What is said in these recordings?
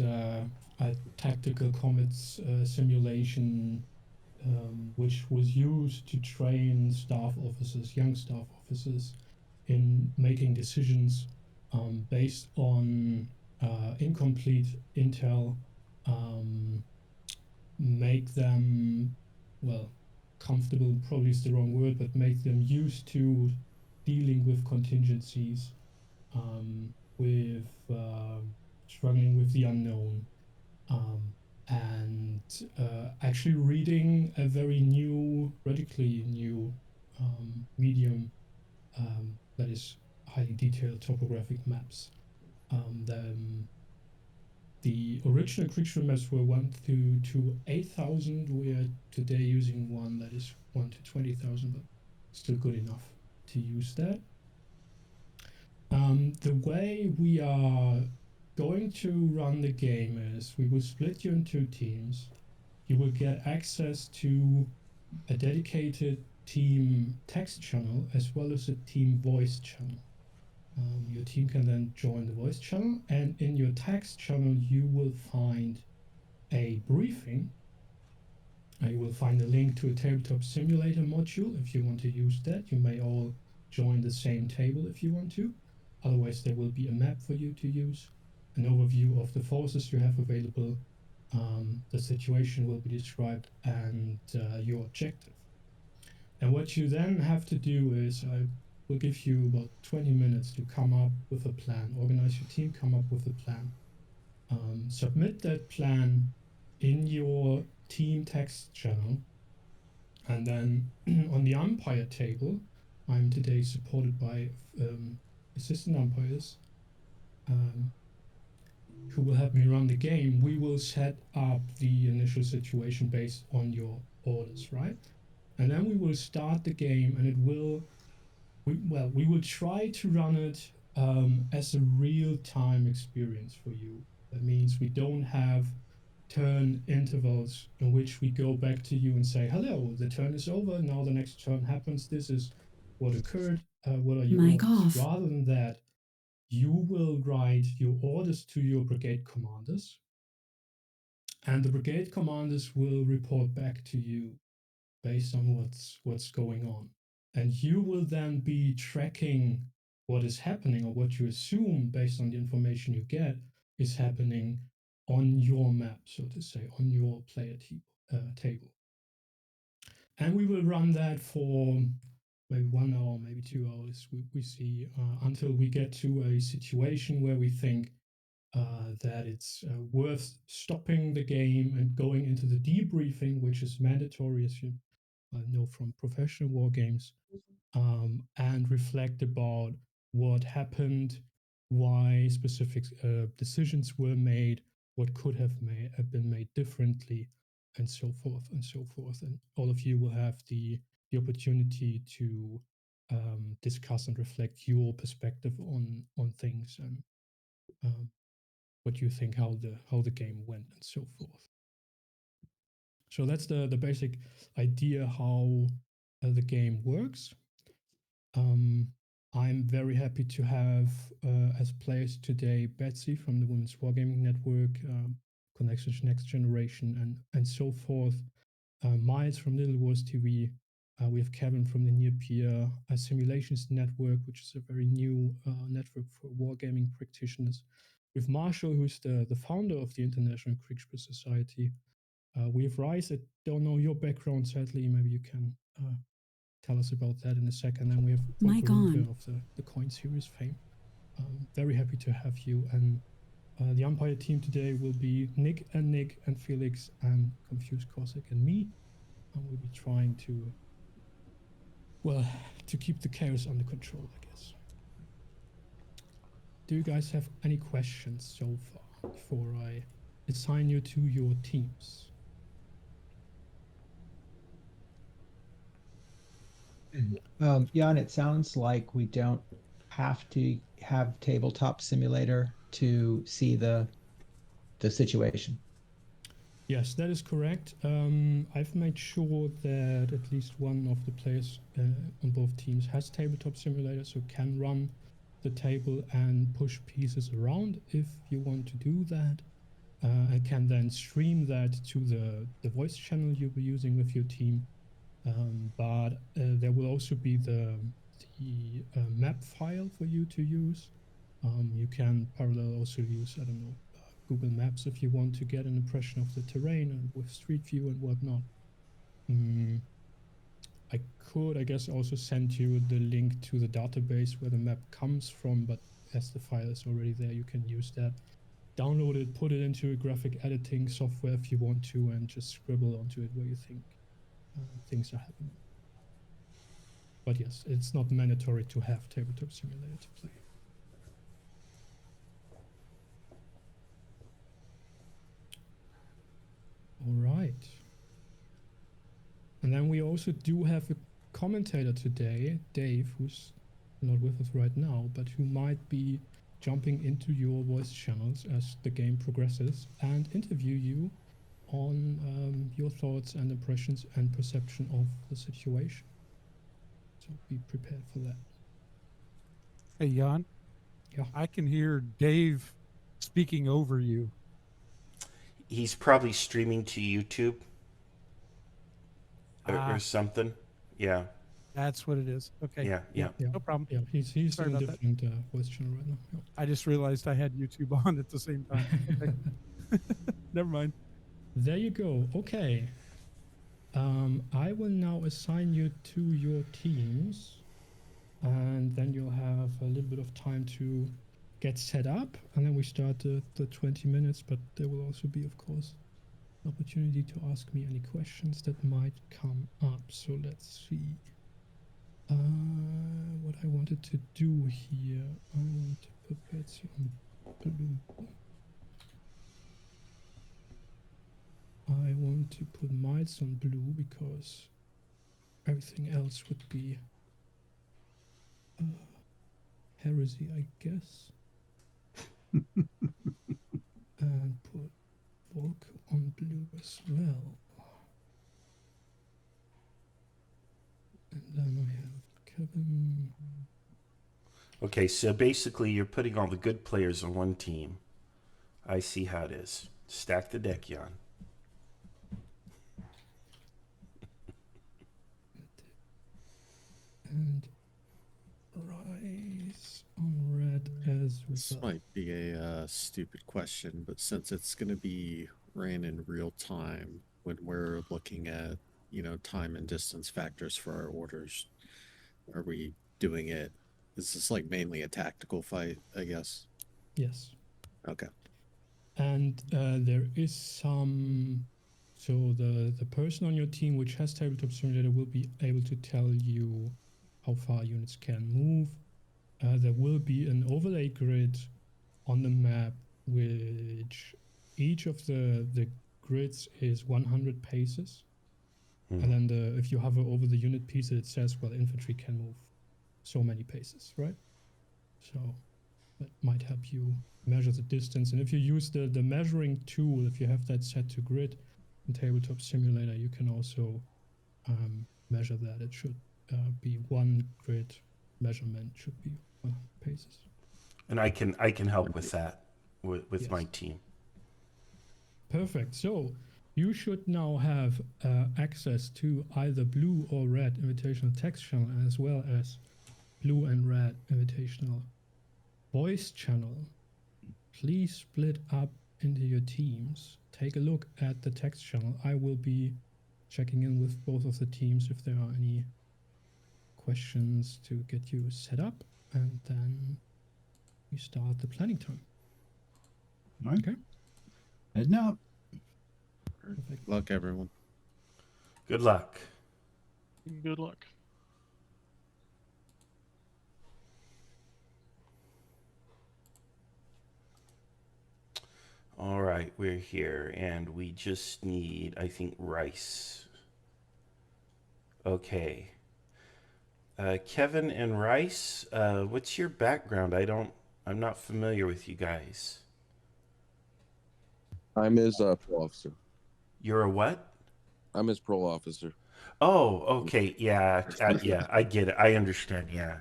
is a tactical combat simulation which was used to train staff officers, young staff officers, in making decisions based on incomplete intel, make them, well, comfortable probably is the wrong word, but make them used to dealing with contingencies, with struggling with the unknown, and actually reading a very new, radically new medium that is highly detailed topographic maps. The original Kriegsspiel maps were 1 to 8,000. We are today using one that is 1 to 20,000, but still good enough to use that. The way we are going to run the game is we will split you into teams. You will get access to a dedicated team text channel as well as a team voice channel. Your team can then join the voice channel, and in your text channel you will find a briefing. You will find a link to a tabletop simulator module if you want to use that. You may all join the same table if you want to. Otherwise there will be a map for you to use, an overview of the forces you have available, the situation will be described, and your objective. And what you then have to do is, I will give you about 20 minutes to come up with a plan, organize your team, come up with a plan. Submit that plan in your team text channel, and then on the umpire table, I'm today supported by assistant umpires who will help me run the game. We will set up the initial situation based on your orders, right? And then we will start the game, and it will, we will try to run it as a real-time experience for you. That means we don't have turn intervals in which we go back to you and say, hello, the turn is over, now the next turn happens, this is what occurred, what are your orders? Rather than that, you will write your orders to your brigade commanders, and the brigade commanders will report back to you based on what's going on. And you will then be tracking what is happening, or what you assume based on the information you get is happening on your map, so to say, on your player table. And we will run that for maybe 1 hour, maybe 2 hours, we see, until we get to a situation where we think that it's worth stopping the game and going into the debriefing, which is mandatory, as you know from professional war games, and reflect about what happened, why specific decisions were made, what could have been made differently, and so forth and so forth. And all of you will have the opportunity to discuss and reflect your perspective on things, and what you think, how the game went, and so forth. So that's the basic idea how the game works. I'm very happy to have as players today Betsy from the Women's Wargaming Network, Connections Next Generation, and so forth. Miles from Little Wars TV. We have Kevin from the Near Peer Simulations Network, which is a very new network for wargaming practitioners. We have Marshall, who's the founder of the International Kriegsspiel Society. We have Rice. I don't know your background, sadly. Maybe you can tell us about that in a second. And we have Von of the Coin Series fame. Very happy to have you. And the umpire team today will be Nick and Felix and Confused Cossack and me. And we'll be trying to, well, to keep the chaos under control, I guess. Do you guys have any questions so far before I assign you to your teams? Jan, it sounds like we don't have to have tabletop simulator to see the situation. Yes, that is correct. I've made sure that at least one of the players on both teams has tabletop simulator, so can run the table and push pieces around if you want to do that. and can then stream that to the voice channel you'll be using with your team. But there will also be the map file for you to use. You can parallel also use, I don't know, Google Maps if you want to get an impression of the terrain and with Street View and whatnot. I could, I guess, also send you the link to the database where the map comes from, but as the file is already there, you can use that. Download it, put it into a graphic editing software if you want to, and just scribble onto it where you think things are happening. But yes, it's not mandatory to have Tabletop Simulator to play. All right. And then we also do have a commentator today, Dave, who's not with us right now, but who might be jumping into your voice channels as the game progresses and interview you on your thoughts and impressions and perception of the situation. So be prepared for that. Hey, Jan. Yeah. I can hear Dave speaking over you. He's probably streaming to YouTube or something. Yeah. That's what it is. Okay. Yeah. No problem. Yeah, he's Sorry in a about different voice channel right now. Yeah. I just realized I had YouTube on at the same time. Okay. Never mind. There you go. Okay. I will now assign you to your teams, and then you'll have a little bit of time to get set up, and then we start the 20 minutes, but there will also be, of course, an opportunity to ask me any questions that might come up. So let's see. What I wanted to do here, I want to put Betsy on blue. I want to put Miles on blue because everything else would be heresy, I guess. And put Volk on blue as well. And then I have Kevin. Okay, so basically you're putting all the good players on one team. I see how it is. Stack the deck, Jan. And Rise on red as well. This might be a stupid question, but since it's going to be ran in real time when we're looking at, time and distance factors for our orders, are we doing it? Is this like mainly a tactical fight, I guess? Yes. Okay. And there is some... So the person on your team which has Tabletop Simulator will be able to tell you how far units can move. There will be an overlay grid on the map, which each of the grids is 100 paces. And then if you hover over the unit piece, it says, well, infantry can move so many paces, right? So that might help you measure the distance. And if you use the measuring tool, if you have that set to grid in Tabletop Simulator, you can also measure that. It should be one grid measurement, should be 100 paces. And I can help with that with Yes. my team. Perfect. So you should now have access to either blue or red invitational text channel, as well as blue and red invitational voice channel. Please split up into your teams. Take a look at the text channel. I will be checking in with both of the teams if there are any questions to get you set up, and then we start the planning time. All right. Okay. Heading out. Perfect. Good luck, everyone. Good luck. Good luck. All right, we're here, and we just need, I think, Rice. Okay. Kevin and Rice, what's your background? I'm not familiar with you guys. I'm his parole officer. You're a what? I'm his parole officer. Oh, okay. Yeah, yeah, I get it. I understand. Yeah.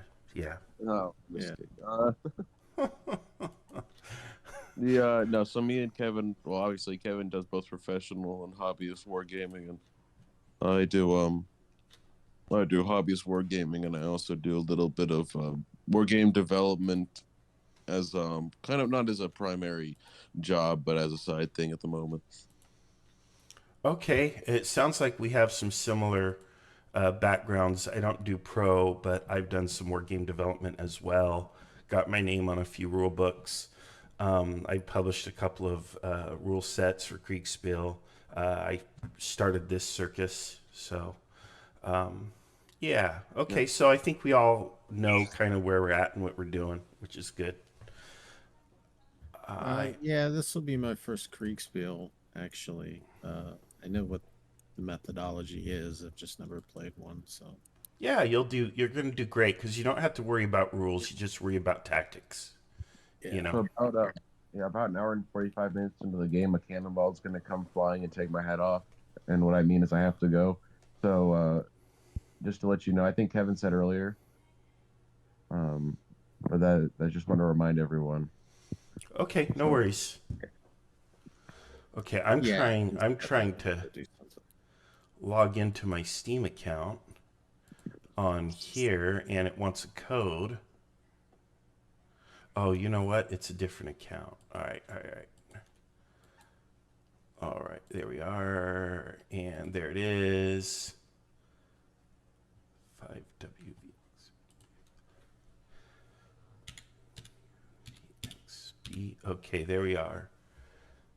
Oh, Yeah. mistake. No, so me and Kevin, well, obviously Kevin does both professional and hobbyist wargaming, and I do hobbyist wargaming, and I also do a little bit of war game development as kind of not as a primary job, but as a side thing at the moment. Okay, it sounds like we have some similar backgrounds. I don't do pro, but I've done some war game development as well. Got my name on a few rule books. I published a couple of rule sets for Kriegsspiel. I started this circus, so yeah. Okay, so I think we all know kind of where we're at and what we're doing, which is good. Yeah, this will be my first Kriegsspiel, actually. I know what the methodology is. I've just never played one, so. Yeah, you're going to do great because you don't have to worry about rules. You just worry about tactics. Yeah. You know. So about an hour and 45 minutes into the game, a cannonball is going to come flying and take my head off. And what I mean is I have to go. So just to let you know, I think Kevin said earlier, but that I just want to remind everyone. Okay, no worries. Okay, I'm trying to do something. log into my Steam account on here, and it wants a code. Oh, you know what? It's a different account. All right. All right, there we are, and there it is. 5WV. Okay, there we are.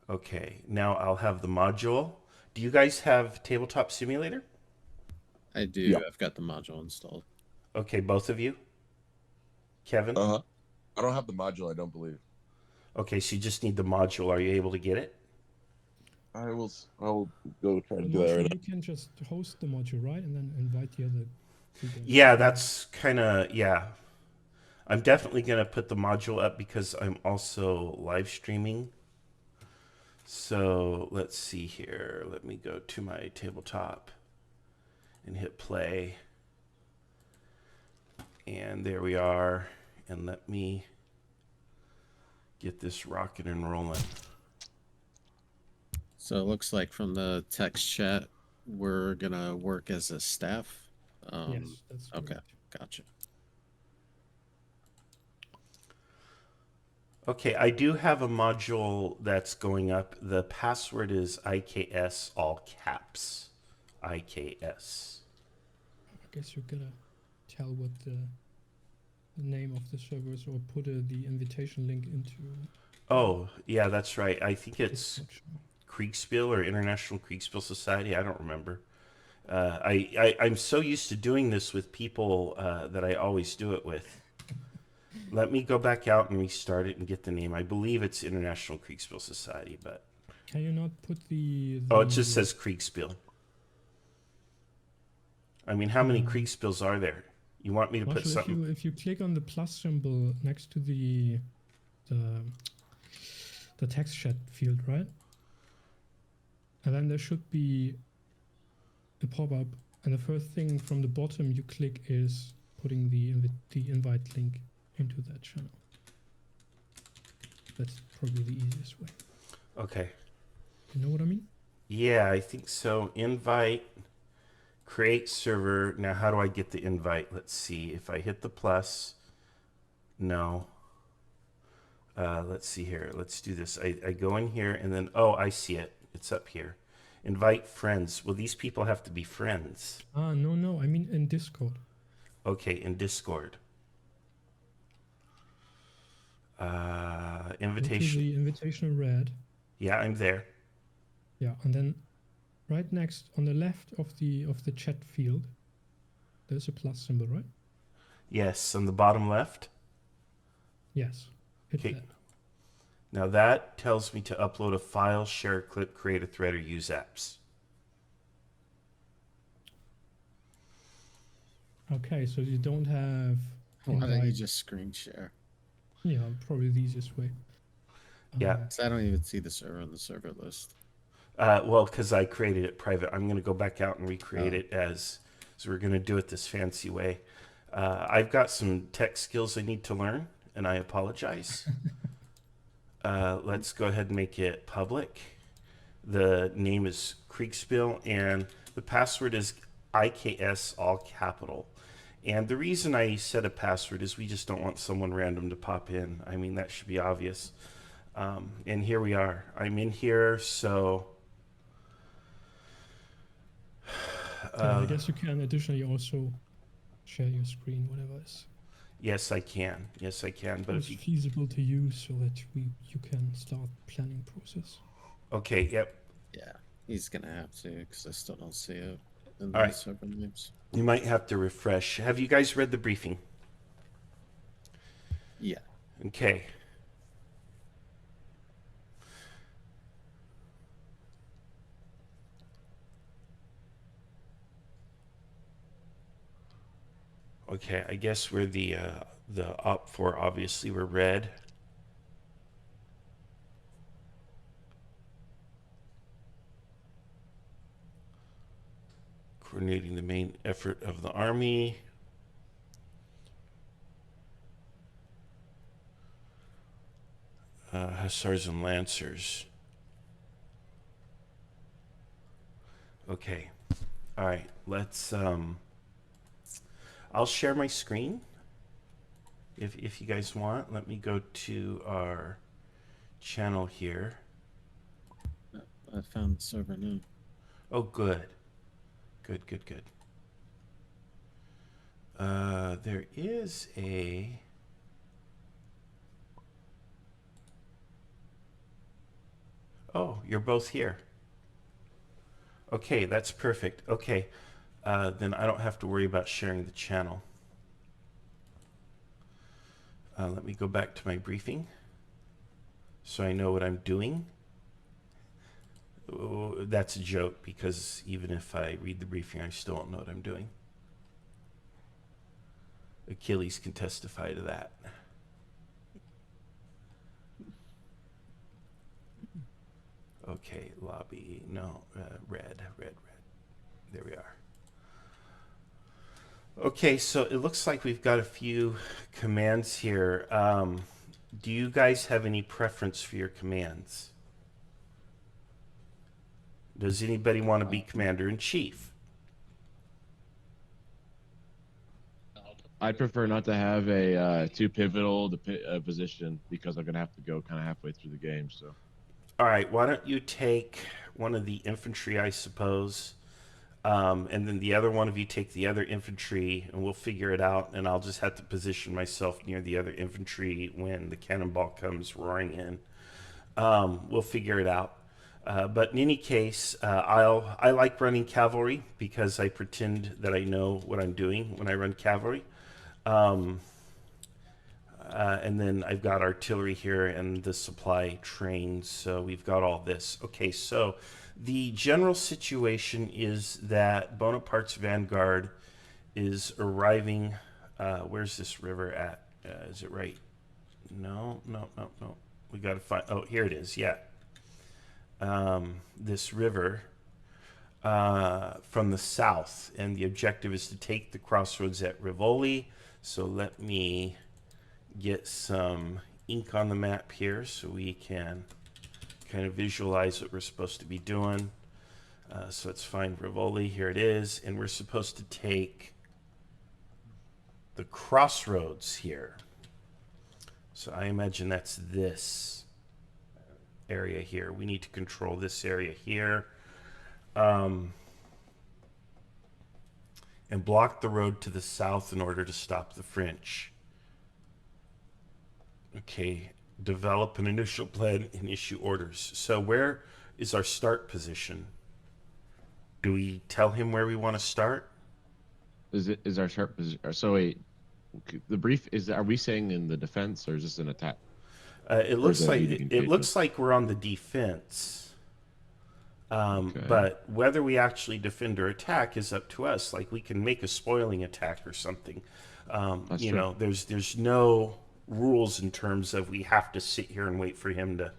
Okay, now I'll have the module. Do you guys have Tabletop Simulator? I do. Yeah. I've got the module installed. Okay, both of you? Kevin? I don't have the module, I don't believe. Okay, so you just need the module. Are you able to get it? I'll go try to do that Marshall, right now. you can just host the module, right? And then invite the other people. Yeah, that's kind of, yeah. I'm definitely going to put the module up because I'm also live streaming. So let's see here. Let me go to my tabletop and hit play. And there we are. And let me get this rocking and rolling. So it looks like from the text chat, we're going to work as a staff. Yes, that's Okay, correct. gotcha. Okay, I do have a module that's going up. The password is IKS, all caps. IKS. I guess you gotta tell what the name of the server is, or put the invitation link into. Oh, yeah, that's right. I think it's description. Kriegsspiel or International Kriegsspiel Society. I don't remember. I'm so used to doing this with people that I always do it with. Let me go back out and restart it and get the name. I believe it's International Kriegsspiel Society, but... Can you not put the Oh, it just says Kriegsspiel. I mean, how many Kriegsspiels are there? You want me to put Marshall, something... if you click on the plus symbol next to the text chat field, right? And then there should be a pop-up, and the first thing from the bottom you click is putting the invite link into that channel. That's probably the easiest way. Okay. You know what I mean? Yeah, I think so. Invite, create server. Now, how do I get the invite? Let's see. If I hit the plus, no. Let's see here. Let's do this. I go in here and then, oh, I see it. It's up here. Invite friends. Well, these people have to be friends. No. I mean in Discord. Okay, in Discord. Invitation. The invitational red. Yeah, I'm there. Yeah, and then right next on the left of the chat field, there's a plus symbol, right? Yes, on the bottom left. Yes. Hit Okay. that. Now that tells me to upload a file, share a clip, create a thread, or use apps. Okay, so you don't have. Why don't you invite- just screen share? Yeah, probably the easiest way. Yeah. 'Cause I don't even see the server on the server list. Well, because I created it private. I'm going to go back out and recreate it so we're going to do it this fancy way. I've got some tech skills I need to learn, and I apologize. Let's go ahead and make it public. The name is Kriegsspiel, and the password is IKS, all capital. And the reason I set a password is we just don't want someone random to pop in. I mean, that should be obvious. And here we are. I'm in here, so... I guess you can additionally also share your screen, whatever is Yes, I can. Yes, I can. But if most you... feasible to use so that you can start planning process. Okay, yep. Yeah, he's gonna have to because I still don't see it in All the right. server names. You might have to refresh. Have you guys read the briefing? Yeah. Okay. Okay, I guess we're the op4, obviously we're red. Coordinating the main effort of the army. Hussars and Lancers. Okay. All right, let's I'll share my screen if you guys want. Let me go to our channel here. I found the server now. Oh, good. Good, good, good. There is a... Oh, you're both here. Okay, that's perfect. Okay, then I don't have to worry about sharing the channel. Let me go back to my briefing so I know what I'm doing. Oh, that's a joke because even if I read the briefing, I still don't know what I'm doing. Achilles can testify to that. Okay, lobby, no, red. There we are. Okay, so it looks like we've got a few commands here. Do you guys have any preference for your commands? Does anybody want to be commander-in-chief? I'd prefer not to have a too pivotal position because I'm gonna have to go kind of halfway through the game. So, All right, why don't you take one of the infantry, I suppose, and then the other one of you take the other infantry, and we'll figure it out. And I'll just have to position myself near the other infantry when the cannonball comes roaring in. We'll figure it out. But in any case, I like running cavalry because I pretend that I know what I'm doing when I run cavalry. And then I've got artillery here and the supply trains, so we've got all this. Okay, so the general situation is that Bonaparte's vanguard is arriving. Where's this river at? Is it right? No. We got to find... Oh, here it is, yeah. This river from the south, and the objective is to take the crossroads at Rivoli. So let me get some ink on the map here so we can kind of visualize what we're supposed to be doing. So let's find Rivoli. Here it is, and we're supposed to take the crossroads here. So I imagine that's this area here. We need to control this area here. And block the road to the south in order to stop the French. Okay, develop an initial plan and issue orders. So where is our start position? Do we tell him where we want to start? is our sharp position? So wait, the brief is. Are we saying in the defense or is this an attack? It Or looks is that like leading it looks engagement? like we're on the defense. Okay. But whether we actually defend or attack is up to us. Like we can make a spoiling attack or something. That's You true. know, there's no rules in terms of we have to sit here and wait for him to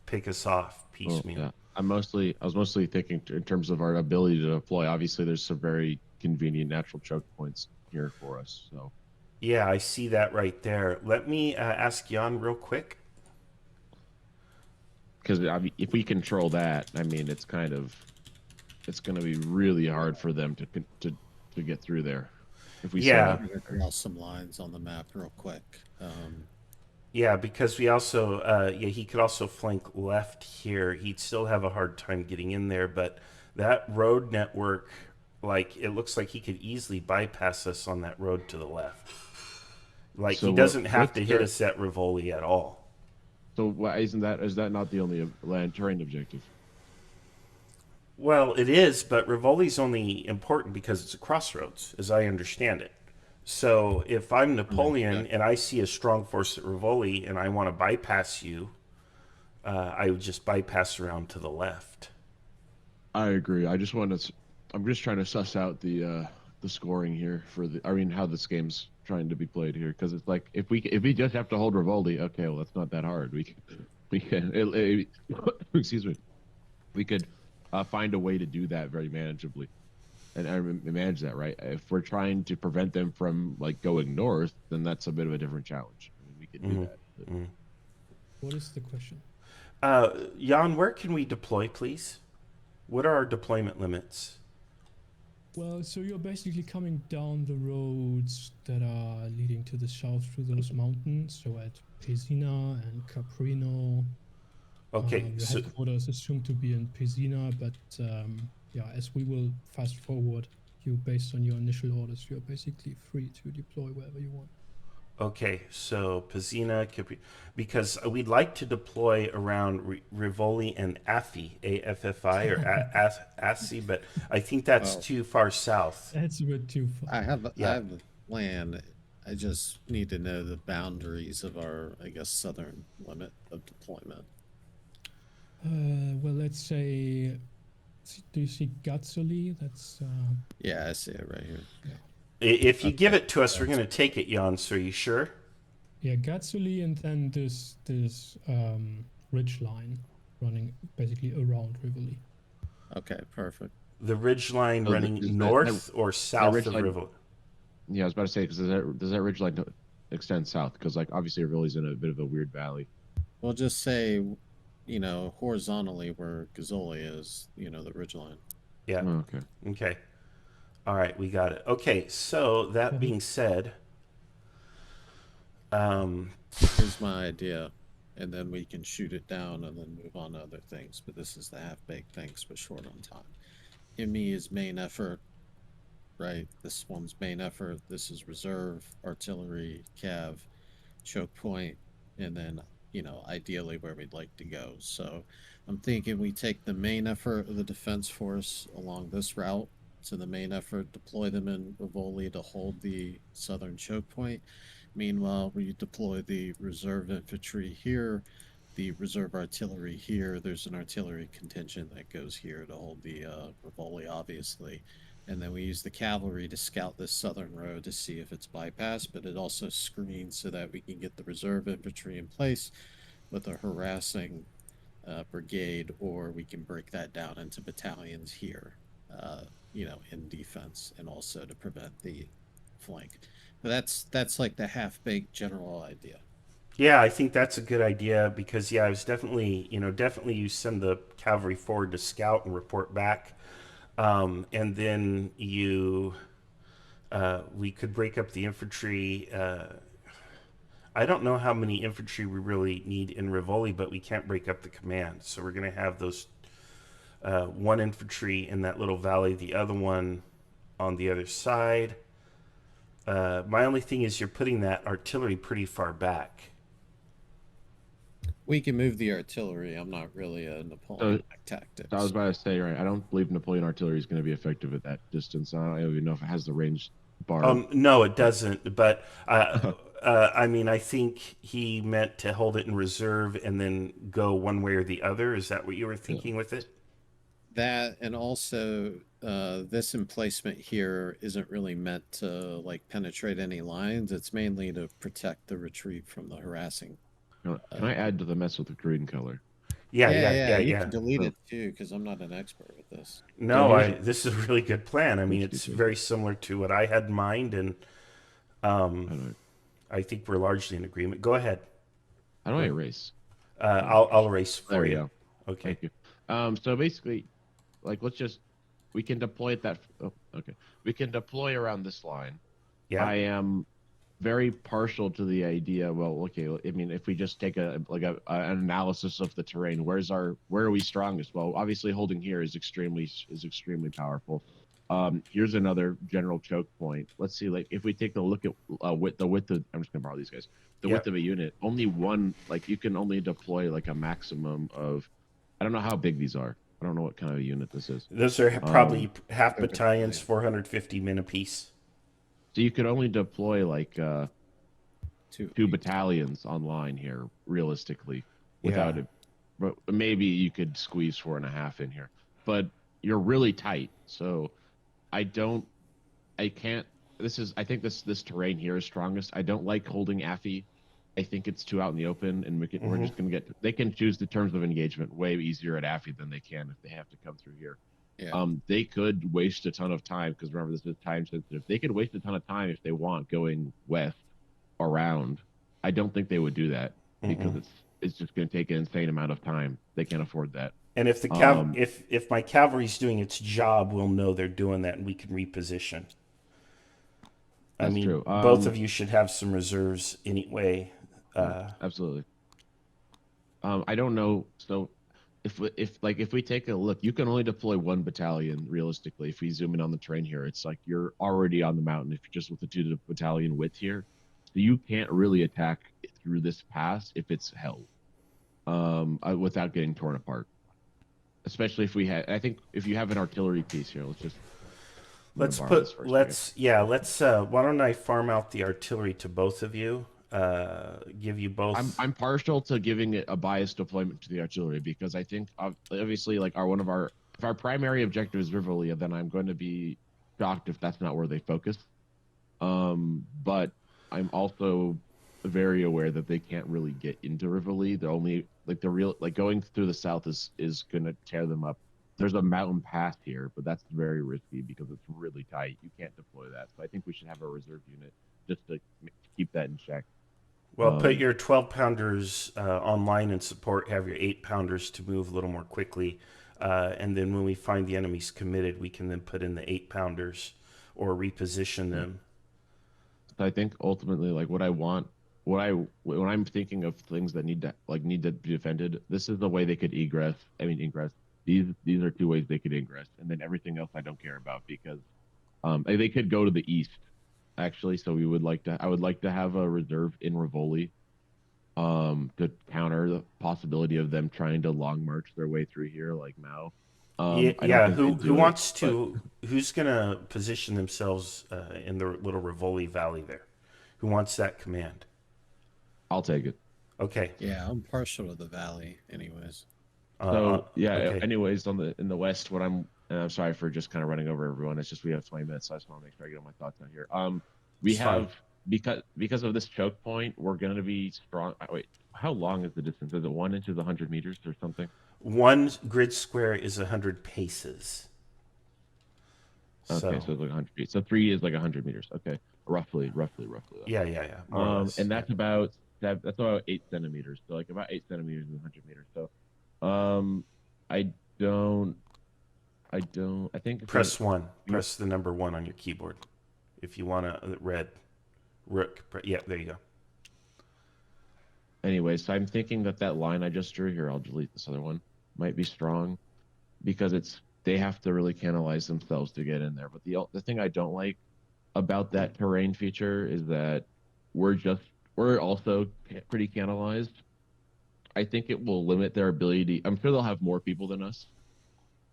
pick us off Well, piecemeal. yeah. I was mostly thinking in terms of our ability to deploy. Obviously, there's some very convenient natural choke points here for us. So, Yeah, I see that right there. Let me ask Jan real quick. because I mean, if we control that, I mean, it's going to be really hard for them to get through there. If we Yeah. set I'm gonna draw some lines on the map real quick. Yeah, because we also, he could also flank left here. He'd still have a hard time getting in there, but that road network, like, it looks like he could easily bypass us on that road to the left. Like, So he doesn't have what's to hit their- us at Rivoli at all. So why is that not the only land terrain objective? Well, it is, but Rivoli's only important because it's a crossroads, as I understand it. So if I'm Napoleon and I see a strong force at Rivoli and I want to bypass you, I would just bypass around to the left. I agree. I'm just trying to suss out the scoring here how this game's trying to be played here, because it's like if we just have to hold Rivoli, okay, well that's not that hard. We can excuse me. We could find a way to do that very manageably, and I manage that right. If we're trying to prevent them from like going north, then that's a bit of a different challenge. I mean, we could do that. But... What is the question? Jan, where can we deploy, please? What are our deployment limits? Well, so you're basically coming down the roads that are leading to the south through those mountains. So at Pesina and Caprino. Okay, Your so headquarters is assumed to be in Pesina, but yeah, as we will fast forward you based on your initial orders, you're basically free to deploy wherever you want. okay, so Pazina, because we'd like to deploy around Rivoli and Affi, AFFI or Assi, but I think that's too far south. That's a bit too far. I have a plan. I just need to know the boundaries of our, I guess, southern limit of deployment. Well, let's say, do you see Gazzoli? That's Yeah, I see it right here. yeah. If you give it to us, we're going to take it, Jan. So are you sure? Yeah, Gazzoli, and then this ridge line running basically around Rivoli. Okay, perfect. The ridge line So running is that- north or south ridge of line- Rivoli? Yeah, I was about to say, because does that ridge line extend south? Because like obviously Rivoli's in a bit of a weird valley. We'll just say, horizontally where Gazzoli is, the ridgeline. Yeah. Oh, okay. Okay. All right, we got it. Okay, so that being said, Here's my idea, and then we can shoot it down and then move on to other things. But this is the half-baked things, but short on time. ME is main effort, right? This one's main effort. This is reserve, artillery, cav, choke point, and then, ideally where we'd like to go. So I'm thinking we take the main effort of the defense force along this route to the main effort, deploy them in Rivoli to hold the southern choke point. Meanwhile, we deploy the reserve infantry here, the reserve artillery here. There's an artillery contingent that goes here to hold the Rivoli, obviously. And then we use the cavalry to scout this southern road to see if it's bypassed, but it also screens so that we can get the reserve infantry in place with a harassing brigade, or we can break that down into battalions here, in defense, and also to prevent the flank. But that's like the half-baked general idea. yeah, I think that's a good idea because I was definitely you send the cavalry forward to scout and report back. And then we could break up the infantry. I don't know how many infantry we really need in Rivoli, but we can't break up the command. So we're going to have those one infantry in that little valley, the other one on the other side. My only thing is you're putting that artillery pretty far back. We can move the artillery. I'm not really a Napoleon tactics. I was about to say, right, I don't believe Napoleon artillery is going to be effective at that distance. I don't even know if it has the range bar. No, it doesn't. But I mean, I think he meant to hold it in reserve and then go one way or the other. Is that what you were thinking with it? That, and also this emplacement here isn't really meant to penetrate any lines. It's mainly to protect the retreat from the harassing. Can I add to the mess with the green color? Yeah. You can delete it too, because I'm not an expert with this. No, this is a really good plan. I mean, it's very similar to what I had in mind, and I think we're largely in agreement. Go ahead. How do I erase? I'll erase for There we you. go. Okay. Thank you. So basically, like, we can deploy at that. Oh, okay. We can deploy around this line. Yeah. I am very partial to the idea. Well, okay. I mean, if we just take an analysis of the terrain, where are we strongest? Well, obviously holding here is extremely powerful. Here's another general choke point. Let's see, like if we take a look at the width of, I'm just gonna borrow these guys. The width of a unit, only one, like you can only deploy like a maximum of, I don't know how big these are. I don't know what kind of a unit this is. Those are probably half battalions, 450 men apiece. So you could only deploy like two battalions online here, realistically, without it. But maybe you could squeeze 4.5 in here, but you're really tight. So I can't. I think this terrain here is strongest. I don't like holding Affy. I think it's too out in the open, and we're just gonna get. They can choose the terms of engagement way easier at Affy than they can if they have to come through here. Yeah. They could waste a ton of time because remember this is time sensitive. They could waste a ton of time if they want going west around. I don't think they would do that because it's just going to take an insane amount of time. They can't afford that. And if the if my cavalry's doing its job, we'll know they're doing that, and we can reposition. That's true. Both of you should have some reserves anyway. Absolutely. I don't know. So if we take a look, you can only deploy one battalion realistically. If we zoom in on the terrain here, it's like you're already on the mountain. If you're just with the 2 battalion width here, so you can't really attack through this pass if it's held, without getting torn apart. Especially if we had, I think if you have an artillery piece here, why don't I farm out the artillery to both of you? Give you both. I'm partial to giving it a biased deployment to the artillery because I think obviously like if our primary objective is Rivoli, then I'm going to be shocked if that's not where they focus. But I'm also very aware that they can't really get into Rivoli. They're only going through the south is going to tear them up. There's a mountain pass here, but that's very risky because it's really tight. You can't deploy that. So I think we should have a reserve unit just to keep that in check. Well, put your 12-pounders online and support. Have your 8-pounders to move a little more quickly. And then when we find the enemy's committed, we can then put in the 8-pounders or reposition them. So I think ultimately, like when I'm thinking of things that need to be defended, this is the way they could ingress. These are 2 ways they could ingress, and then everything else I don't care about because they could go to the east. Actually, so I would like to have a reserve in Rivoli to counter the possibility of them trying to long march their way through here like Mao. Who's gonna position themselves in the little Rivoli Valley there? Who wants that command? I'll take it. Okay. Yeah, I'm partial to the valley anyways. Okay. Anyways, in the west, and I'm sorry for just kind of running over everyone. It's just we have 20 minutes, so I just want to make sure I get all my thoughts out here. Because of this choke point, we're going to be strong. Wait, how long is the distance? Is it 1 inch is 100 meters or something? 1 grid square is 100 paces. Okay, so it's like 100 feet. So 3 is like 100 meters. Okay, roughly. Yeah. And that's about 8 centimeters. So like about 8 centimeters is 100 meters. So, I think press 1. Press the number 1 on your keyboard. If you want to red rook. Yeah, there you go. Anyway, so I'm thinking that line I just drew here, I'll delete this other one, might be strong because they have to really canalize themselves to get in there. But the thing I don't like about that terrain feature is that we're also pretty canalized. I think it will limit their ability. I'm sure they'll have more people than us,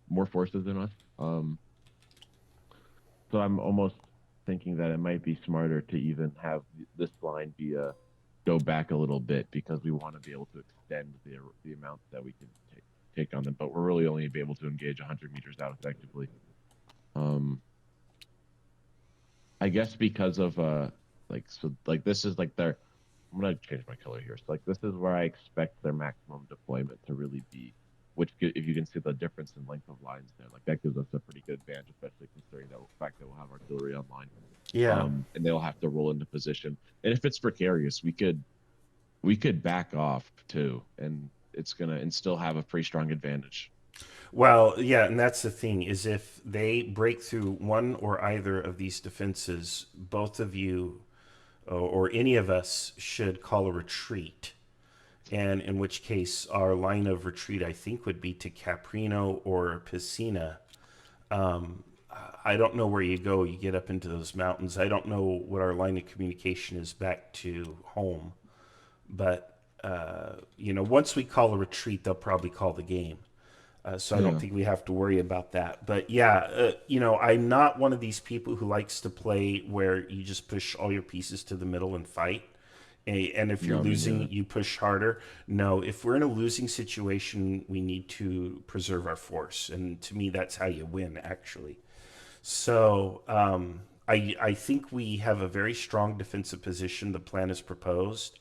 more forces than us. So I'm almost thinking that it might be smarter to even have this line go back a little bit because we want to be able to extend the amount that we can take on them, but we're really only be able to engage 100 meters out effectively. I guess because of this is like their. I'm gonna change my color here. So this is where I expect their maximum deployment to really be, which if you can see the difference in length of lines there, that gives us a pretty good advantage, especially considering the fact that we'll have artillery online. Yeah. And they'll have to roll into position. And if it's precarious, we could back off too. And it's gonna and still have a pretty strong advantage. Well, yeah, and that's the thing is if they break through one or either of these defenses, both of you or any of us should call a retreat. And in which case, our line of retreat, I think, would be to Caprino or Piscina. I don't know where you go. You get up into those mountains. I don't know what our line of communication is back to home. But, once we call a retreat, they'll probably call the game. So I don't think we have to worry about that. But yeah, I'm not one of these people who likes to play where you just push all your pieces to the middle and fight. And if you're losing, you push harder. No, if we're in a losing situation, we need to preserve our force. And to me, that's how you win, actually. So I think we have a very strong defensive position. The plan is proposed.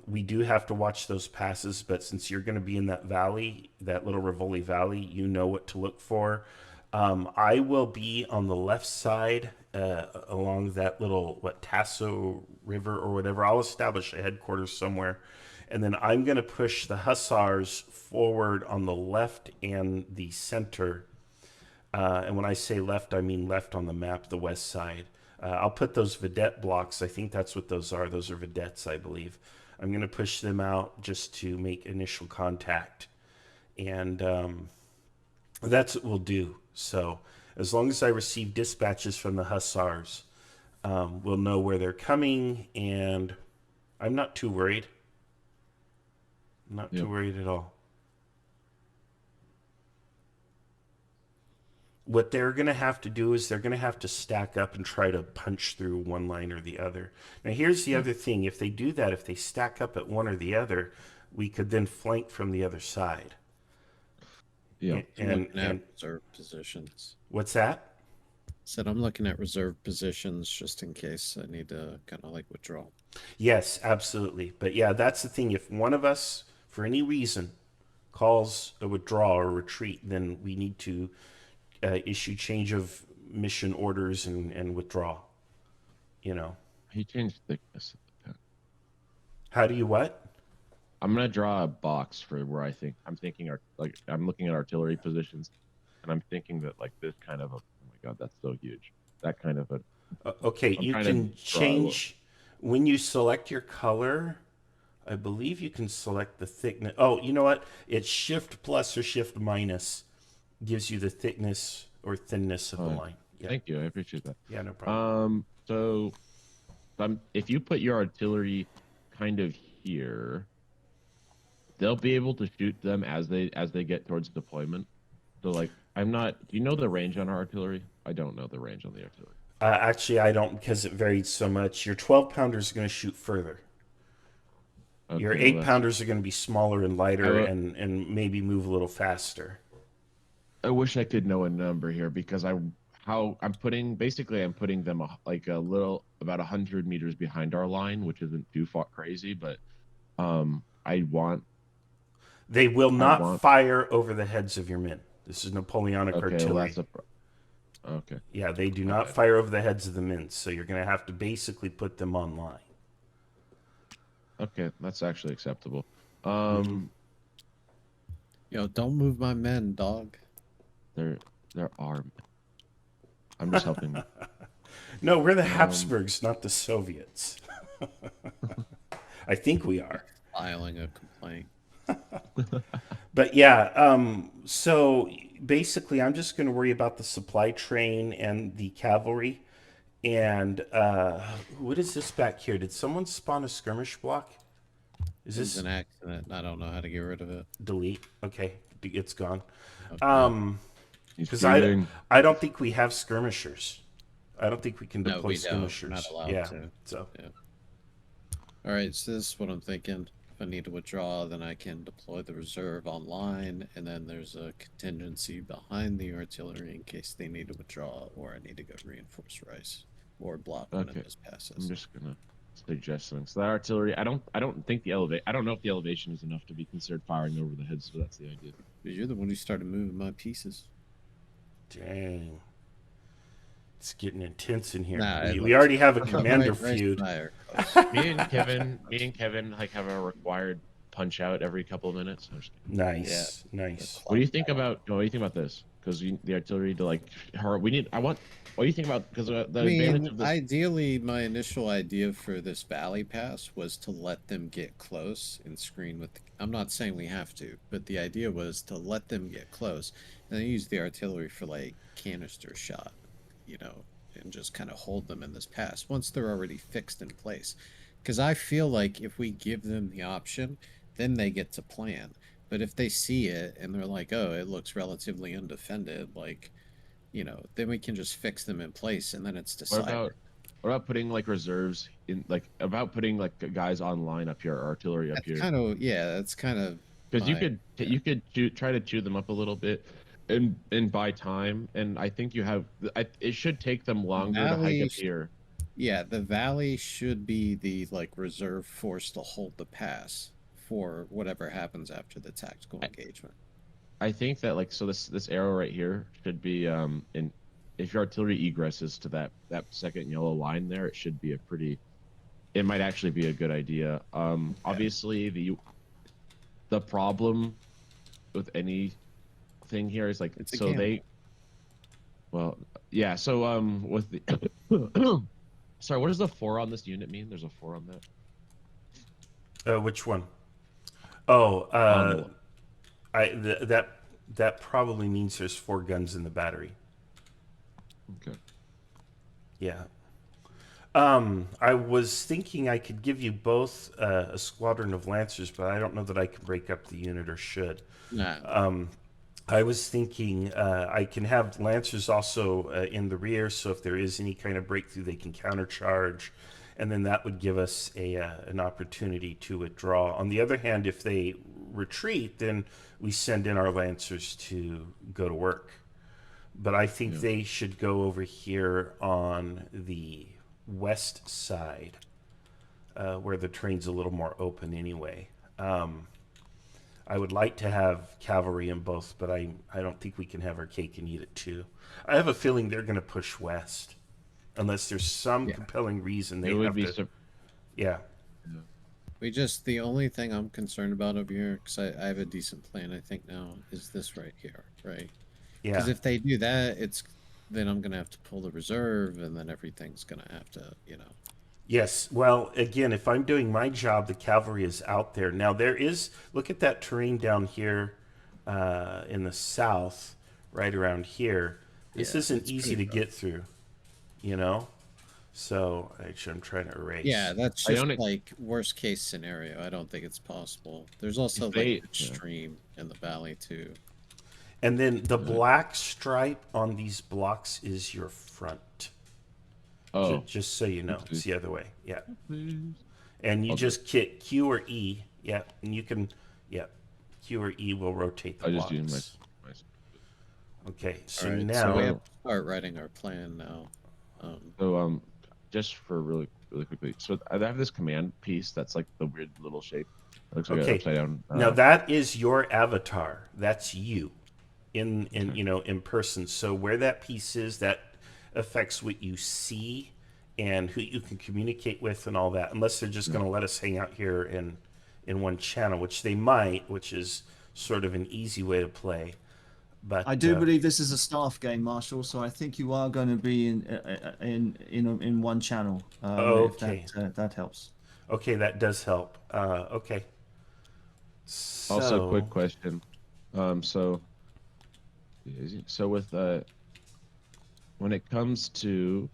We do have to watch those passes, but since you're going to be in that valley, that little Rivoli Valley, you know what to look for. I will be on the left side along that little, Tasso River or whatever. I'll establish a headquarters somewhere. And then I'm going to push the Hussars forward on the left and the center. And when I say left, I mean left on the map, the west side. I'll put those vedette blocks. I think that's what those are. Those are vedettes, I believe. I'm going to push them out just to make initial contact. And that's what we'll do. So as long as I receive dispatches from the Hussars, we'll know where they're coming. And I'm not too worried. Not too worried at all. What they're going to have to do is they're going to have to stack up and try to punch through one line or the other. Now, here's the other thing. If they do that, if they stack up at one or the other, we could then flank from the other side. Yeah. And reserve positions. What's that? Said I'm looking at reserve positions just in case I need to kind of withdraw. Yes, absolutely. But yeah, that's the thing. If one of us, for any reason, calls a withdrawal or retreat, then we need to issue change of mission orders and withdraw. He changed thickness. How do you what? I'm gonna draw a box for where I'm looking at artillery positions, and I'm thinking that this kind of oh my god, that's so huge. That kind of okay, you can change when you select your color. I believe you can select the thickness. Oh, you know what? It's Shift plus or Shift minus gives you the thickness or thinness of the line. Yeah. Thank you, I appreciate that. Yeah, no problem. So, if you put your artillery kind of here, they'll be able to shoot them as they get towards deployment. So, I'm not. Do you know the range on our artillery? I don't know the range on the artillery. Actually, I don't because it varied so much. Your 12-pounders are going to shoot further. Okay, your 8-pounders are going to be smaller and lighter and maybe move a little faster. I wish I could know a number here because I'm putting them about 100 meters behind our line, which isn't too far crazy, but they will not fire over the heads of your men. This is Napoleonic artillery. Okay. Yeah, they do not fire over the heads of the men, so you're going to have to basically put them on line. Okay, that's actually acceptable. Don't move my men, dog. There are men. I'm just helping them. No, we're the Habsburgs, not the Soviets. I think we are. Filing a complaint. But yeah, so basically I'm just going to worry about the supply train and the cavalry. And what is this back here? Did someone spawn a skirmish block? Is this an accident? I don't know how to get rid of it. Delete. Okay, it's gone. Okay. Because I don't think we have skirmishers. I don't think we can deploy skirmishers. We're not allowed to. So. Yeah. All right, so this is what I'm thinking. If I need to withdraw, then I can deploy the reserve online, and then there's a contingency behind the artillery in case they need to withdraw, or I need to go reinforce Rice or block when it just passes. I'm just gonna suggest something. So that artillery, I don't think I don't know if the elevation is enough to be considered firing over the heads. So that's the idea. You're the one who started moving my pieces. Dang. It's getting intense in here. Nah, we already have a commander feud. Me and Kevin have a required punch out every couple of minutes. I'm just kidding. Nice, nice. What do you think about? What do you think about this? Because the artillery to like we need. I want. What do you think about? Because the advantage of this. Ideally, my initial idea for this valley pass was to let them get close and screen with. I'm not saying we have to, but the idea was to let them get close and then use the artillery for like canister shot, you know, and just kind of hold them in this pass once they're already fixed in place. Because I feel like if we give them the option, then they get to plan. But if they see it and they're like, oh, it looks relatively undefended, like, you know, then we can just fix them in place and then it's decided. What about putting like reserves in, like about putting like guys online up here, artillery up here? Kind of, yeah, that's kind of because you could try to chew them up a little bit, and buy time. And I think you have. It should take them longer to hike up here. Yeah, the valley should be the like reserve force to hold the pass for whatever happens after the tactical engagement. I think that like this arrow right here should be in if your artillery egresses to that second yellow line there, it should be it might actually be a good idea. Obviously the problem with anything here is like with the sorry, what does the 4 on this unit mean? There's a 4 on that. Which one? Oh, that probably means there's 4 guns in the battery. Okay. Yeah. I was thinking I could give you both a squadron of lancers, but I don't know that I can break up the unit or should. No. I was thinking I can have lancers also in the rear, so if there is any kind of breakthrough, they can countercharge, and then that would give us an opportunity to withdraw. On the other hand, if they retreat, then we send in our lancers to go to work. But I think they should go over here on the west side, where the terrain's a little more open anyway. I would like to have cavalry in both, but I don't think we can have our cake and eat it too. I have a feeling they're going to push west, unless there's some compelling reason they have to. The only thing I'm concerned about over here, because I have a decent plan, I think now, is this right here, right? Yeah. Because if they do that, then I'm going to have to pull the reserve, and then everything's going to have to, you know. Yes. Well, again, if I'm doing my job, the cavalry is out there. Now, look at that terrain down here in the south, right around here. This isn't easy to get through, you know? So, actually, I'm trying to erase. Yeah, that's just like worst case scenario. I don't think it's possible. There's also like a stream in the valley, too. And then the black stripe on these blocks is your front. Oh. Just so you know. It's the other way. Yeah. And you just hit Q or E. Yeah. And you can, Q or E will rotate the blocks. Just my... Okay. So right, now. So we have to start writing our plan now. Just for really quickly. So I have this command piece that's like the weird little shape. It looks like an upside down. Now that is your avatar. That's you. In person. So where that piece is, that affects what you see and who you can communicate with and all that, unless they're just going to let us hang out here in one channel, which they might, which is sort of an easy way to play. But I do believe this is a staff game, Marshall, so I think you are going to be in one channel. Okay. If that helps. Okay, that does help. Okay. So... Also, quick question. So with when it comes to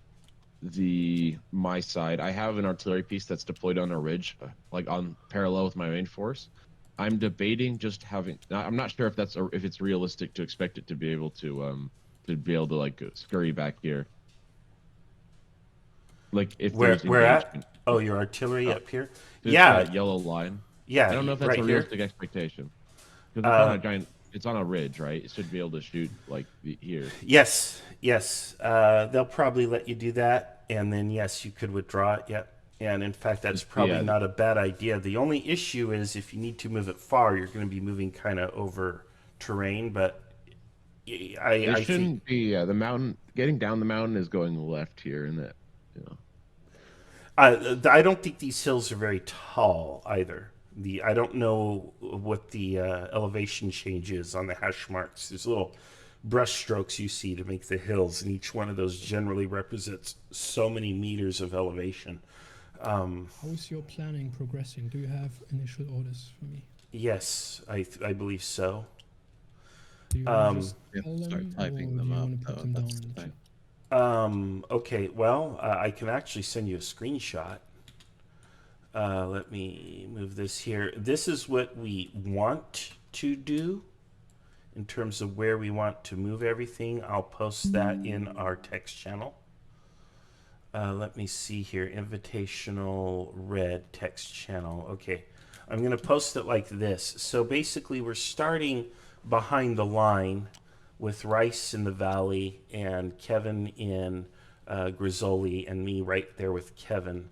my side, I have an artillery piece that's deployed on a ridge, like on parallel with my main force. I'm debating just having. I'm not sure if it's realistic to expect it to be able to like scurry back here. Like if where at? Oh, your artillery up here. That yellow line. Yeah, I don't know if that's a realistic expectation. Because it's on a giant. It's on a ridge, right? It should be able to shoot like here. Yes. They'll probably let you do that, and then yes, you could withdraw it. Yep. And in fact, that's probably not a bad idea. The only issue is if you need to move it far, you're going to be moving kind of over terrain. But I shouldn't be. The mountain, getting down the mountain is going left here, and that, I don't think these hills are very tall either. I don't know what the elevation change is on the hash marks. There's little brush strokes you see to make the hills, and each one of those generally represents so many meters of elevation. How is your planning progressing? Do you have initial orders for me? Yes, I believe so. Do you want to just We have tell to start them, or typing do them you up, want to put though. them down That's in the the thing. chat? Okay, well, I can actually send you a screenshot. Let me move this here. This is what we want to do in terms of where we want to move everything. I'll post that in our text channel. Let me see here. Invitational red text channel. Okay. I'm going to post it like this. So basically, we're starting behind the line with Rice in the valley and Kevin in Grizzoli and me right there with Kevin.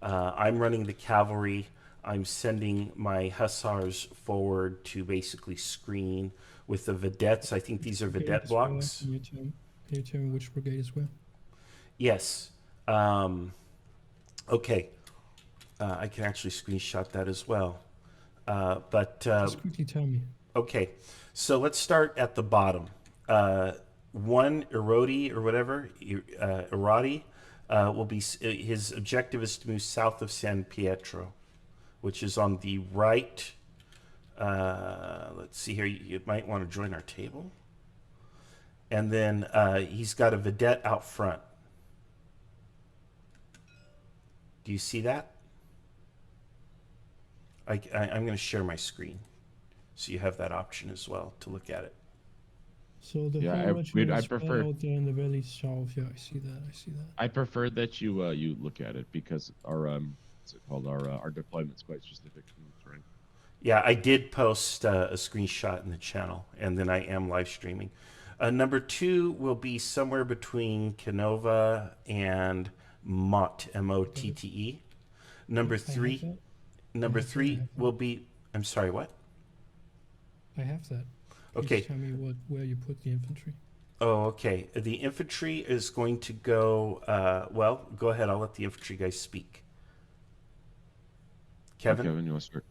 I'm running the cavalry. I'm sending my hussars forward to basically screen with the vedettes. I think these are Brigade vedette as well. blocks. Can you tell me which brigade as well? Yes. Okay. I can actually screenshot that as well. Just quickly tell me. Okay. So let's start at the bottom. One, Erodi or whatever, Erodi, will be, his objective is to move south of San Pietro, which is on the right. Let's see here. You might want to join our table. And then he's got a vedette out front. Do you see that? I'm going to share my screen, so you have that option as well to look at it. So the Yeah, whole regiment I'd is well prefer- out there in the valley south. Yeah, I see that. I see that. I prefer that you look at it because our what's it called, our deployment's quite specific to the terrain. Yeah, I did post a screenshot in the channel, and then I am live streaming. Number 2 will be somewhere between Canova and Mott, M-O-T-T-E. Number I have 3, that. number I have that, 3 I have will be. I'm sorry, what? I have that. Please Okay. tell me where you put the infantry. Oh, okay. The infantry is going to go. Well, go ahead. I'll let the infantry guys speak. Kevin. Kevin, you want to start?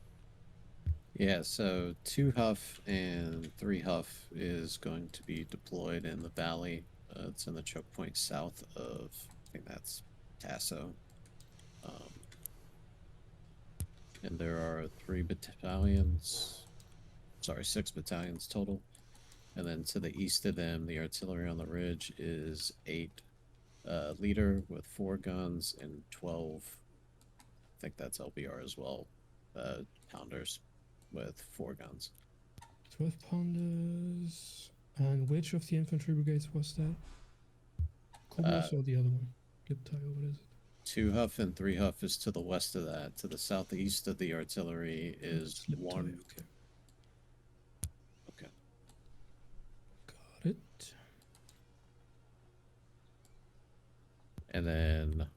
Yeah, so 2 Huff and 3 Huff is going to be deployed in the valley. It's in the choke point south of, I think that's Tasso. And there are 6 battalions total. And then to the east of them, the artillery on the ridge is 8 leader with 4 guns and 12, I think that's LBR as well, pounders with 4 guns. 12 pounders. And which of the infantry brigades was that? Kubus or the other one? Liptai, or what is it? 2 Huff and 3 Huff is to the west of that. To the southeast of the artillery is Liptai, 1. Okay. Okay. Got it. And then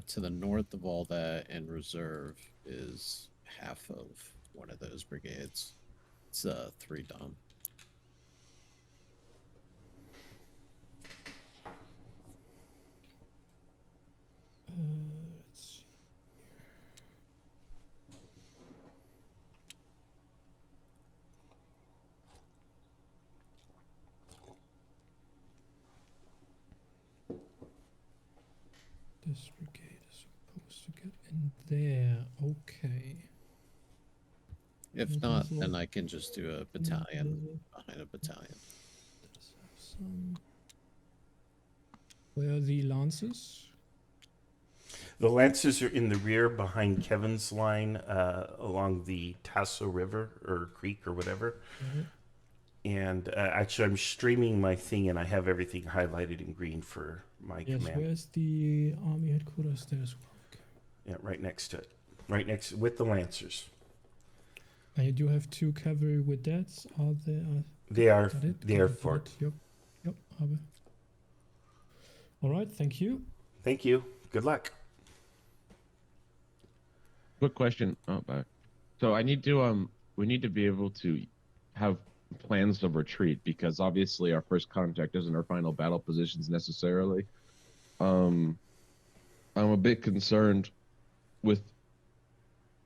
to the north of all that in reserve is half of one of those brigades. It's 3 Dom. Let's see. This brigade is supposed to get in there. Okay. If It not, is then all- I can just do a battalion behind a battalion. Does have some. Where are the lances? The Lancers are in the rear behind Kevin's line along the Tasso River or Creek or whatever. Mhm. And actually, I'm streaming my thing, and I have everything highlighted in green for my Yes, command. where's the army headquarters there as well? Okay. Yeah, right next to it. Right next with the Lancers. And you do have 2 cavalry with that. Are there? They are Got it. they got are it, got for. it. Yep. Yep. Habe. All right. Thank you. Thank you. Good luck. Quick question. Oh, bye. So I need to we need to be able to have plans of retreat because obviously our first contact isn't our final battle positions necessarily. I'm a bit concerned with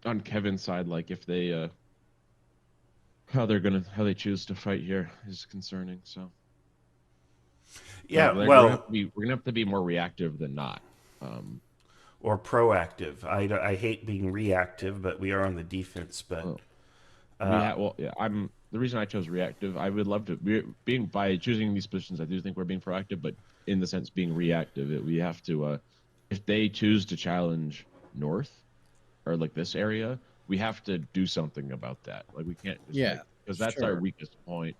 on Kevin's side, like if they how they choose to fight here is concerning. So Yeah, we're well, gonna have to be more reactive than not. or proactive. I hate being reactive, but we are on the defense. But Yeah. I'm the reason I chose reactive. I would love to being by choosing these positions. I do think we're being proactive, but in the sense being reactive, we have to. If they choose to challenge north or like this area, we have to do something about that. Like we can't just because that's our sure. weakest point.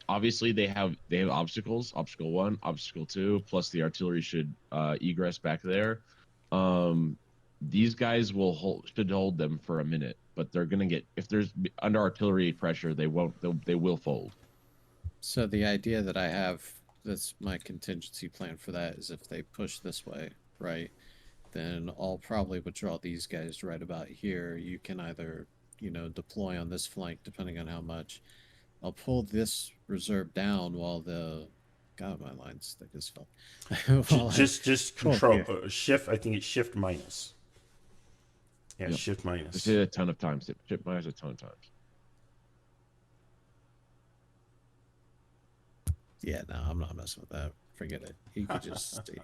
Obviously they have obstacles, obstacle 1, obstacle 2, plus the artillery should egress back there. These guys should hold them for a minute, but they're gonna get, if there's under artillery pressure, they will fold. So the idea that I have, that's my contingency plan for that, is if they push this way, right, then I'll probably withdraw these guys right about here. You can either, deploy on this flank depending on how much. I'll pull this reserve down while the God, my line's thick as fuck. just control here. shift. I think it's shift minus. Yeah, Yep. shift I minus. did it a ton of times. Shift minus a ton of times. Yeah, no, I'm not messing with that. Forget it. You could just stay.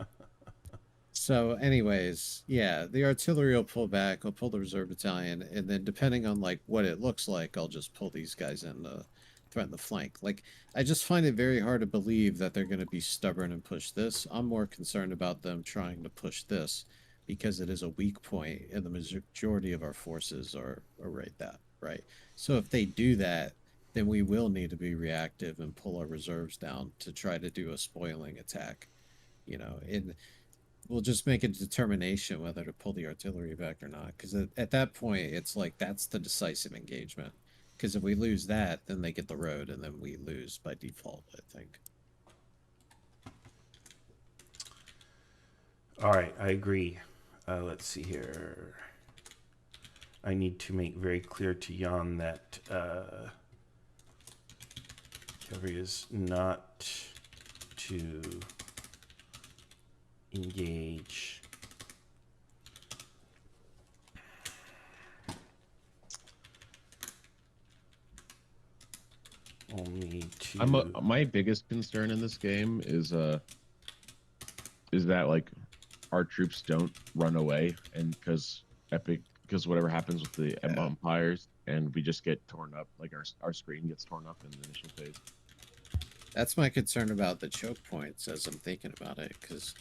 So, anyways, yeah, the artillery will pull back. I'll pull the reserve battalion, and then depending on like what it looks like, I'll just pull these guys in to threaten the flank. Like, I just find it very hard to believe that they're going to be stubborn and push this. I'm more concerned about them trying to push this because it is a weak point, and the majority of our forces are right that right. So if they do that, then we will need to be reactive and pull our reserves down to try to do a spoiling attack. And we'll just make a determination whether to pull the artillery back or not. Because at that point, it's like that's the decisive engagement. Because if we lose that, then they get the road, and then we lose by default, I think. All right, I agree. Let's see here. I need to make very clear to Jan that cavalry is not to engage only to. My biggest concern in this game is that like our troops don't run away, and because whatever happens with the empires, and we just get torn up, like our screen gets torn up in the initial phase. That's my concern about the choke points as I'm thinking about it, because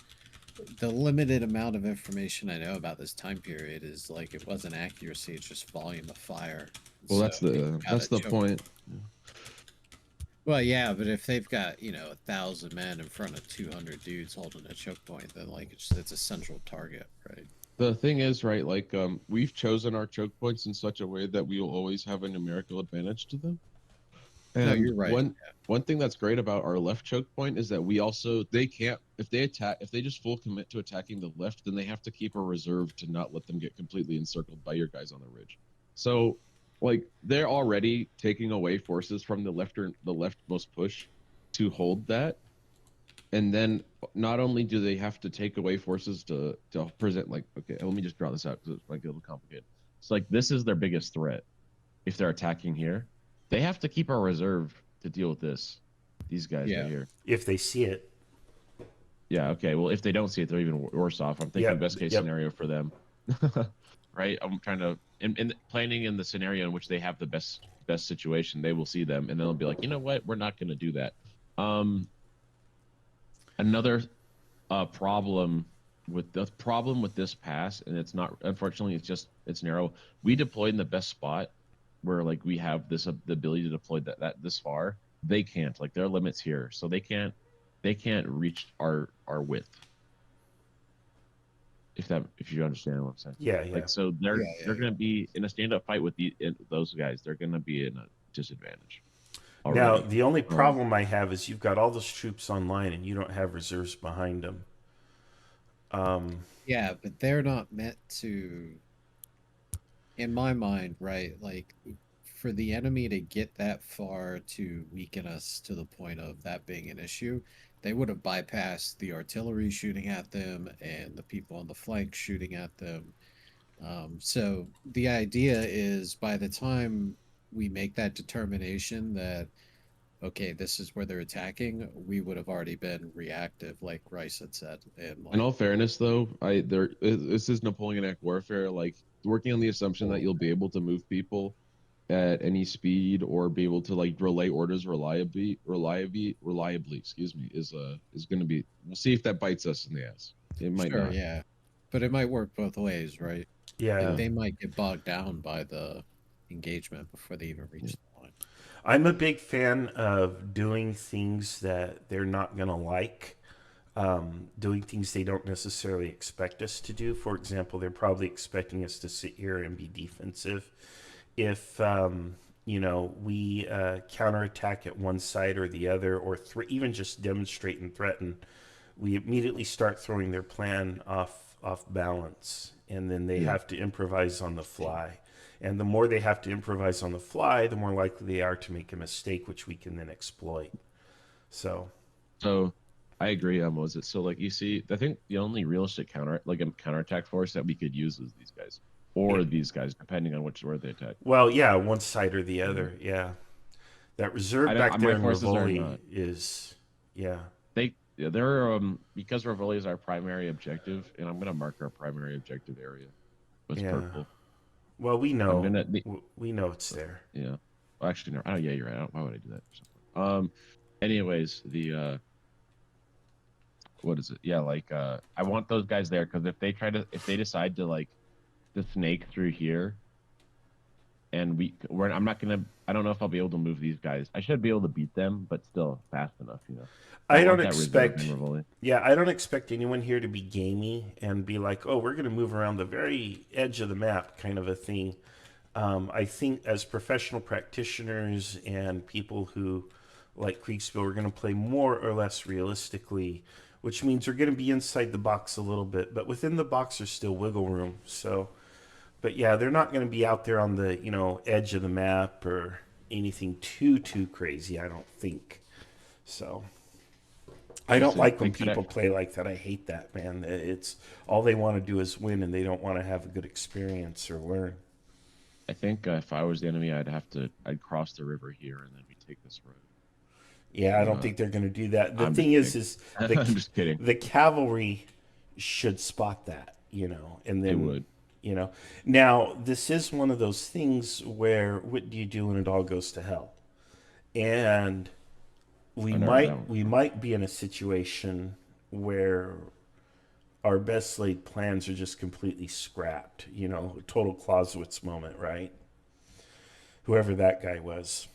the limited amount of information I know about this time period is like it wasn't accuracy, it's just volume of fire. Well, So that's the point. Well, yeah, but if they've got 1,000 men in front of 200 dudes holding a choke point, then like it's a central target, right? The thing is, right, like we've chosen our choke points in such a way that we will always have a numerical advantage to them. And no, you're right. One thing that's great about our left choke point is that they can't, if they just full commit to attacking the left, then they have to keep a reserve to not let them get completely encircled by your guys on the ridge. So like they're already taking away forces from the leftmost push to hold that. And then not only do they have to take away forces to present, like, okay, let me just draw this out because it's like a little complicated. It's like this is their biggest threat. If they're attacking here, they have to keep our reserve to deal with this. These guys right here. If they see it. Yeah, okay. Well, if they don't see it, they're even worse off. I'm thinking best case scenario for them. Right? I'm trying to in planning in the scenario in which they have the best situation, they will see them and they'll be like, you know what, we're not gonna do that. Another problem with this pass, and it's not, unfortunately, it's narrow. We deployed in the best spot where like we have the ability to deploy that this far. They can't, like their limits here, so they can't reach our width. If you understand what I'm saying. Yeah. Like so they're gonna be in a stand-up fight with those guys. They're gonna be in a disadvantage. Already. Now the only problem I have is you've got all those troops online and you don't have reserves behind them. Yeah, but they're not meant to, in my mind, right? Like for the enemy to get that far to weaken us to the point of that being an issue, they would have bypassed the artillery shooting at them and the people on the flank shooting at them. So the idea is by the time we make that determination that okay, this is where they're attacking, we would have already been reactive, like Rice had said. And In all like, fairness, though, this is Napoleonic warfare. Like working on the assumption that you'll be able to move people at any speed or be able to like relay orders reliably, excuse me, is going to be. We'll see if that bites us in the ass. It might sure, not. yeah, but it might work both ways, right? Yeah. They might get bogged down by the engagement before they even reach the line. I'm a big fan of doing things that they're not going to like, doing things they don't necessarily expect us to do. For example, they're probably expecting us to sit here and be defensive. If, we counterattack at one side or the other, or even just demonstrate and threaten, we immediately start throwing their plan off balance, and then they have to improvise on the fly. And the more they have to improvise on the fly, the more likely they are to make a mistake, which we can then exploit. So, So I agree, Moses. So like you see, I think the only realistic counterattack force that we could use is these guys. Or these guys, depending on where they attack. well, yeah, one side or the other, yeah. That reserve back there My in forces are Rivoli not. is, yeah. They're because Rivoli is our primary objective, and I'm gonna mark our primary objective area with purple. Well, we know. I'm gonna we know it's there. Yeah. Well, actually, no. Oh, yeah, you're right. Why would I do that? Anyways, what is it? Yeah, like I want those guys there because if they decide to like the snake through here, and I'm not gonna. I don't know if I'll be able to move these guys. I should be able to beat them, but still fast enough, you know. I don't expect. Yeah, I don't expect anyone here to be gamey and be like, "Oh, we're going to move around the very edge of the map," kind of a thing. I think as professional practitioners and people who like Kriegsspiel, we're going to play more or less realistically, which means we're going to be inside the box a little bit, but within the box there's still wiggle room. So, but yeah, they're not going to be out there on the edge of the map or anything too crazy. I don't think so. I don't like when people play like that. I hate that, man. It's all they want to do is win, and they don't want to have a good experience or learn. I think if I was the enemy, I'd cross the river here, and then we take this road. Yeah, I don't think they're going to do that. The thing is I'm just kidding. The cavalry should spot that, and then they would. Now this is one of those things where what do you do when it all goes to hell? And we might be in a situation where our best laid plans are just completely scrapped. Total Clausewitz moment, right? Whoever that guy was.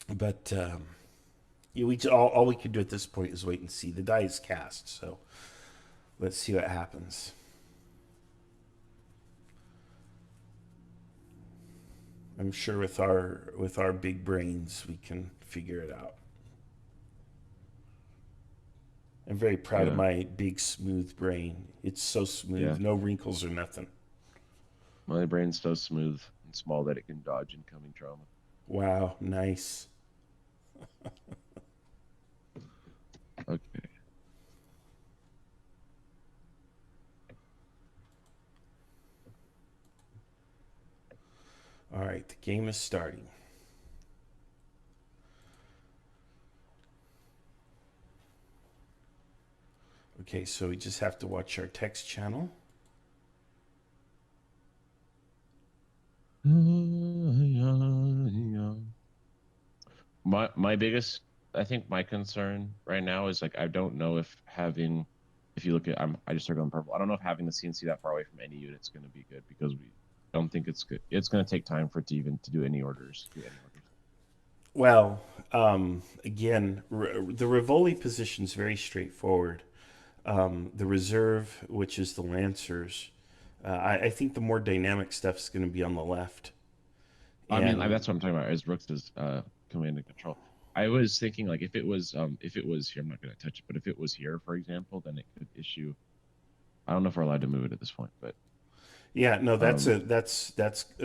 But all we could do at this point is wait and see. The die is cast, so let's see what happens. I'm sure with our big brains we can figure it out. I'm very proud of my big smooth brain. It's so smooth, no wrinkles or nothing. My brain's so smooth and small that it can dodge incoming trauma. Wow, nice. Okay. All right, the game is starting. Okay, so we just have to watch our text channel. My biggest, I think my concern right now is like I don't know if you look at I just started on purple. I don't know if having the CNC that far away from any unit is going to be good because we don't think it's good. It's going to take time for it to do any orders. Well, again, the Rivoli position is very straightforward. The reserve, which is the Lancers, I think the more dynamic stuff is going to be on the left. I mean, that's what I'm talking about. Is Rooks' command and control. I was thinking like if it was here, I'm not going to touch it, but if it was here, for example, then it could issue. I don't know if we're allowed to move it at this point, but yeah, no, that's a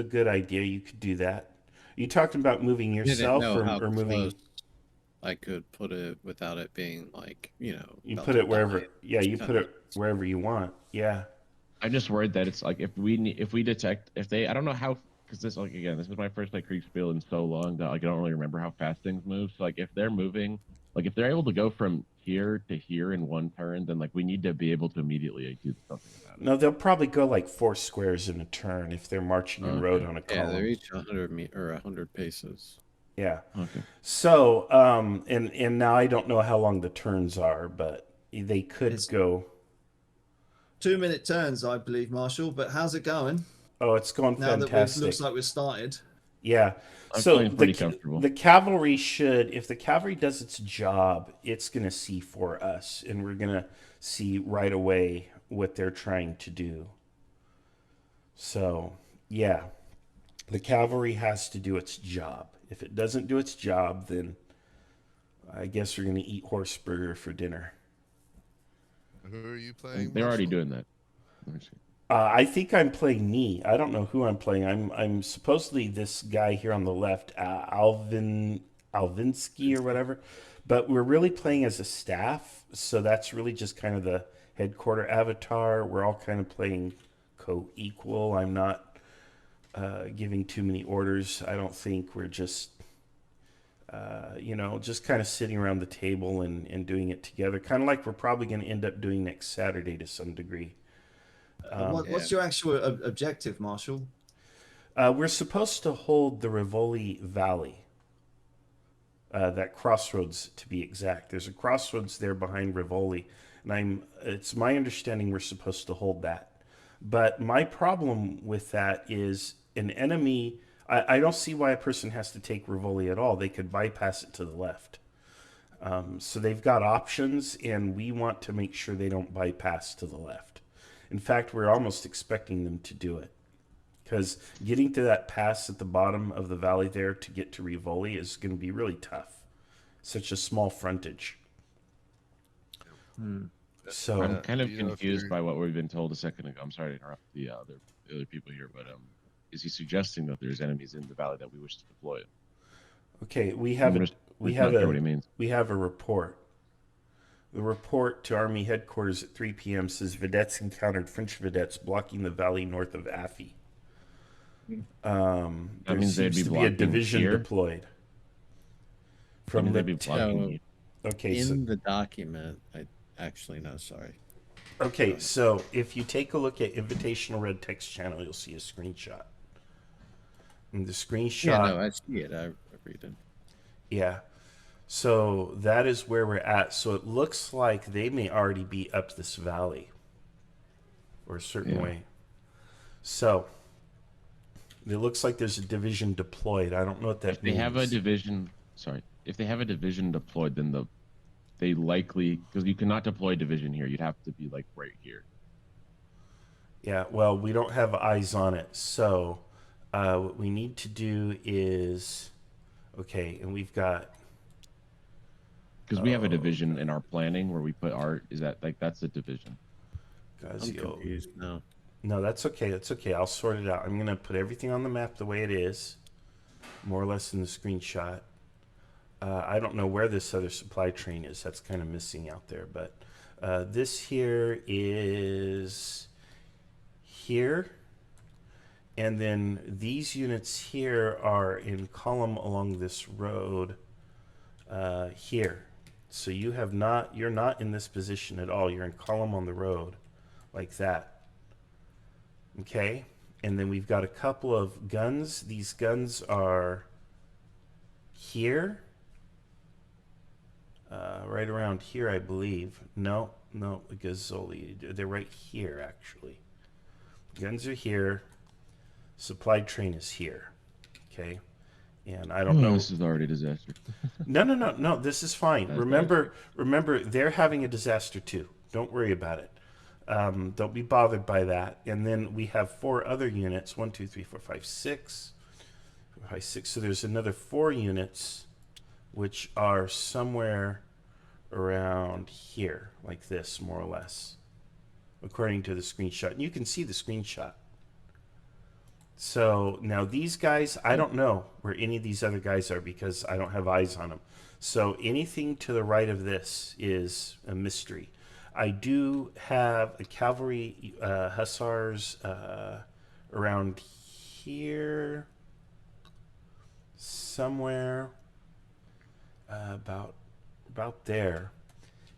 good idea. You could do that. You talking about moving yourself or moving? I could put it without it being like You put it wherever. Yeah, you put it wherever you want. Yeah. I'm just worried that it's like if we detect if they I don't know how because this like again this is my first like Kriegsspiel in so long that like I don't really remember how fast things move. So like if they're moving, like if they're able to go from here to here in one turn, then like we need to be able to immediately like, do something about it. No, they'll probably go like 4 squares in a turn if they're marching in road on a Yeah, column. they're each 100 or 100 paces. Yeah. Okay. So, and now I don't know how long the turns are, but they could It's- go. 2-minute turns, I believe, Marshall. But how's it going Oh, it's going now that fantastic. looks like we've started? Yeah. I'm So feeling pretty comfortable. the cavalry should, if the cavalry does its job, it's going to see for us, and we're going to see right away what they're trying to do. So, yeah, the cavalry has to do its job. If it doesn't do its job, then I guess we're going to eat horse burger for dinner. Who are you playing? They're already Marshall? doing that. Let me see. I think I'm playing me. I don't know who I'm playing. I'm supposedly this guy here on the left, Alvinsky or whatever, but we're really playing as a staff. So that's really just kind of the headquarter avatar. We're all kind of playing co-equal. I'm not giving too many orders. I don't think we're just, just kind of sitting around the table and doing it together. Kind of like we're probably going to end up doing next Saturday to some degree. What's your actual objective, Marshall? We're supposed to hold the Rivoli Valley. That crossroads, to be exact. There's a crossroads there behind Rivoli, and it's my understanding we're supposed to hold that. But my problem with that is an enemy. I don't see why a person has to take Rivoli at all. They could bypass it to the left. So they've got options, and we want to make sure they don't bypass to the left. In fact, we're almost expecting them to do it. Because getting to that pass at the bottom of the valley there to get to Rivoli is going to be really tough. Such a small frontage. So I'm kind of do you know if confused you're- by what we've been told a second ago. I'm sorry to interrupt the other people here, but is he suggesting that there's enemies in the valley that we wish to deploy? okay, we have I'm a just not sure what he means. we have a report. The report to Army headquarters at 3 p.m. says vedettes encountered French vedettes blocking the valley north of Affy. There means they'd seems be to be a blocking division here? deployed. I From mean, they'd be Lip- blocking. okay, In so the document, sorry. okay, so if you take a look at Invitational Red Text Channel, you'll see a screenshot. And the screenshot, Yeah, no, I see it. I read it. yeah. So that is where we're at. So it looks like they may already be up this valley or a certain Yeah. way. So it looks like there's a division deployed. I don't know what that If they means. have a division, if they have a division deployed, then they likely, because you cannot deploy a division here. You'd have to be like right here. Yeah, well, we don't have eyes on it. So what we need to do is, okay, and we've got, Because we have a division in our planning where we put that's a division. I'm Gazio. confused now. No, that's okay. That's okay. I'll sort it out. I'm going to put everything on the map the way it is, more or less in the screenshot. I don't know where this other supply train is. That's kind of missing out there. But this here is here. And then these units here are in column along this road here. So you're not in this position at all. You're in column on the road like that. Okay. And then we've got a couple of guns. These guns are here. Right around here, I believe. No, the Gazzoli. They're right here, actually. Guns are here. Supply train is here. Okay. And I don't know. This is already a disaster. No. This is fine. That's Remember, they're having a disaster too. Don't worry about it. Don't be bothered by that. And then we have 4 other units. 1, 2, 3, 4, 5, 6. 5, 6. So there's another 4 units, which are somewhere around here, like this, more or less, according to the screenshot. And you can see the screenshot. So now these guys, I don't know where any of these other guys are because I don't have eyes on them. So anything to the right of this is a mystery. I do have a cavalry hussars around here somewhere, about there.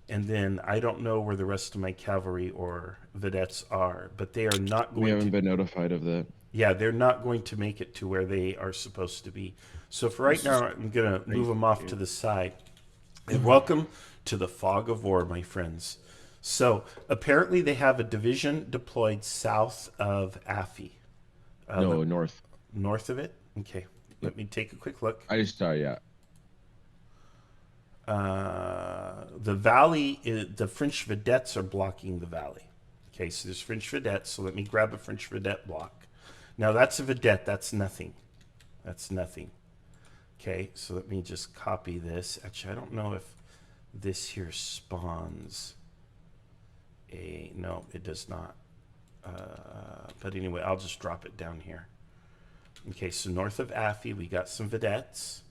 And then I don't know where the rest of my cavalry or vedettes are, but they are not We going haven't to. been notified of that. Yeah, they're not going to make it to where they are supposed to be. So for right now, I'm gonna move them off to the side. And welcome to the fog of war, my friends. So apparently they have a division deployed south of Affy. No, north. North of it? Okay. Let me take a quick look. I just saw, yeah. The valley, the French vedettes are blocking the valley. Okay, so there's French vedettes. So let me grab a French vedette block. Now that's a vedette. That's nothing. That's nothing. Okay, so let me just copy this. Actually, I don't know if this here spawns a... No, it does not. But anyway, I'll just drop it down here. Okay, so north of Affy, we got some vedettes.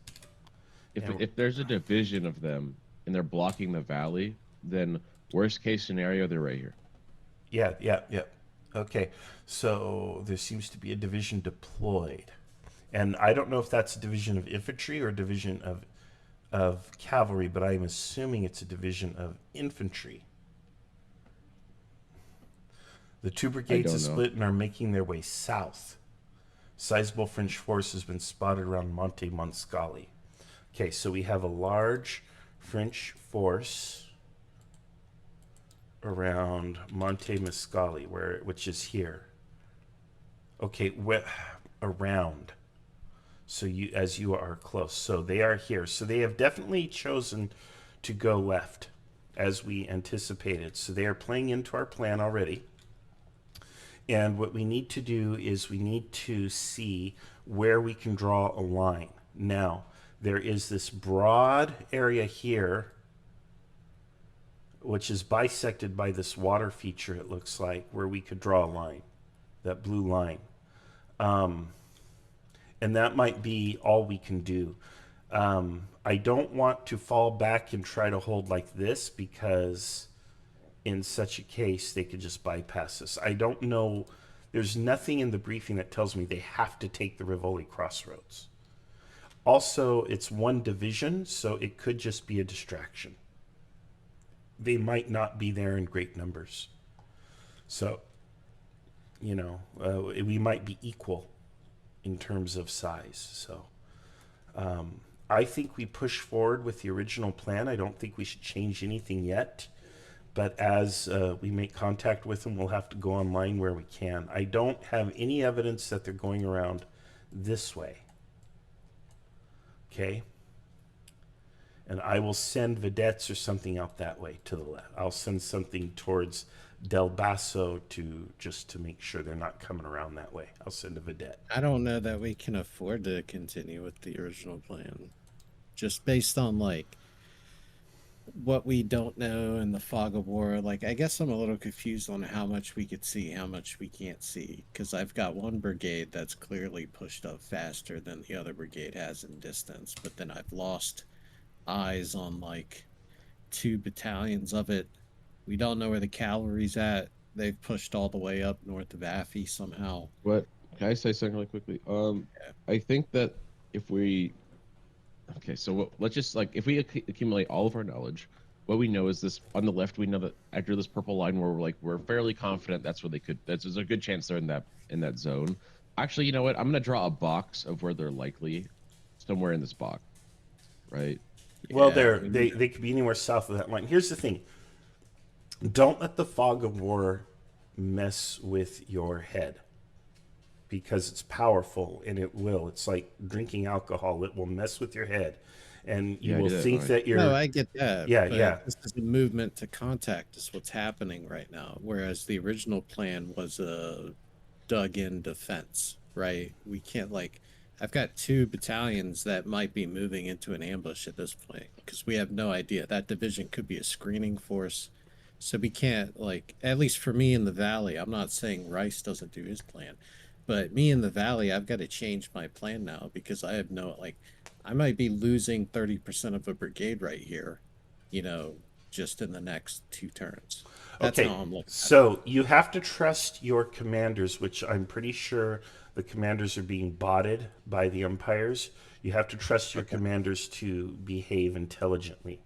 If there's a division of them and they're blocking the valley, then worst case scenario, they're right here. Yeah. Okay, so there seems to be a division deployed. And I don't know if that's a division of infantry or a division of cavalry, but I'm assuming it's a division of infantry. The two brigades have split and are making their way south. Sizable French force has been spotted around Monte Monscali. Okay, so we have a large French force around Monte Monscali, which is here. Okay, around. So as you are close. So they are here. So they have definitely chosen to go left, as we anticipated. So they are playing into our plan already. And what we need to do is we need to see where we can draw a line. Now, there is this broad area here, which is bisected by this water feature, it looks like, where we could draw a line, that blue line. And that might be all we can do. I don't want to fall back and try to hold like this, because in such a case, they could just bypass us. I don't know. There's nothing in the briefing that tells me they have to take the Rivoli crossroads. Also, it's one division, so it could just be a distraction. They might not be there in great numbers. So, we might be equal in terms of size. So, I think we push forward with the original plan. I don't think we should change anything yet. But as we make contact with them, we'll have to go online where we can. I don't have any evidence that they're going around this way. Okay? And I will send vedettes or something out that way to the left. I'll send something towards Del Basso just to make sure they're not coming around that way. I'll send a vedette. I don't know that we can afford to continue with the original plan. Just based on, what we don't know in the fog of war. I guess I'm a little confused on how much we could see, how much we can't see. Because I've got one brigade that's clearly pushed up faster than the other brigade has in distance. But then I've lost eyes on, 2 battalions of it. We don't know where the cavalry's at. They've pushed all the way up north of Affy somehow. What? Can I say something really quickly? I think that if we... Okay, so let's just, if we accumulate all of our knowledge, what we know is this, on the left, we know that after this purple line where we're fairly confident that's where they could, there's a good chance they're in that zone. Actually, you know what? I'm going to draw a box of where they're likely, somewhere in this box, right? Well, they could be anywhere south of that line. Here's the thing. Don't let the fog of war mess with your head, because it's powerful, and it will. It's like drinking alcohol. It will mess with your head, and you will think that you're... No, I get that. Yeah. This is a movement to contact is what's happening right now, whereas the original plan was a dug-in defense, right? We can't, I've got 2 battalions that might be moving into an ambush at this point, because we have no idea. That division could be a screening force, so we can't, at least for me in the Valley, I'm not saying Rice doesn't do his plan, but me in the Valley, I've got to change my plan now, because I have no, I might be losing 30% of a brigade right here, just in the next 2 turns. That's Okay, how I'm looking at it. so you have to trust your commanders, which I'm pretty sure the commanders are being botted by the umpires. You have to trust your Okay. commanders to behave intelligently.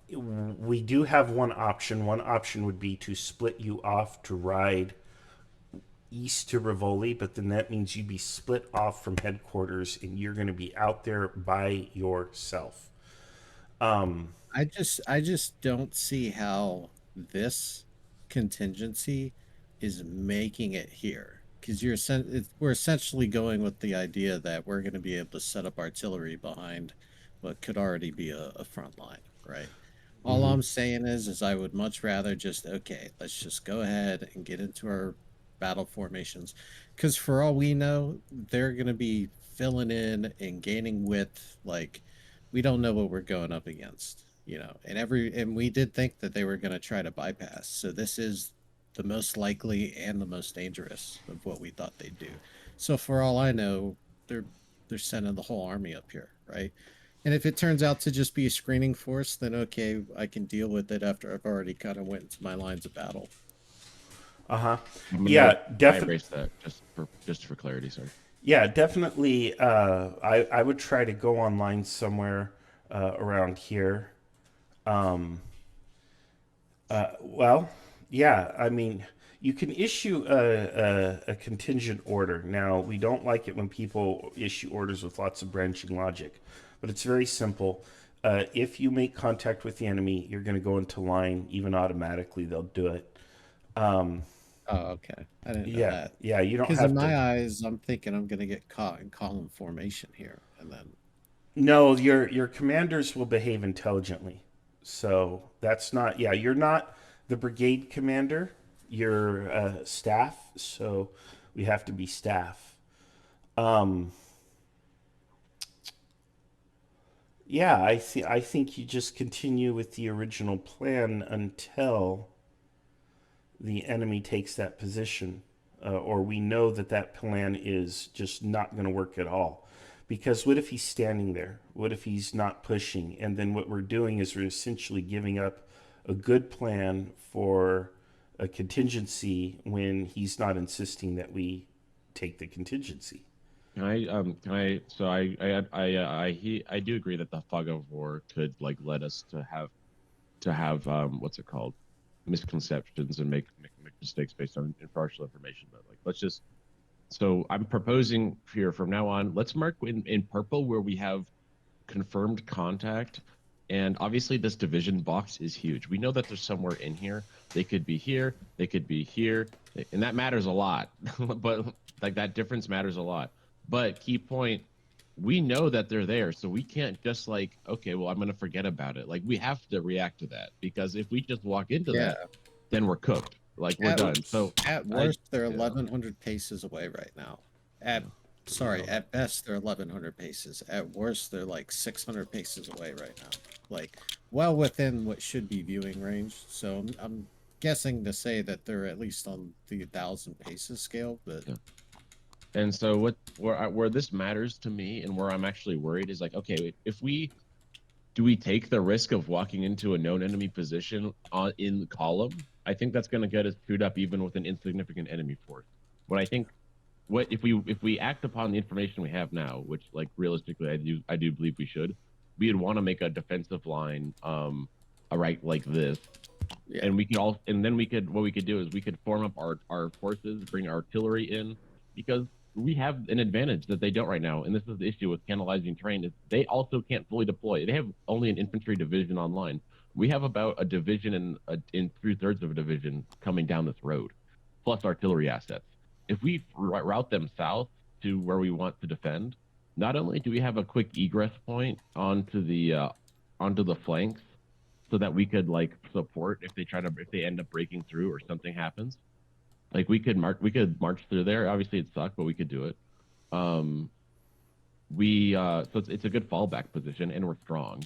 We do have one option. One option would be to split you off to ride east to Rivoli, but then that means you'd be split off from headquarters and you're going to be out there by yourself. I just don't see how this contingency is making it here, because we're essentially going with the idea that we're going to be able to set up artillery behind what could already be a front line, right? All I'm saying is I would much rather just, okay, let's just go ahead and get into our battle formations, because for all we know, they're going to be filling in and gaining width. Like, we don't know what we're going up against, and we did think that they were going to try to bypass. So this is the most likely and the most dangerous of what we thought they'd do. So for all I know, they're sending the whole army up here, right? And if it turns out to just be a screening force, then okay, I can deal with it after I've already kind of went into my lines of battle. Yeah, I definitely. erased that just for clarity. Sorry. Yeah, definitely. I would try to go online somewhere around here. Well, yeah. I mean, you can issue a contingent order. Now, we don't like it when people issue orders with lots of branching logic, but it's very simple. If you make contact with the enemy, you're going to go into line. Even automatically, they'll do it. Oh, okay. I didn't know Yeah, that. yeah. You don't Because have in my to. eyes, I'm thinking I'm going to get caught in column formation here, and then No, your commanders will behave intelligently. So that's not. Yeah, you're not the brigade commander. You're staff. So we have to be staff. Um, yeah, I think you just continue with the original plan until the enemy takes that position, or we know that that plan is just not going to work at all. Because what if he's standing there? What if he's not pushing? And then what we're doing is we're essentially giving up a good plan for a contingency when he's not insisting that we take the contingency. I do agree that the fog of war could like lead us to have what's it called, misconceptions and make mistakes based on impartial information. But like, let's just. So I'm proposing here from now on, let's mark in purple where we have confirmed contact. And obviously this division box is huge. We know that there's somewhere in here. They could be here, they could be here, and that matters a lot. But like that difference matters a lot. But key point, we know that they're there, so we can't just like, okay, well, I'm going to forget about it. Like we have to react to that, because if we just walk into that, then we're cooked. Like we're done. So at worst, they're 1,100 paces away right now. At best, they're 1,100 paces. At worst, they're like 600 paces away right now. Like well within what should be viewing range. So I'm guessing to say that they're at least on the 1,000 paces scale. But and so where this matters to me and where I'm actually worried is like, okay, do we take the risk of walking into a known enemy position in the column? I think that's going to get us screwed up even with an insignificant enemy force. What I think, if we act upon the information we have now, which like realistically I do believe we should, we'd want to make a defensive line, right like this, and what we could do is we could form up our forces, bring artillery in, because we have an advantage that they don't right now, and this is the issue with cannibalizing terrain, is they also can't fully deploy. They have only an infantry division online. We have about a division and in 3/3 of a division coming down this road, plus artillery assets. If we route them south to where we want to defend, not only do we have a quick egress point onto the flanks, so that we could like support if they end up breaking through or something happens. Like we could march through there. Obviously it sucked, but we could do it. So it's a good fallback position, and we're strong.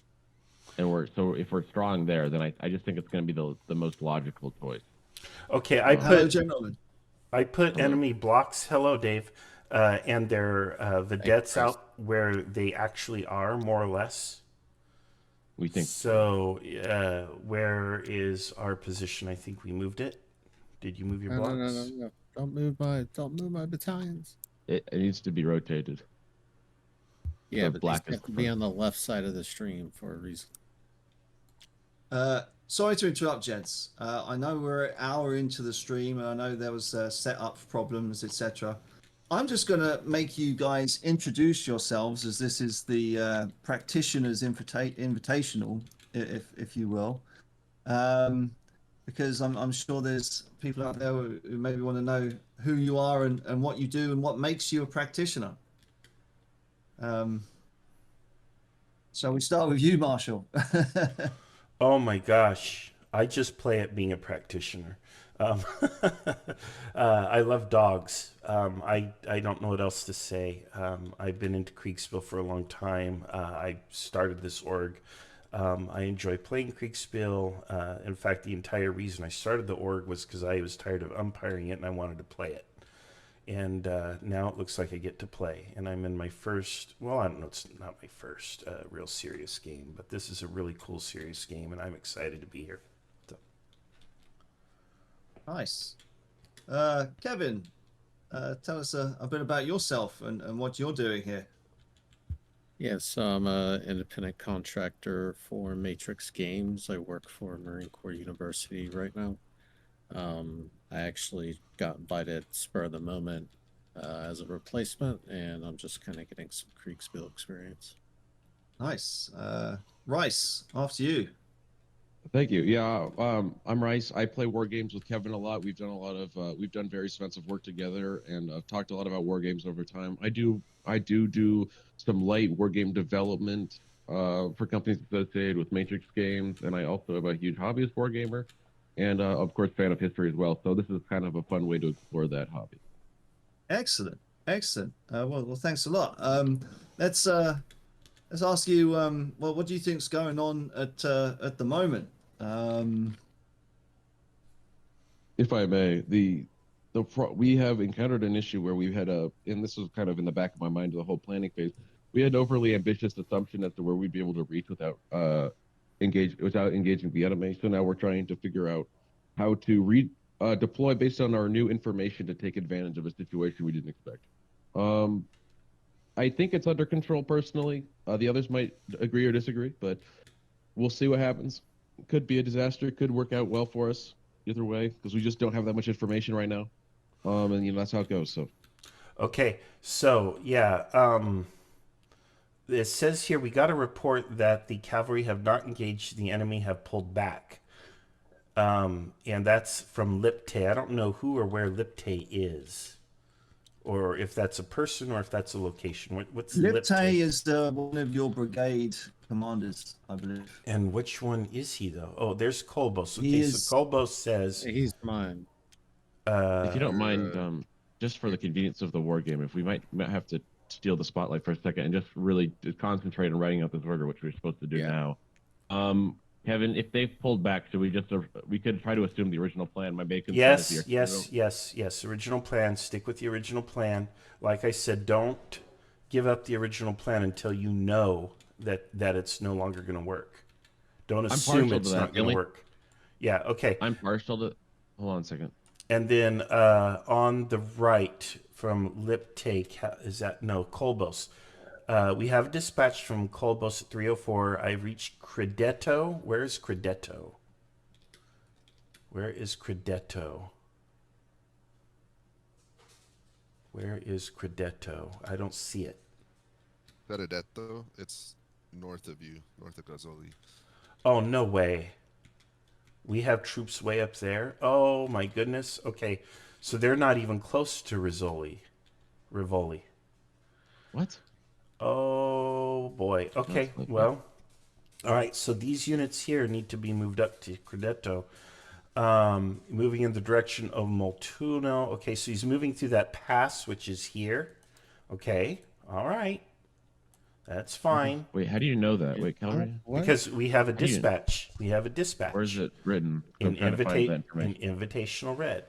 And if we're strong there, then I just think it's going to be the most logical choice. Okay, Hello, gentlemen. I put enemy blocks. Hello, Dave, and their vedettes out where they actually are, more or less. We think. So, where is our position? I think we moved it. Did you move your blocks? No. Don't move my battalions. It needs to be rotated. Yeah, So but black these is have to be on the left side of the stream for a reason. Sorry to interrupt, gents. I know we're an hour into the stream, and I know there was setup problems, etc. I'm just going to make you guys introduce yourselves, as this is the practitioners invitational, if you will, because I'm sure there's people out there who maybe want to know who you are and what you do and what makes you a practitioner. Shall we start with you, Marshall? Oh my gosh. I just play at being a practitioner. I love dogs. I don't know what else to say. I've been into Kriegsspiel for a long time. I started this org. I enjoy playing Kriegsspiel. In fact, the entire reason I started the org was because I was tired of umpiring it and I wanted to play it. And now it looks like I get to play. And I'm in my first, well, I don't know, it's not my first real serious game, but this is a really cool serious game, and I'm excited to be here. So. Nice. Kevin, tell us a bit about yourself and what you're doing here. Yes, I'm an independent contractor for Matrix Games. I work for Marine Corps University right now. I actually got invited spur of the moment as a replacement, and I'm just kind of getting some Kriegsspiel experience. Nice. Rice, after you. Thank you. Yeah, I'm Rice. I play war games with Kevin a lot. We've done various events of work together, and I've talked a lot about war games over time. I do some light war game development for companies associated with Matrix games, and I also am a huge hobbyist war gamer, and of course fan of history as well. So this is kind of a fun way to explore that hobby. Excellent. Well, thanks a lot. Let's ask you. Well, what do you think's going on at the moment? If I may, we have encountered an issue where we've had and this was kind of in the back of my mind the whole planning phase. We had an overly ambitious assumption as to where we'd be able to reach without engaging the enemy. So now we're trying to figure out how to deploy based on our new information to take advantage of a situation we didn't expect. I think it's under control personally. The others might agree or disagree, but we'll see what happens. Could be a disaster, could work out well for us either way, because we just don't have that much information right now. And that's how it goes. So Okay, so yeah, it says here we got a report that the cavalry have not engaged, the enemy have pulled back. And that's from Lipte. I don't know who or where Lipte is, or if that's a person or if that's a location. What's Lipte is one of your brigade commanders, I believe. And which one is he though? Oh, there's Kolbos. Okay, so Kolbos says he's mine. If you don't mind, just for the convenience of the war game, if we might have to steal the spotlight for a second and just really concentrate on writing out this order, which we're supposed to do now. Kevin, if they've pulled back, should we could try to assume the original plan? My bacon. Yes. Original plan. Stick with the original plan. Like I said, don't give up the original plan until you know that it's no longer going to work. Don't assume it's not going to work. Yeah. Okay. I'm partial to. Hold on a second. And then on the right from Liptake, is that no Kolbos? We have a dispatch from Kolbos at 3:04. I reached Credetto. Where is Credetto? Where is Credetto? Where is Credetto? I don't see it. Credetto, it's north of you, north of Gazzoli. Oh, no way. We have troops way up there? Oh, my goodness. Okay, so they're not even close to Rivoli. What? Oh, boy. Okay, well. All right, so these units here need to be moved up to Credetto. Moving in the direction of Moltuno. Okay, so he's moving through that pass, which is here. Okay, all right. That's fine. Wait, how do you know that? Wait, Calvary? Because we have a dispatch. We have a dispatch. Where's it written? In invitational red.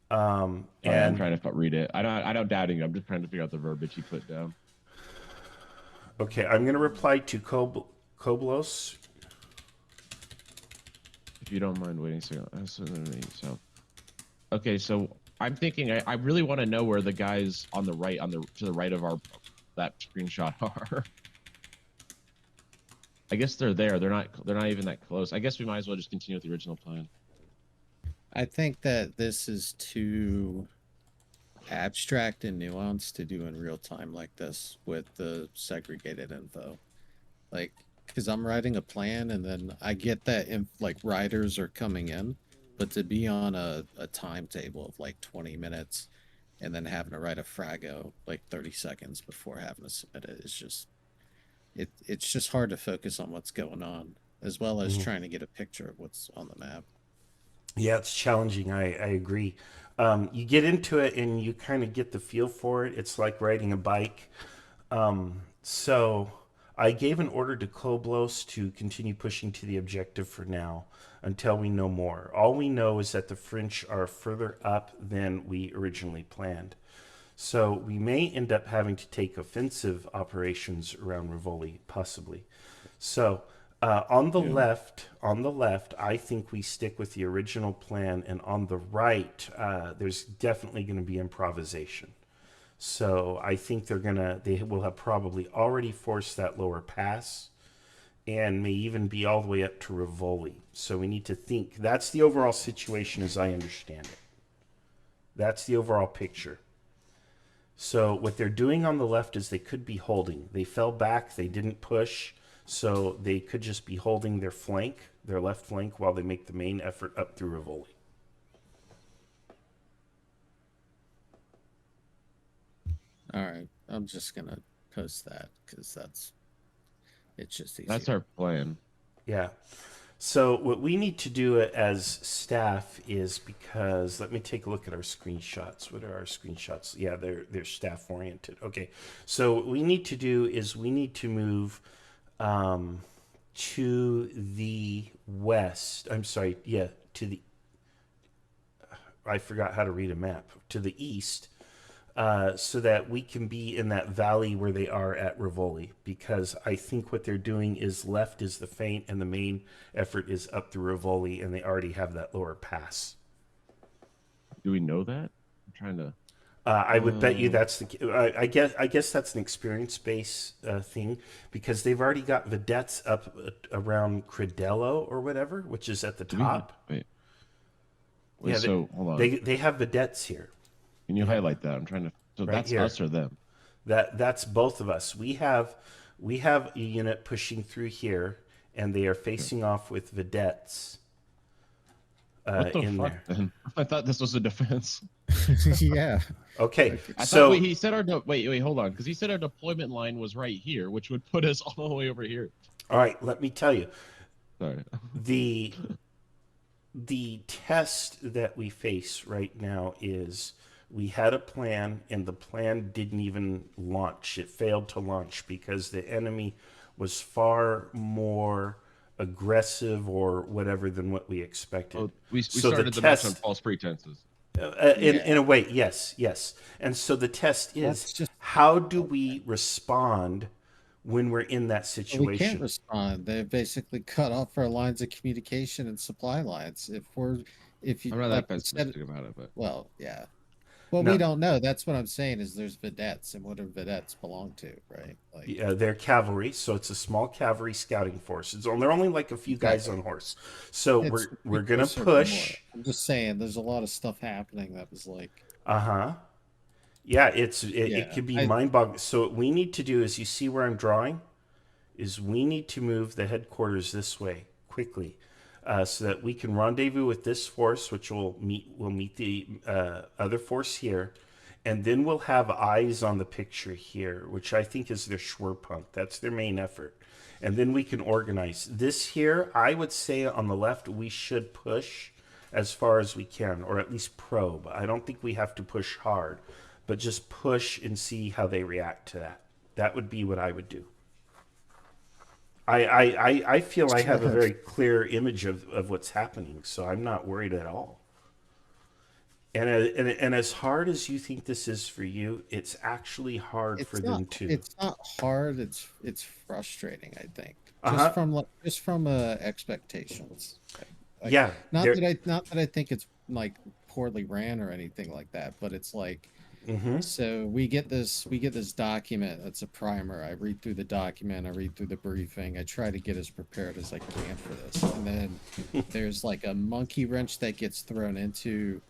I'm trying to read it. I don't doubting you. I'm just trying to figure out the verbiage you put down. Okay, I'm going to reply to Koblos. If you don't mind waiting a second. So, okay, so I'm thinking I really want to know where the guys on the right, to the right of that screenshot are. I guess they're there. They're not even that close. I guess we might as well just continue with the original plan. I think that this is too abstract and nuanced to do in real time like this with the segregated info. Like, because I'm writing a plan and then I get that like riders are coming in, but to be on a timetable of like 20 minutes and then having to write a frago like 30 seconds before having to submit it is just it's just hard to focus on what's going on as well as trying to get a picture of what's on the map. Yeah, it's challenging. I agree. You get into it and you kind of get the feel for it. It's like riding a bike. So I gave an order to Koblos to continue pushing to the objective for now until we know more. All we know is that the French are further up than we originally planned. So we may end up having to take offensive operations around Rivoli, possibly. So on the left, I think we stick with the original plan, and on the right, there's definitely going to be improvisation. So I think they will have probably already forced that lower pass, and may even be all the way up to Rivoli. So we need to think. That's the overall situation as I understand it. That's the overall picture. So what they're doing on the left is they could be holding. They fell back. They didn't push. So they could just be holding their left flank, while they make the main effort up through Rivoli. All right, I'm just gonna post that because it's just easy. That's our plan. Yeah. So what we need to do as staff is, because let me take a look at our screenshots. What are our screenshots? Yeah, they're staff oriented. Okay. So what we need to do is we need to move to the west. I'm sorry. Yeah, I forgot how to read a map. To the east. So that we can be in that valley where they are at Rivoli, because I think what they're doing is left is the feint and the main effort is up through Rivoli, and they already have that lower pass. Do we know that? I'm trying to. I would bet you that's the. I guess that's an experience-based thing, because they've already got vedettes up around Credello or whatever, which is at the top. Wait, yeah, so hold on. They have vedettes here. Can you highlight that? I'm trying to. So right that's here. us or them? That's both of us. We have a unit pushing through here, and they are facing off with vedettes. What the in fuck? there. Then? I thought this was a defense. Yeah. Okay. I so thought he said wait, hold on, because he said our deployment line was right here, which would put us all the way over here. All right. Let me tell you. Sorry. The test that we face right now is we had a plan, and the plan didn't even launch. It failed to launch because the enemy was far more aggressive or whatever than what we expected. Oh, we started the match on false pretenses. In a way, yes. And so the test is, how do we respond when we're in that situation? We can't respond. They've basically cut off our lines of communication and supply lines. I'm not that pessimistic about it, but well, yeah. Well, No. we don't know. That's what I'm saying. Is there's vedettes, and what do vedettes belong to, right? Like, Yeah, they're cavalry, so it's a small cavalry scouting force. They're only like a few guys on horse. So we're gonna push. I'm just saying, there's a lot of stuff happening that was like. Yeah, it could be mind-boggling. So what we need to do is, you see where I'm drawing, is we need to move the headquarters this way quickly, so that we can rendezvous with this force, which will meet the other force here, and then we'll have eyes on the picture here, which I think is their Schwerpunkt. That's their main effort, and then we can organize this here. I would say on the left we should push as far as we can, or at least probe. I don't think we have to push hard, but just push and see how they react to that. That would be what I would do. I feel I have a very clear image of what's happening, so I'm not worried at all. And as hard as you think this is for you, it's actually hard for them too. It's not hard. It's frustrating. I think Just from expectations. Like, Yeah, not there. that I think it's like poorly ran or anything like that, but it's like, Mm-hmm. so we get this document that's a primer. I read through the document, I read through the briefing, I try to get as prepared as I can for this. And then there's like a monkey wrench that gets thrown into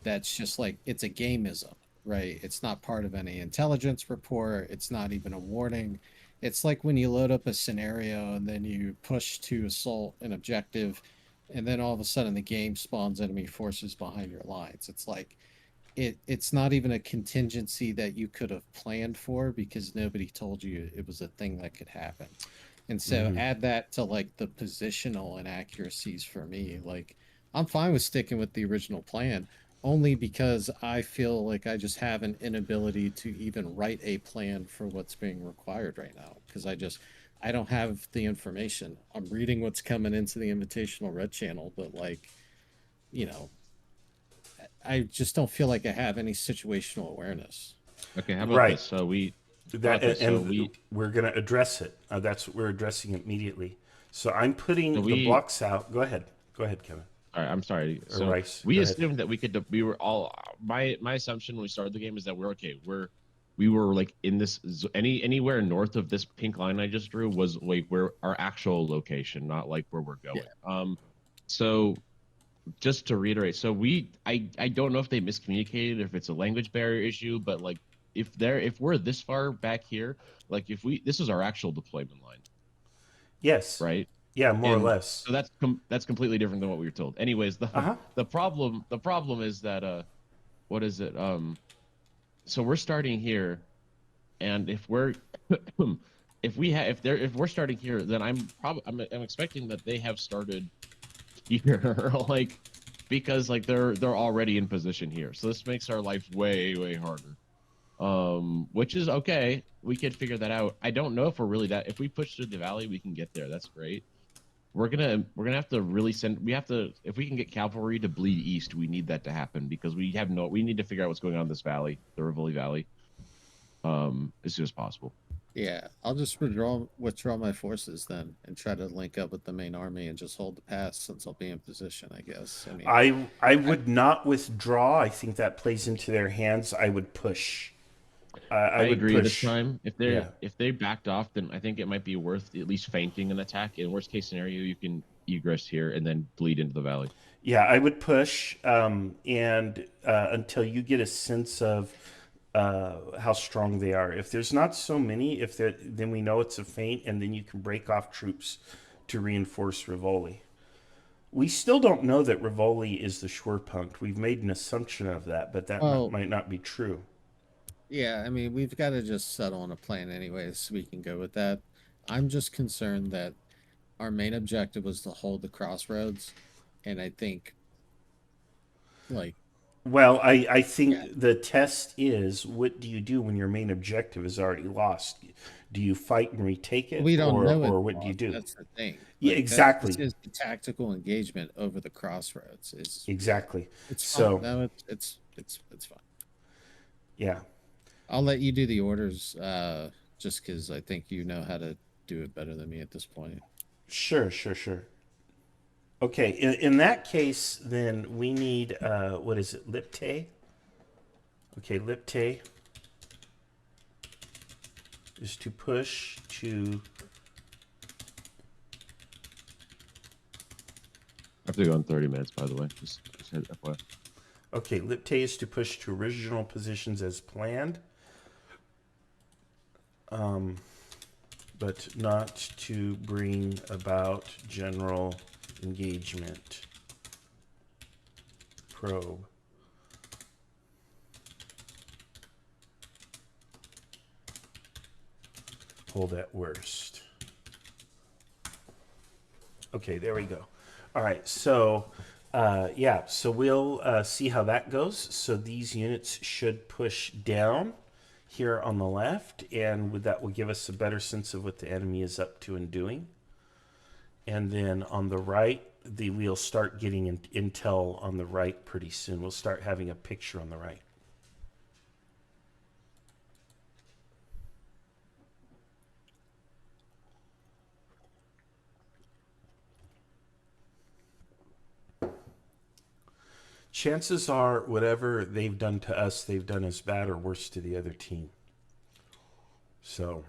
that's just like it's a gameism, right? It's not part of any intelligence report, it's not even a warning. It's like when you load up a scenario and then you push to assault an objective, and then all of a sudden the game spawns enemy forces behind your lines. It's like it's not even a contingency that you could have planned for because nobody told you it was a thing that could happen. And so Mm-hmm. add that to like the positional inaccuracies for me. Like I'm fine with sticking with the original plan only because I feel like I just have an inability to even write a plan for what's being required right now because I don't have the information. I'm reading what's coming into the invitational red channel, but like, you know, I just don't feel like I have any situational awareness. Okay, how about Right. this? So we how That about this? So and we're going to address it. That's what we're addressing immediately. So I'm putting the we blocks out. Go ahead. Go ahead, Kevin. all right, I'm sorry. Or So Rice. we Go ahead. assumed that we were all my assumption when we started the game is that we're okay. We were like in this anywhere north of this pink line I just drew was like where our actual location, not like where we're going. So just to reiterate, so I don't know if they miscommunicated, if it's a language barrier issue, but like if we're this far back here, like if we this is our actual deployment line, Yes. right? Yeah, more or And less. so that's completely different than what we were told. Anyways, Uh-huh. the problem is that what is it? So we're starting here, and if we're if we're starting here, then I'm expecting that they have started here, like because like they're already in position here. So this makes our life way harder. Which is okay. We could figure that out. I don't know if we're really that. If we push through the valley, we can get there. That's great. We're gonna have to really we have to if we can get cavalry to bleed east, we need that to happen because we need to figure out what's going on in this valley, the Rivoli Valley, as soon as possible. Yeah, I'll just withdraw my forces then and try to link up with the main army and just hold the pass since I'll be in position, I guess. I mean, I would not withdraw. I think that plays into their hands. I would push. I would agree this push. time. Yeah. If they backed off, then I think it might be worth at least feinting an attack. In worst case scenario, you can egress here and then bleed into the valley. Yeah, I would push, and until you get a sense of how strong they are. If there's not so many, then we know it's a feint, and then you can break off troops to reinforce Rivoli. We still don't know that Rivoli is the Schwerpunkt. We've made an assumption of that, but that might not be true. yeah, I mean, we've got to just settle on a plan anyways so we can go with that. I'm just concerned that our main objective was to hold the crossroads, and I think, like, Well, I think the test is what do you do when your main objective is already lost? Do you fight and retake it, we don't know it. or what do you do? That's the thing. Yeah, Like, exactly. this is the tactical engagement over the crossroads. Exactly. It's So fine. No, it's fine. yeah, I'll let you do the orders, just because I think you know how to do it better than me at this point. sure. Okay, in that case, then we need what is it, Lipte? Okay, Lipte is to push to. I have to go in 30 minutes, by the way. Just FYI. Okay, Lipte is to push to original positions as planned, but not to bring about general engagement. Probe. Hold at worst. Okay, there we go. All right, so yeah, so we'll see how that goes. So these units should push down here on the left, and that will give us a better sense of what the enemy is up to and doing. And then on the right, we'll start getting intel on the right pretty soon. We'll start having a picture on the right. chances are whatever they've done to us, they've done as bad or worse to the other team. So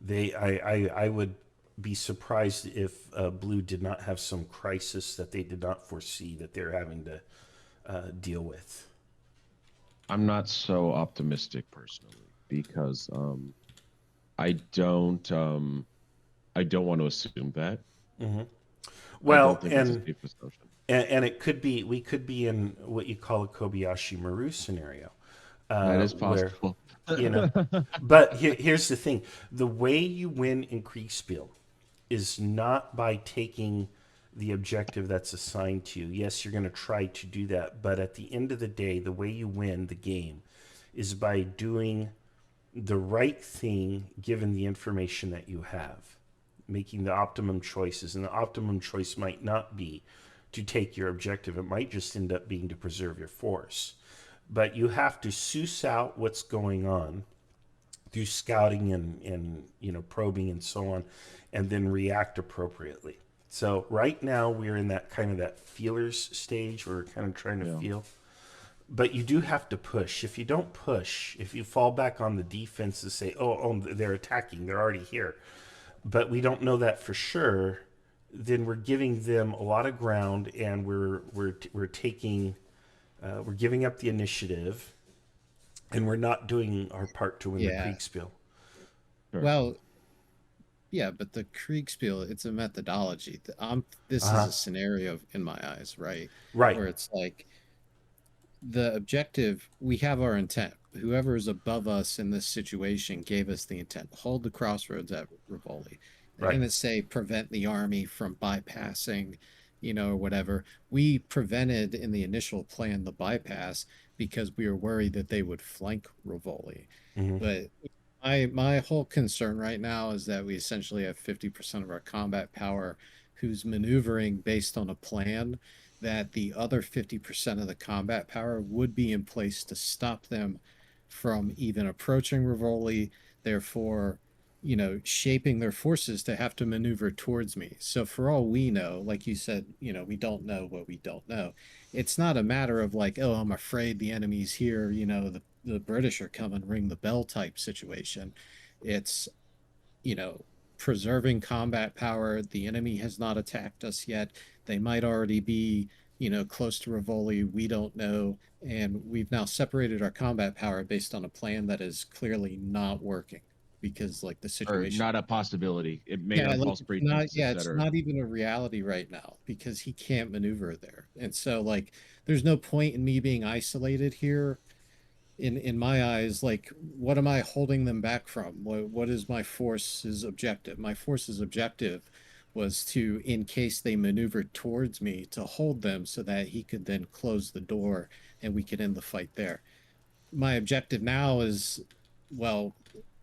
I would be surprised if Blue did not have some crisis that they did not foresee that they're having to deal with. I'm not so optimistic personally because I don't want to assume that. Mm-hmm. Well, I don't think it's a safe assumption. And it could be, we could be in what you call a Kobayashi Maru scenario. That is possible. Where, you know, but here's the thing. The way you win in Kriegsspiel is not by taking the objective that's assigned to you. Yes, you're going to try to do that. But at the end of the day, the way you win the game is by doing the right thing given the information that you have, making the optimum choices. And the optimum choice might not be to take your objective. It might just end up being to preserve your force. But you have to suss out what's going on through scouting and you know, probing and so on, and then react appropriately. So right now we're in that kind of that feelers stage where we're kind of trying to feel. But you do have to push. If you don't push, if you fall back on the defense and say, oh, they're attacking, they're already here, but we don't know that for sure, then we're giving them a lot of ground, and we're taking, we're giving up the initiative, and we're not doing our part to win the Kriegsspiel. Sure. Well, yeah, but the Kriegsspiel, it's a methodology. This is a scenario in my eyes, right? Right. Where it's like the objective, we have our intent. Whoever is above us in this situation gave us the intent. Hold the crossroads at Rivoli. They're going to say prevent the army from bypassing, you know, or whatever. We prevented in the initial plan the bypass because we were worried that they would flank Rivoli. Mm-hmm. But my whole concern right now is that we essentially have 50% of our combat power who's maneuvering based on a plan that the other 50% of the combat power would be in place to stop them from even approaching Rivoli, therefore, you know, shaping their forces to have to maneuver towards me. So for all we know, like you said, you know, we don't know what we don't know. It's not a matter of like, oh, I'm afraid the enemy's here, you know, the British are coming, ring the bell type situation. It's, you know, preserving combat power. The enemy has not attacked us yet. They might already be, you know, close to Rivoli. We don't know. And we've now separated our combat power based on a plan that is clearly not working because, like, the situation. Or not a possibility. It may have false pretenses. It's not even a reality right now because he can't maneuver there. And so, like, there's no point in me being isolated here. In my eyes, like, what am I holding them back from? What is my force's objective? My force's objective was to, in case they maneuvered towards me, to hold them so that he could then close the door and we could end the fight there. My objective now is, well,